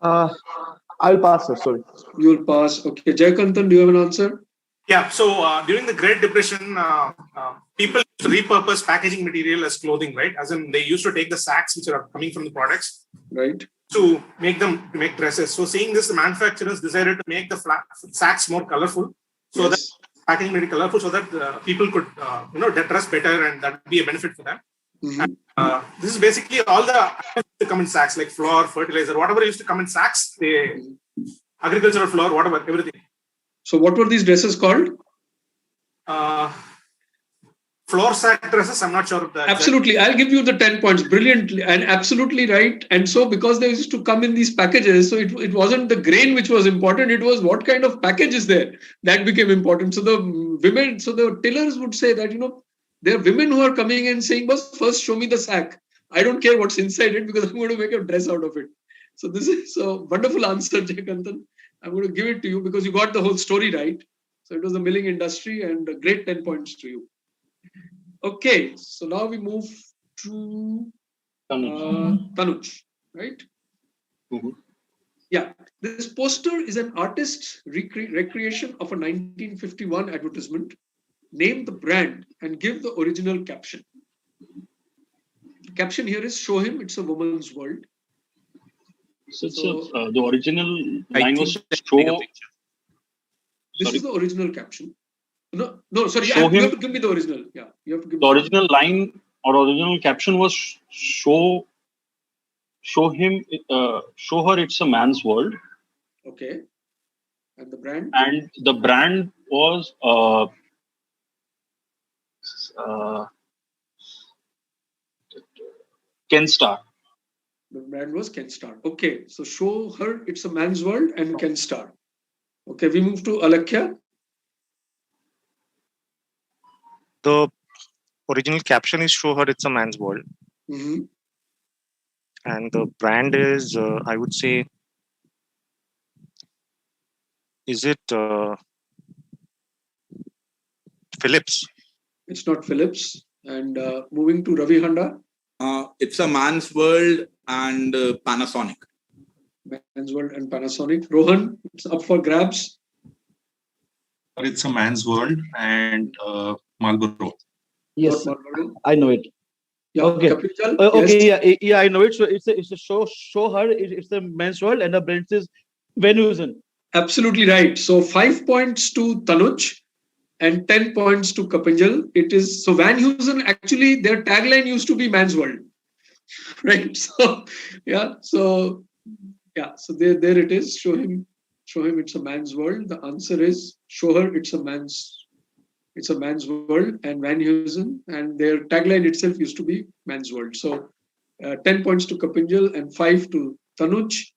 I'll pass, sir. Sorry. You will pass. Okay. Jayakantan, do you have an answer? Yeah. So during the Great Depression, people used to repurpose packaging material as clothing, right? As in, they used to take the sacks which are coming from the products, right, to make dresses. So seeing this, the manufacturers decided to make the sacks more colorful, so that packaging made it colorful, so that people could dress better, and that would be a benefit for them. Mm-hmm. And, this is basically all the items to come in sacks, like flour, fertilizer, whatever used to come in sacks, agricultural flour, whatever, everything. So what were these dresses called? Floor sack dresses. I'm not sure of that. Absolutely. I'll give you the 10 points. Brilliantly and absolutely right. And so because they used to come in these packages, so it wasn't the grain which was important. It was what kind of package is there that became important. So the tillers would say that, there are women who are coming and saying, "Boss, first show me the sack. I don't care what's inside it because I'm going to make a dress out of it." So this is a wonderful answer, Jayakantan. I'm going to give it to you because you got the whole story right. So it was the milling industry, and a great 10 points to you. Okay, so now we move to Tanuj, right? Mm-hmm. Yeah, this poster is an artist's recreation of a 1951 advertisement. Name the brand and give the original caption. The caption here is "Show him it's a woman's world." So the original line was "Show." This is the original caption. No, sorry. You have to give me the original. Yeah, you have to give the original line or original caption was "Show him, show her it's a man's world." Okay. And the brand? And the brand was Kenstar. The brand was Kenstar. Okay, so show her it's a man's world and Kenstar. Okay, we move to Alakhya. The original caption is "Show her it's a man's world." Mm-hmm. And the brand is, I would say, is it Philips? It's not Philips. And moving to Ravi Handa. It's a Man's World and Panasonic. Man's World and Panasonic. Rohan, it's up for grabs. It's a Man's World and Marlboro. Yes, Marlboro. I know it. Yeah, okay. Kapil, Okay, yes. yeah, I know it. So it's a show her. It's a Men's World, and the brand is Van Heusen. Absolutely right. So 5 points to Tanuj and 10 points to Kapinjal. It is so Van Heusen, actually their tagline used to be Man's World. Right. So so there it is. Show him it's a man's world. The answer is show her it's a man's world, and Van Heusen, and their tagline itself used to be Man's World. So 10 points to Kapinjal and 5 to Tanuj.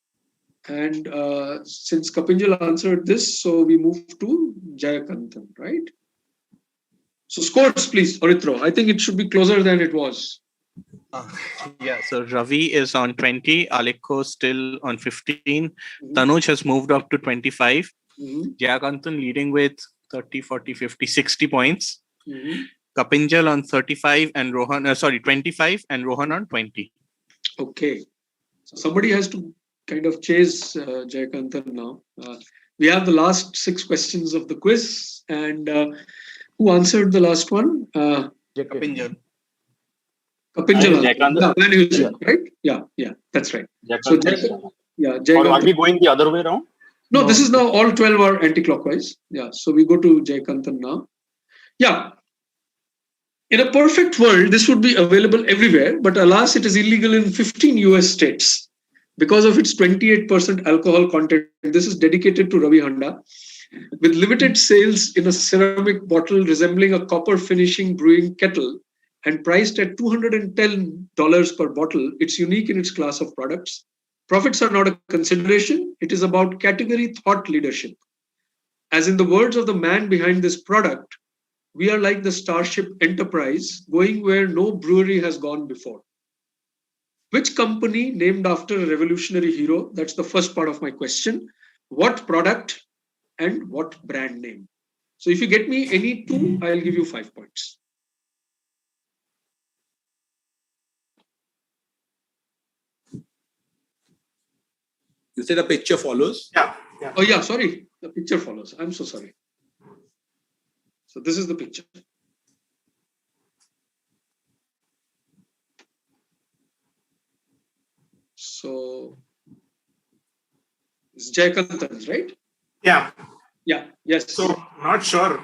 And since Kapinjal answered this, so we move to Jayakanthan, right? So scores, please, Orithro. I think it should be closer than it was. Yeah, so Ravi is on 20, Alikko still on 15, Tanuj has moved up to 25, Jayakanthan leading with 30, 40, 50, 60 points, Kapinjal on 35 and Rohan, 25 and Rohan on 20. Okay, so somebody has to kind of chase Jayakanthan now. We have the last 6 questions of the quiz, and who answered the last one? Kapinjal. Kapinjal, right? Yeah, that's right. So or are we going the other way around? No, this is now all 12 are anti-clockwise. Yeah, so we go to Jayakanthan now. Yeah. In a perfect world, this would be available everywhere, but alas, it is illegal in 15 US states because of its 28% alcohol content. This is dedicated to Ravi Handa. With limited sales in a ceramic bottle resembling a copper finishing brewing kettle and priced at $210 per bottle, it's unique in its class of products. Profits are not a consideration. It is about category thought leadership. As in the words of the man behind this product, we are like the Starship Enterprise, going where no brewery has gone before. Which company named after a revolutionary hero? That's the first part of my question. What product and what brand name? So if you get me any 2, I'll give you 5 points. You said a picture follows? Yeah. Oh yeah, sorry. The picture follows. I'm so sorry. So this is the picture. So it's Jayakanthan's, right? Yeah. Yeah. Yes. So not sure.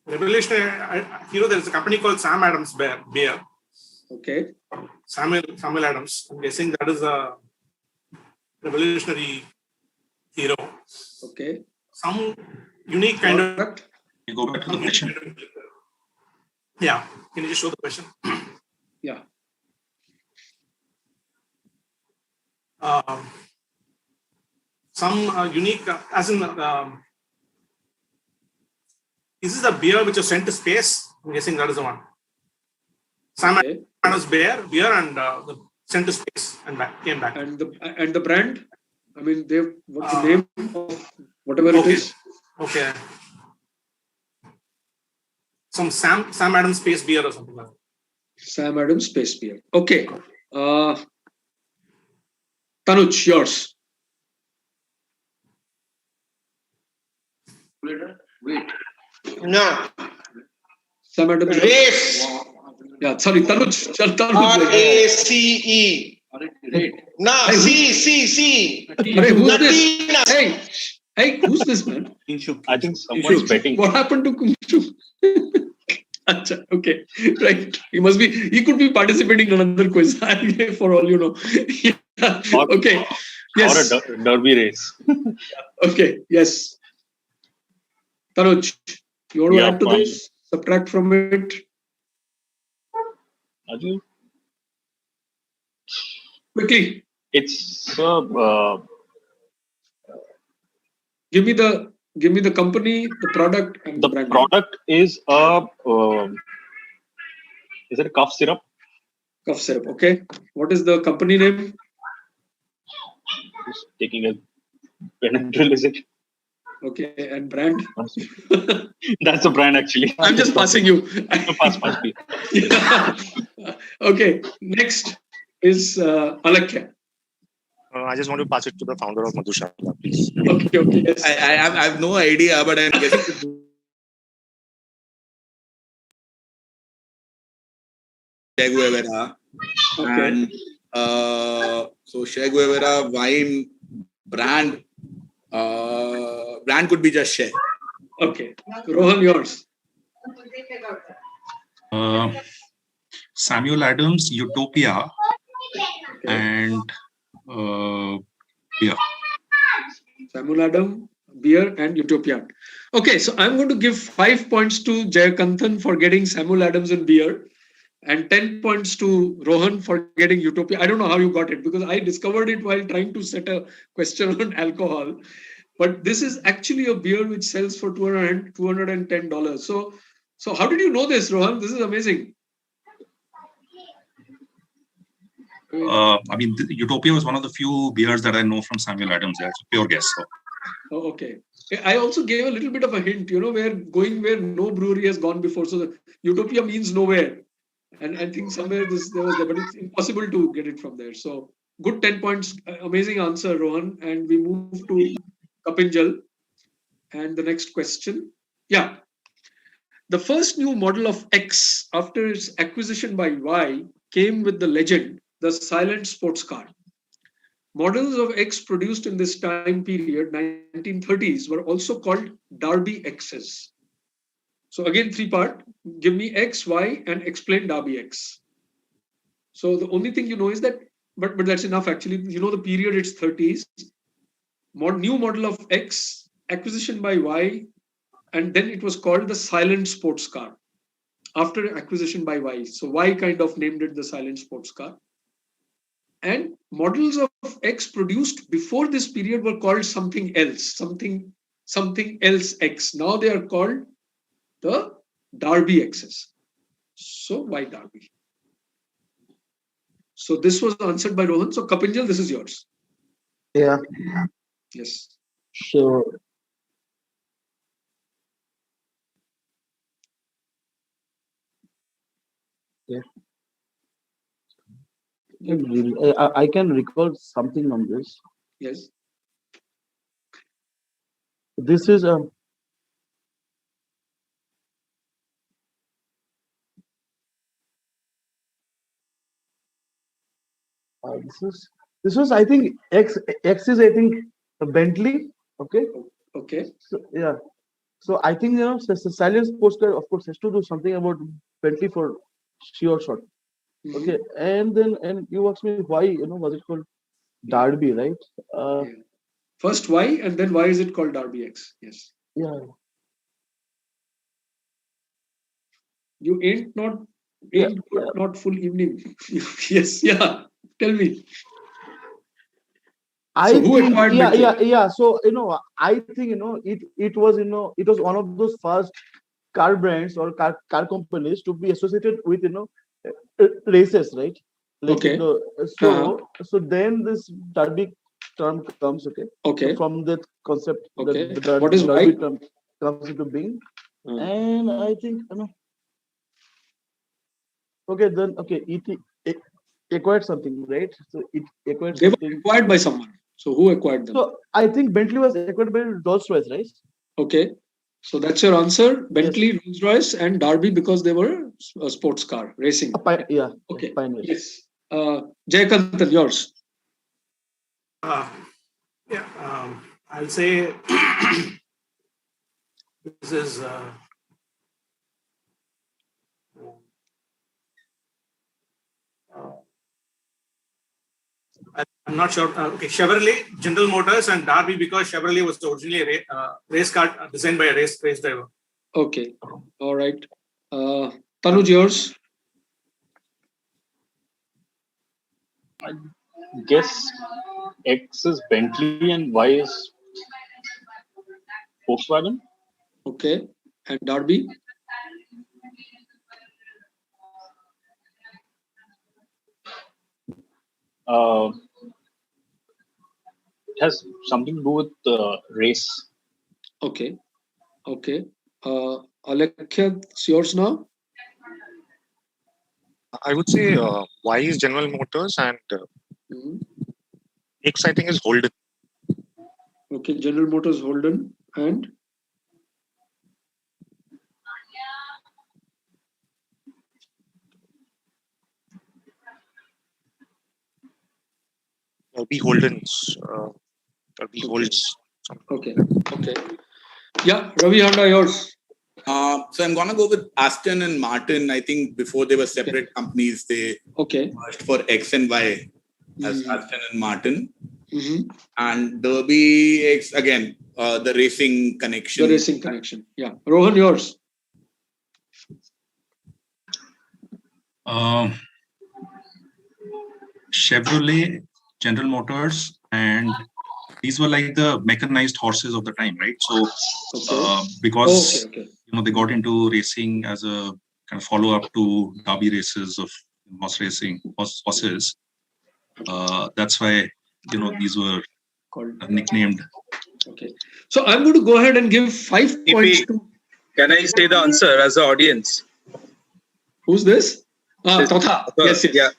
Revolutionary hero. There is a company called Sam Adams Beer. Okay. Samuel Adams. I'm guessing that is a revolutionary hero. Okay. Some unique kind of. You go back to the question. Yeah. Can you just show the question? Yeah. Some unique, as in, is this a beer which was sent to space? I'm guessing that is the one. Sam Adams beer and the sent to space and came back. And the brand? I mean, what's the name of whatever it is? Okay. Some Sam Adams Space Beer or something like that. Sam Adams Space Beer. Okay. Tanuj, yours. Wait. No. Sam Adams. Race. Yeah, sorry, Tanuj. RACE. No, C. Who's this? Hey, who's this, man? I think someone's betting. What happened to Kumshu? Okay, right. He could be participating in another quiz for all you know. Okay. Yes. Or a derby race. Okay, yes. Tanuj, you want to add to this? Subtract from it? Quickly. It's give me the company, the product, and the brand. Product is is it a cough syrup? Cough syrup. Okay. What is the company name? Just taking a pen and drill, is it? Okay, and brand? That's the brand actually. I'm just passing you. Pass, please. Yeah. Okay, next is Alakya. I just want to pass it to the founder of Madhushala, please. Okay, yes. I have no idea, but I'm guessing. Che Guevara. Okay. And so Che Guevara wine brand could be just Che. Okay. Rohan, yours. Samuel Adams, Utopia, and beer. Samuel Adams, beer, and Utopia. Okay, so I'm going to give 5 points to Jayakanthan for getting Samuel Adams and beer, and 10 points to Rohan for getting Utopia. I don't know how you got it because I discovered it while trying to set a question on alcohol. But this is actually a beer which sells for $210. So how did you know this, Rohan? This is amazing. I mean, Utopia was one of the few beers that I know from Samuel Adams. It's a pure guess. So. Oh, okay. I also gave a little bit of a hint, where no brewery has gone before. So the Utopia means nowhere. And I think somewhere there was there, but it's impossible to get it from there. So good 10 points. Amazing answer, Rohan. And we move to Kapinjal. And the next question. Yeah. The first new model of X after its acquisition by Y came with the legend, the silent sports car. Models of X produced in this time period, 1930s, were also called Derby X's. So again, 3-part. Give me X, Y, and explain Derby X. So the only thing you know is that, but that's enough actually. You know the period, it's 30s. New model of X, acquisition by Y, and then it was called the silent sports car after acquisition by Y. So Y kind of named it the silent sports car. And models of X produced before this period were called something else, something else X. Now they are called the Derby X's. So why Derby? So this was answered by Rohan. So Kapinjal, this is yours. Yeah. Yes. Sure. Yeah. I can recall something on this. Yes. This is this was I think X is I think a Bentley. Okay. Okay. So yeah. So I think silent sports car of course has to do something about Bentley for sure shot. Mm-hmm. Okay, and you asked me why was it called Derby, right? First why and then why is it called Derby X? Yes. Yeah. You ain't not full evening. Yes, yeah. Tell me. So So I think it was it was one of those first car brands or car companies to be associated with races, right? Like, okay. So then this Derby term comes. Okay. Okay. So from that concept, okay. the What is Derby why? term comes into being, and I think okay, then it acquired something, right? So it acquired they something. Were acquired by someone. So who acquired them? So I think Bentley was acquired by Rolls-Royce, right? Okay. So that's your answer. Bentley, yes. Rolls-Royce, and Derby because they were a sports car racing. Yeah. Okay. Pioneers. Yes. Jayakanthan, yours. I'll say this is. I'm not sure. Okay, Chevrolet, General Motors, and Derby because Chevrolet was originally a race car designed by a race driver. Okay. All right. Tanuj, yours. I guess X is Bentley and Y is Volkswagen. Okay. And Derby? It has something to do with race. Okay. Okay. Alekhya, it's yours now. I would say Y is General Motors and X I think is Holden. Okay, General Motors, Holden, and B Holden's. B Holds. Okay. Yeah, Ravi Honda, yours. So I'm gonna go with Aston and Martin. I think before they were separate companies, they merged for X and Y as Aston and Martin. And Derby X again, the racing connection. The racing connection. Yeah, Rohan, yours. Chevrolet, General Motors, and these were like the mechanized horses of the time, right? So because they got into racing as a kind of follow-up to derby races of horse racing, horses. That's why these were nicknamed. Okay, so I'm going to go ahead and give 5 points to. Can I say the answer as the audience? Who's this? Totha.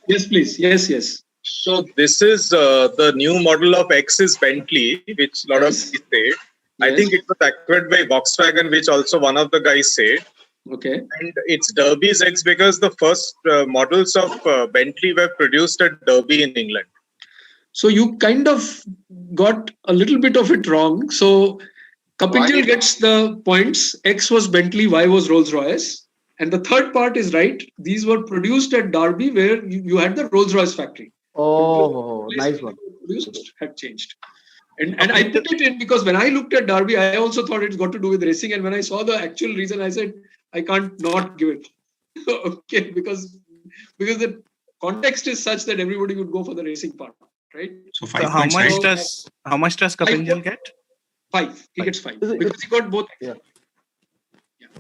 Yes, please. Yes. So this is the new model of X is Bentley, which a lot of people said. I think it was acquired by Volkswagen, which also one of the guys said. Okay. And it's Derby's X because the first models of Bentley were produced at Derby in England. So you kind of got a little bit of it wrong. So Kapinjal gets the points. X was Bentley, Y was Rolls-Royce. And the third part is right. These were produced at Derby, where you had the Rolls-Royce factory. Oh, nice one. Produced had changed. And I put it in because when I looked at Derby, I also thought it's got to do with racing. And when I saw the actual reason, I said, I can't not give it. Okay, because the context is such that everybody would go for the racing part, right? So how much does Kapinjal get? 5. He gets 5 because he got both. Yeah.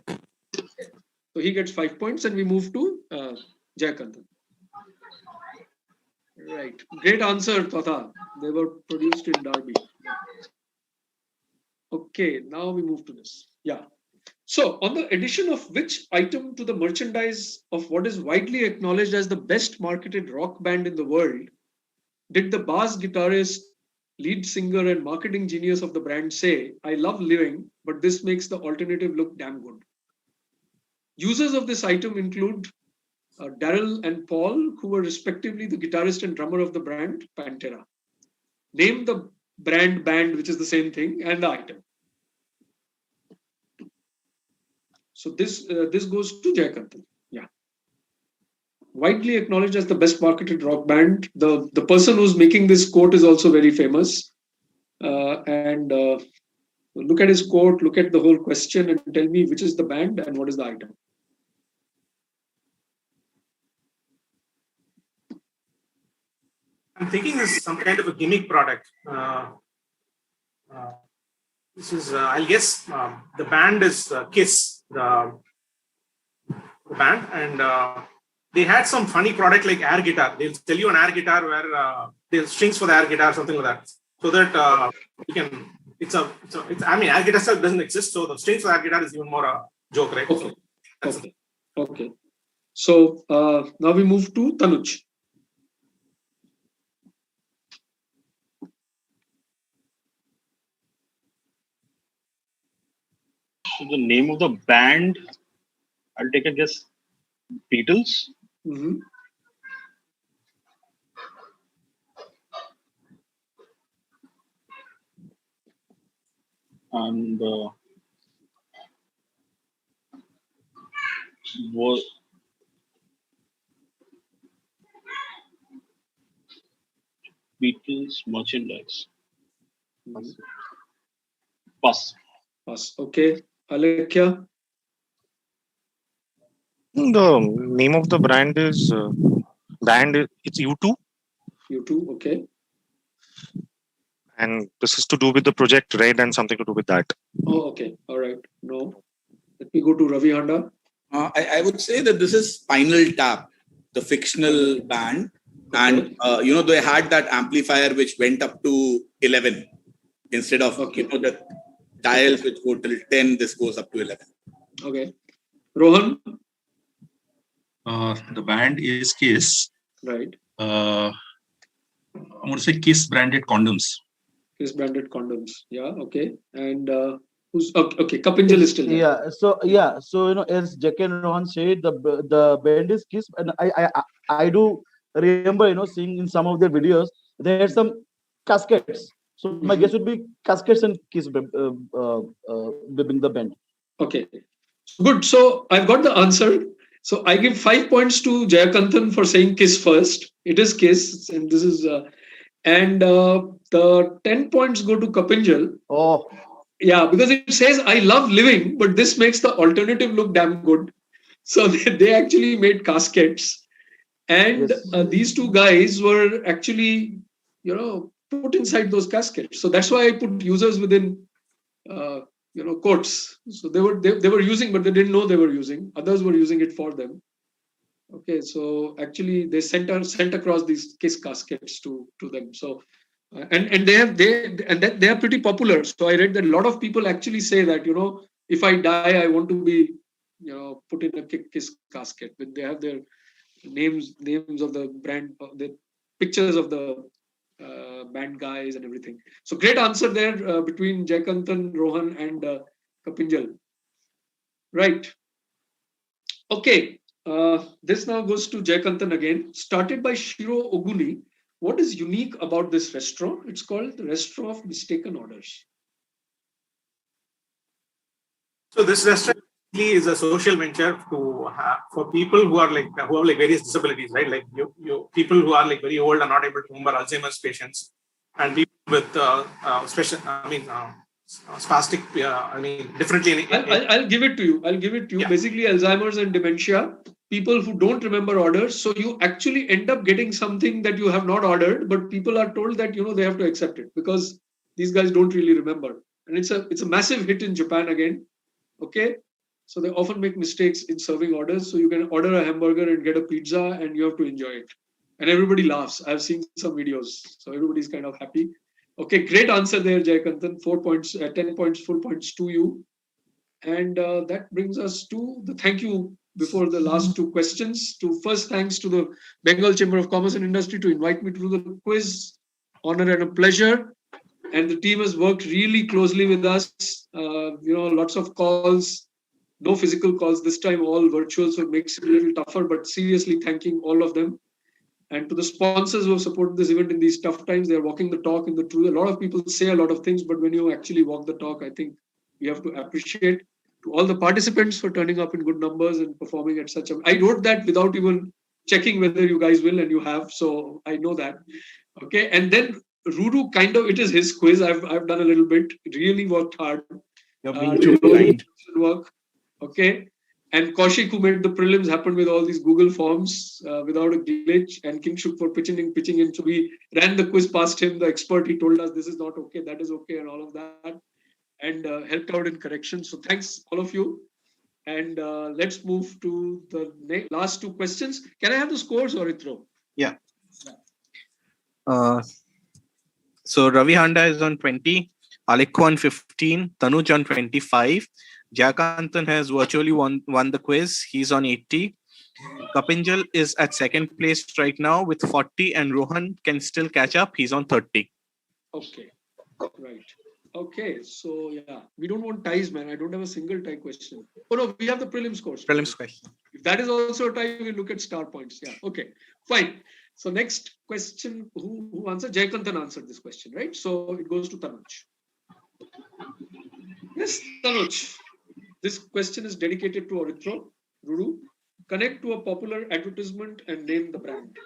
So he gets 5 points, and we move to Jayakantan. Right. Great answer, Totha. They were produced in Derby. Okay, now we move to this. Yeah. So, on the addition of which item to the merchandise of what is widely acknowledged as the best marketed rock band in the world, did the bass guitarist, lead singer, and marketing genius of the brand say, "I love living, but this makes the alternative look damn good"? Users of this item include Daryl and Paul, who were respectively the guitarist and drummer of the brand Pantera. Name the band, which is the same thing, and the item. So this goes to Jayakantan. Yeah. Widely acknowledged as the best marketed rock band. The person who's making this quote is also very famous. And look at his quote, look at the whole question, and tell me which is the band and what is the item. I'm thinking this is some kind of a gimmick product. This is, I'll guess, the band is Kiss, the band, and they had some funny product like air guitar. They'll tell you an air guitar where there's strings for the air guitar, something like that, so that you can. I mean, air guitar itself doesn't exist, so the strings for air guitar is even more a joke, right? Okay. So now we move to Tanuj. So the name of the band, I'll take a guess, Beatles. Mm-hmm. And was Beatles merchandise. Pass. Okay. Alekia? The name of the brand is it's U2. U2, okay. And this is to do with the Project Red and something to do with that. Oh, okay. All right. No. Let me go to Ravi Honda. I would say that this is Spinal Tap, the fictional band. And, they had that amplifier which went up to 11 instead of, the dials which go till 10, this goes up to 11. Okay. Rohan? The band is Kiss. Right. I'm going to say Kiss branded condoms. Kiss branded condoms. Yeah. Okay. And who's okay? Kapinjal is still there. So as Jack and Rohan said, the band is Kiss, and I do remember seeing in some of their videos there are some caskets. So my guess would be caskets and Kiss in the band. Okay. Good. So I've got the answer. So I give 5 points to Jayakanthan for saying Kiss first. It is Kiss, and this is the 10 points go to Kapinjal. Oh. Yeah, because it says I love living, but this makes the alternative look damn good. So they actually made caskets, and these two guys were actually, put inside those caskets. So that's why I put users within, quotes. So they were using, but they didn't know they were using. Others were using it for them. Okay, so actually they sent across these Kiss caskets to them. So and they are pretty popular. So I read that a lot of people actually say that if I die, I want to be put in a Kiss casket. But they have their names of the brand, the pictures of the band guys and everything. So great answer there between Jayakanthan, Rohan, and Kapinjal. Right. Okay. This now goes to Jayakanthan again. Started by Shiro Oguni. What is unique about this restaurant? It's called the Restaurant of Mistaken Orders. So this restaurant is a social venture for people who have various disabilities, right? Like you people who are like very old and not able to remember, Alzheimer's patients, and people with spastic. Differently. I'll give it to you. Yeah. Basically, Alzheimer's and dementia. People who don't remember orders, so you actually end up getting something that you have not ordered, but people are told that they have to accept it because these guys don't really remember, and it's a massive hit in Japan again. Okay, so they often make mistakes in serving orders. So you can order a hamburger and get a pizza, and you have to enjoy it, and everybody laughs. I've seen some videos, so everybody's kind of happy. Okay, great answer there, Jayakanthan. 4 points, 10 points, full points to you. And that brings us to the thank you before the last two questions. First, thanks to the Bengal Chamber of Commerce and Industry to invite me to do the quiz. Honor and a pleasure. And the team has worked really closely with us. Lots of calls, no physical calls this time, all virtual, so it makes it a little tougher. But seriously, thanking all of them. And to the sponsors who have supported this event in these tough times, they're walking the talk in the truth. A lot of people say a lot of things, but when you actually walk the talk, I think we have to appreciate. To all the participants for turning up in good numbers and performing at such a... I wrote that without even checking whether you guys will, and you have, so I know that. Okay, and then Ruru, kind of, it is his quiz. I've done a little bit. Really worked hard. You're being too kind. Work. Okay. And Kaushik, who made the prelims happen with all these Google forms without a glitch, and Kingshuk for pitching in. So we ran the quiz past him. The expert, he told us this is not okay, that is okay, and all of that, and helped out in correction. So thanks, all of you. And let's move to the last two questions. Can I have the scores, Orithro? Yeah. So Ravi Handa is on 20, Alikko on 15, Tanuj on 25. Jayakanthan has virtually won the quiz. He's on 80. Kapinjal is at second place right now with 40, and Rohan can still catch up. He's on 30. Okay, right. Okay, so yeah, we don't want ties, man. I don't have a single tie question. Oh no, we have the prelims scores. Prelims question. If that is also a tie, we look at star points. Yeah, okay, fine. So next question, who answered? Jayakanthan answered this question, right? So it goes to Tanuj. Yes, Tanuj. This question is dedicated to Orithro. Ruru, connect to a popular advertisement and name the brand.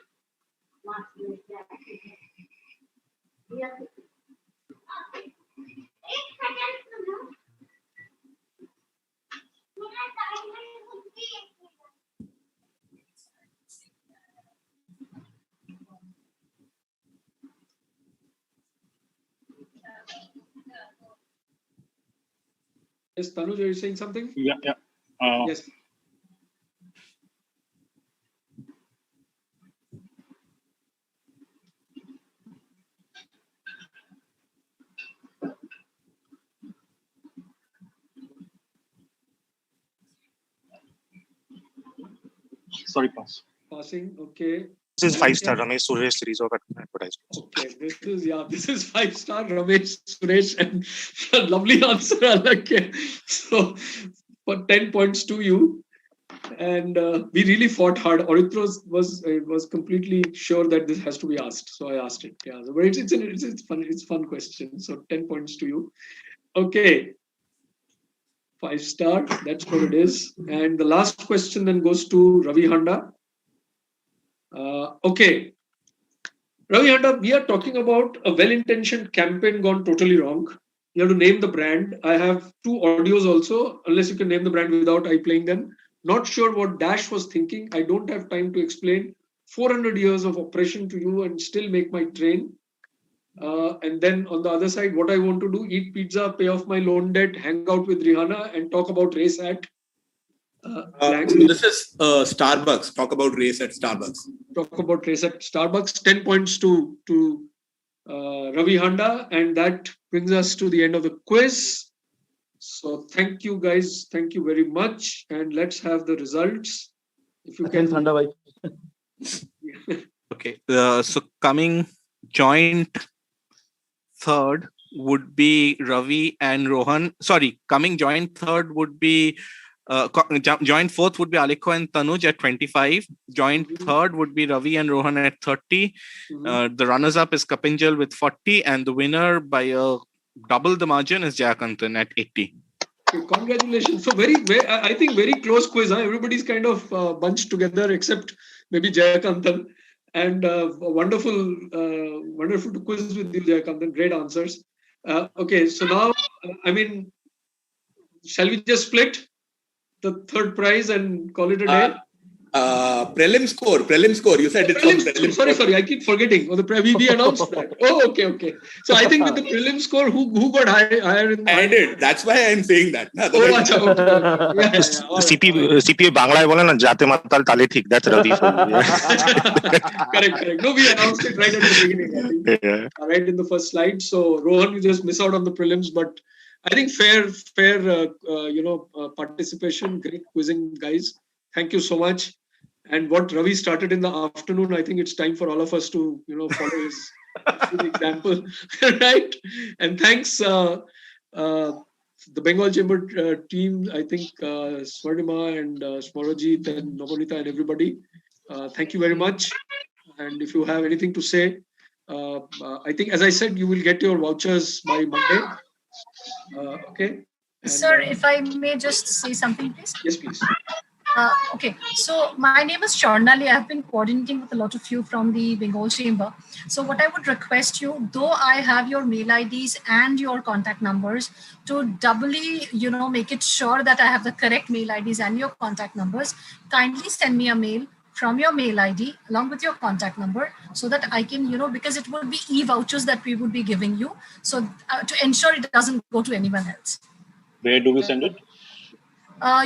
Yes, Tanuj, are you saying something? Yeah. Yes. Sorry, pass. Passing. Okay. This is 5-star Ramesh Suresh series of advertisements. Okay, this is 5-star Ramesh Suresh, and lovely answer. Okay. So for 10 points to you. And we really fought hard. Orithros was completely sure that this has to be asked, so I asked it. Yeah, but it's fun. It's fun question. So 10 points to you. Okay, 5-star. That's what it is. And the last question then goes to Ravi Handa. Okay, Ravi Handa, we are talking about a well-intentioned campaign gone totally wrong. You have to name the brand. I have 2 audios also. Unless you can name the brand without I playing them. Not sure what Dash was thinking. I don't have time to explain 400 years of oppression to you and still make my train. And then on the other side, what I want to do, eat pizza, pay off my loan debt, hang out with Rihanna and talk about race at this is Starbucks. Talk about race at Starbucks. Talk about race at Starbucks. 10 points to Ravi Handa. And that brings us to the end of the quiz. So thank you guys. Thank you very much. And let's have the results. If you can. Okay. So coming joint third would be Ravi and Rohan. Sorry, coming joint third would be joint fourth would be Alikho and Tanuj at 25. Joint third would be Ravi and Rohan at 30. The runners up is Kapinjal with 40, and the winner by double the margin is Jayakantan at 80. Okay, congratulations. So I think very close quiz. Huh? Everybody's kind of bunched together except maybe Jayakantan. And wonderful to quiz with you, Jayakantan. Great answers. Okay, so now, shall we just split the third prize and call it a day? Prelim score. You said it's on prelim score. Sorry, I keep forgetting. We announced that. Oh, okay. So I think with the prelim score, who got higher in the... I did. That's why I'm saying that. CP Bangla bole na jate matal tale thik. That's Ravi for you. Correct. No, we announced it right at the beginning. I think. Yeah. Right in the first slide. So Rohan, you just miss out on the prelims, but I think fair participation. Great quizzing, guys. Thank you so much. And what Ravi started in the afternoon, I think it's time for all of us to, follow his example, right? And thanks, the Bengal Chamber team, I think Swarnima and Smorojit and Nobonita and everybody. Thank you very much. And if you have anything to say, I think, as I said, you will get your vouchers by Monday. Okay. And, Sir, if I may just say something, please. Yes, please. Okay, so my name is Charnali. I have been coordinating with a lot of you from the Bengal Chamber. So what I would request you, though I have your mail IDs and your contact numbers, to doubly, make it sure that I have the correct mail IDs and your contact numbers, kindly send me a mail from your mail ID along with your contact number so that I can, because it would be e-vouchers that we would be giving you. So to ensure it doesn't go to anyone else. Where do we send it?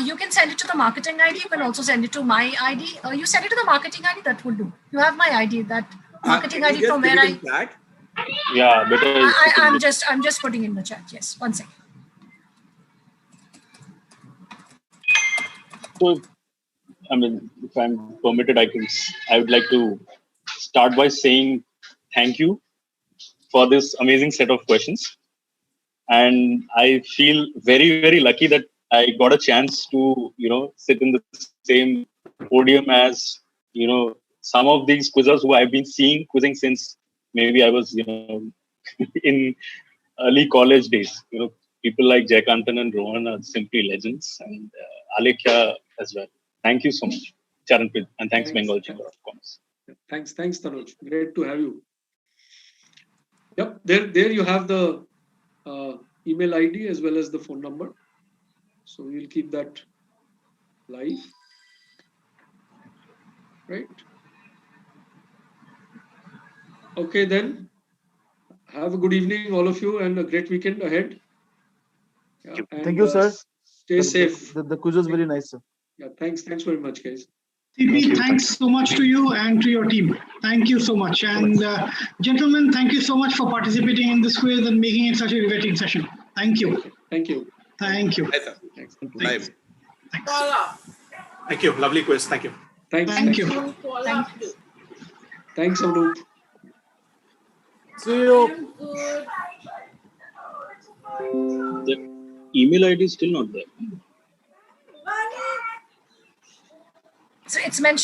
You can send it to the marketing ID. You can also send it to my ID. You send it to the marketing ID, that would do. You have my ID, that marketing ID from where I... Yeah, better. I'm just putting in the chat. Yes, 1 second. So, if I'm permitted, I would like to start by saying thank you for this amazing set of questions. And I feel very, very lucky that I got a chance to, sit in the same podium as, some of these quizzers who I've been seeing quizzing since maybe I was, in early college days. People like Jayakantan and Rohan are simply legends, and Alekhya as well. Thank you so much, Charanpreet, and thanks Bengal Chamber of Commerce. Thanks, Tanuj. Great to have you. Yep, there you have the email ID as well as the phone number. So we'll keep that live, right? Okay, then. Have a good evening, all of you, and a great weekend ahead. Yeah, Thank you, sir. Stay safe. The quiz was very nice, sir. Yeah, thanks very much, guys. CP, thanks so much to you and to your team. Thank you so much. And gentlemen, thank you so much for participating in this quiz and making it such a riveting session. Thank you. Thank you. Thank you. Bye, sir. Thanks. Bye. Thank you. Lovely quiz. Thank you. Thank you. Thank you. Thanks, Anup. See you. The email ID is still not there. So it's mentioned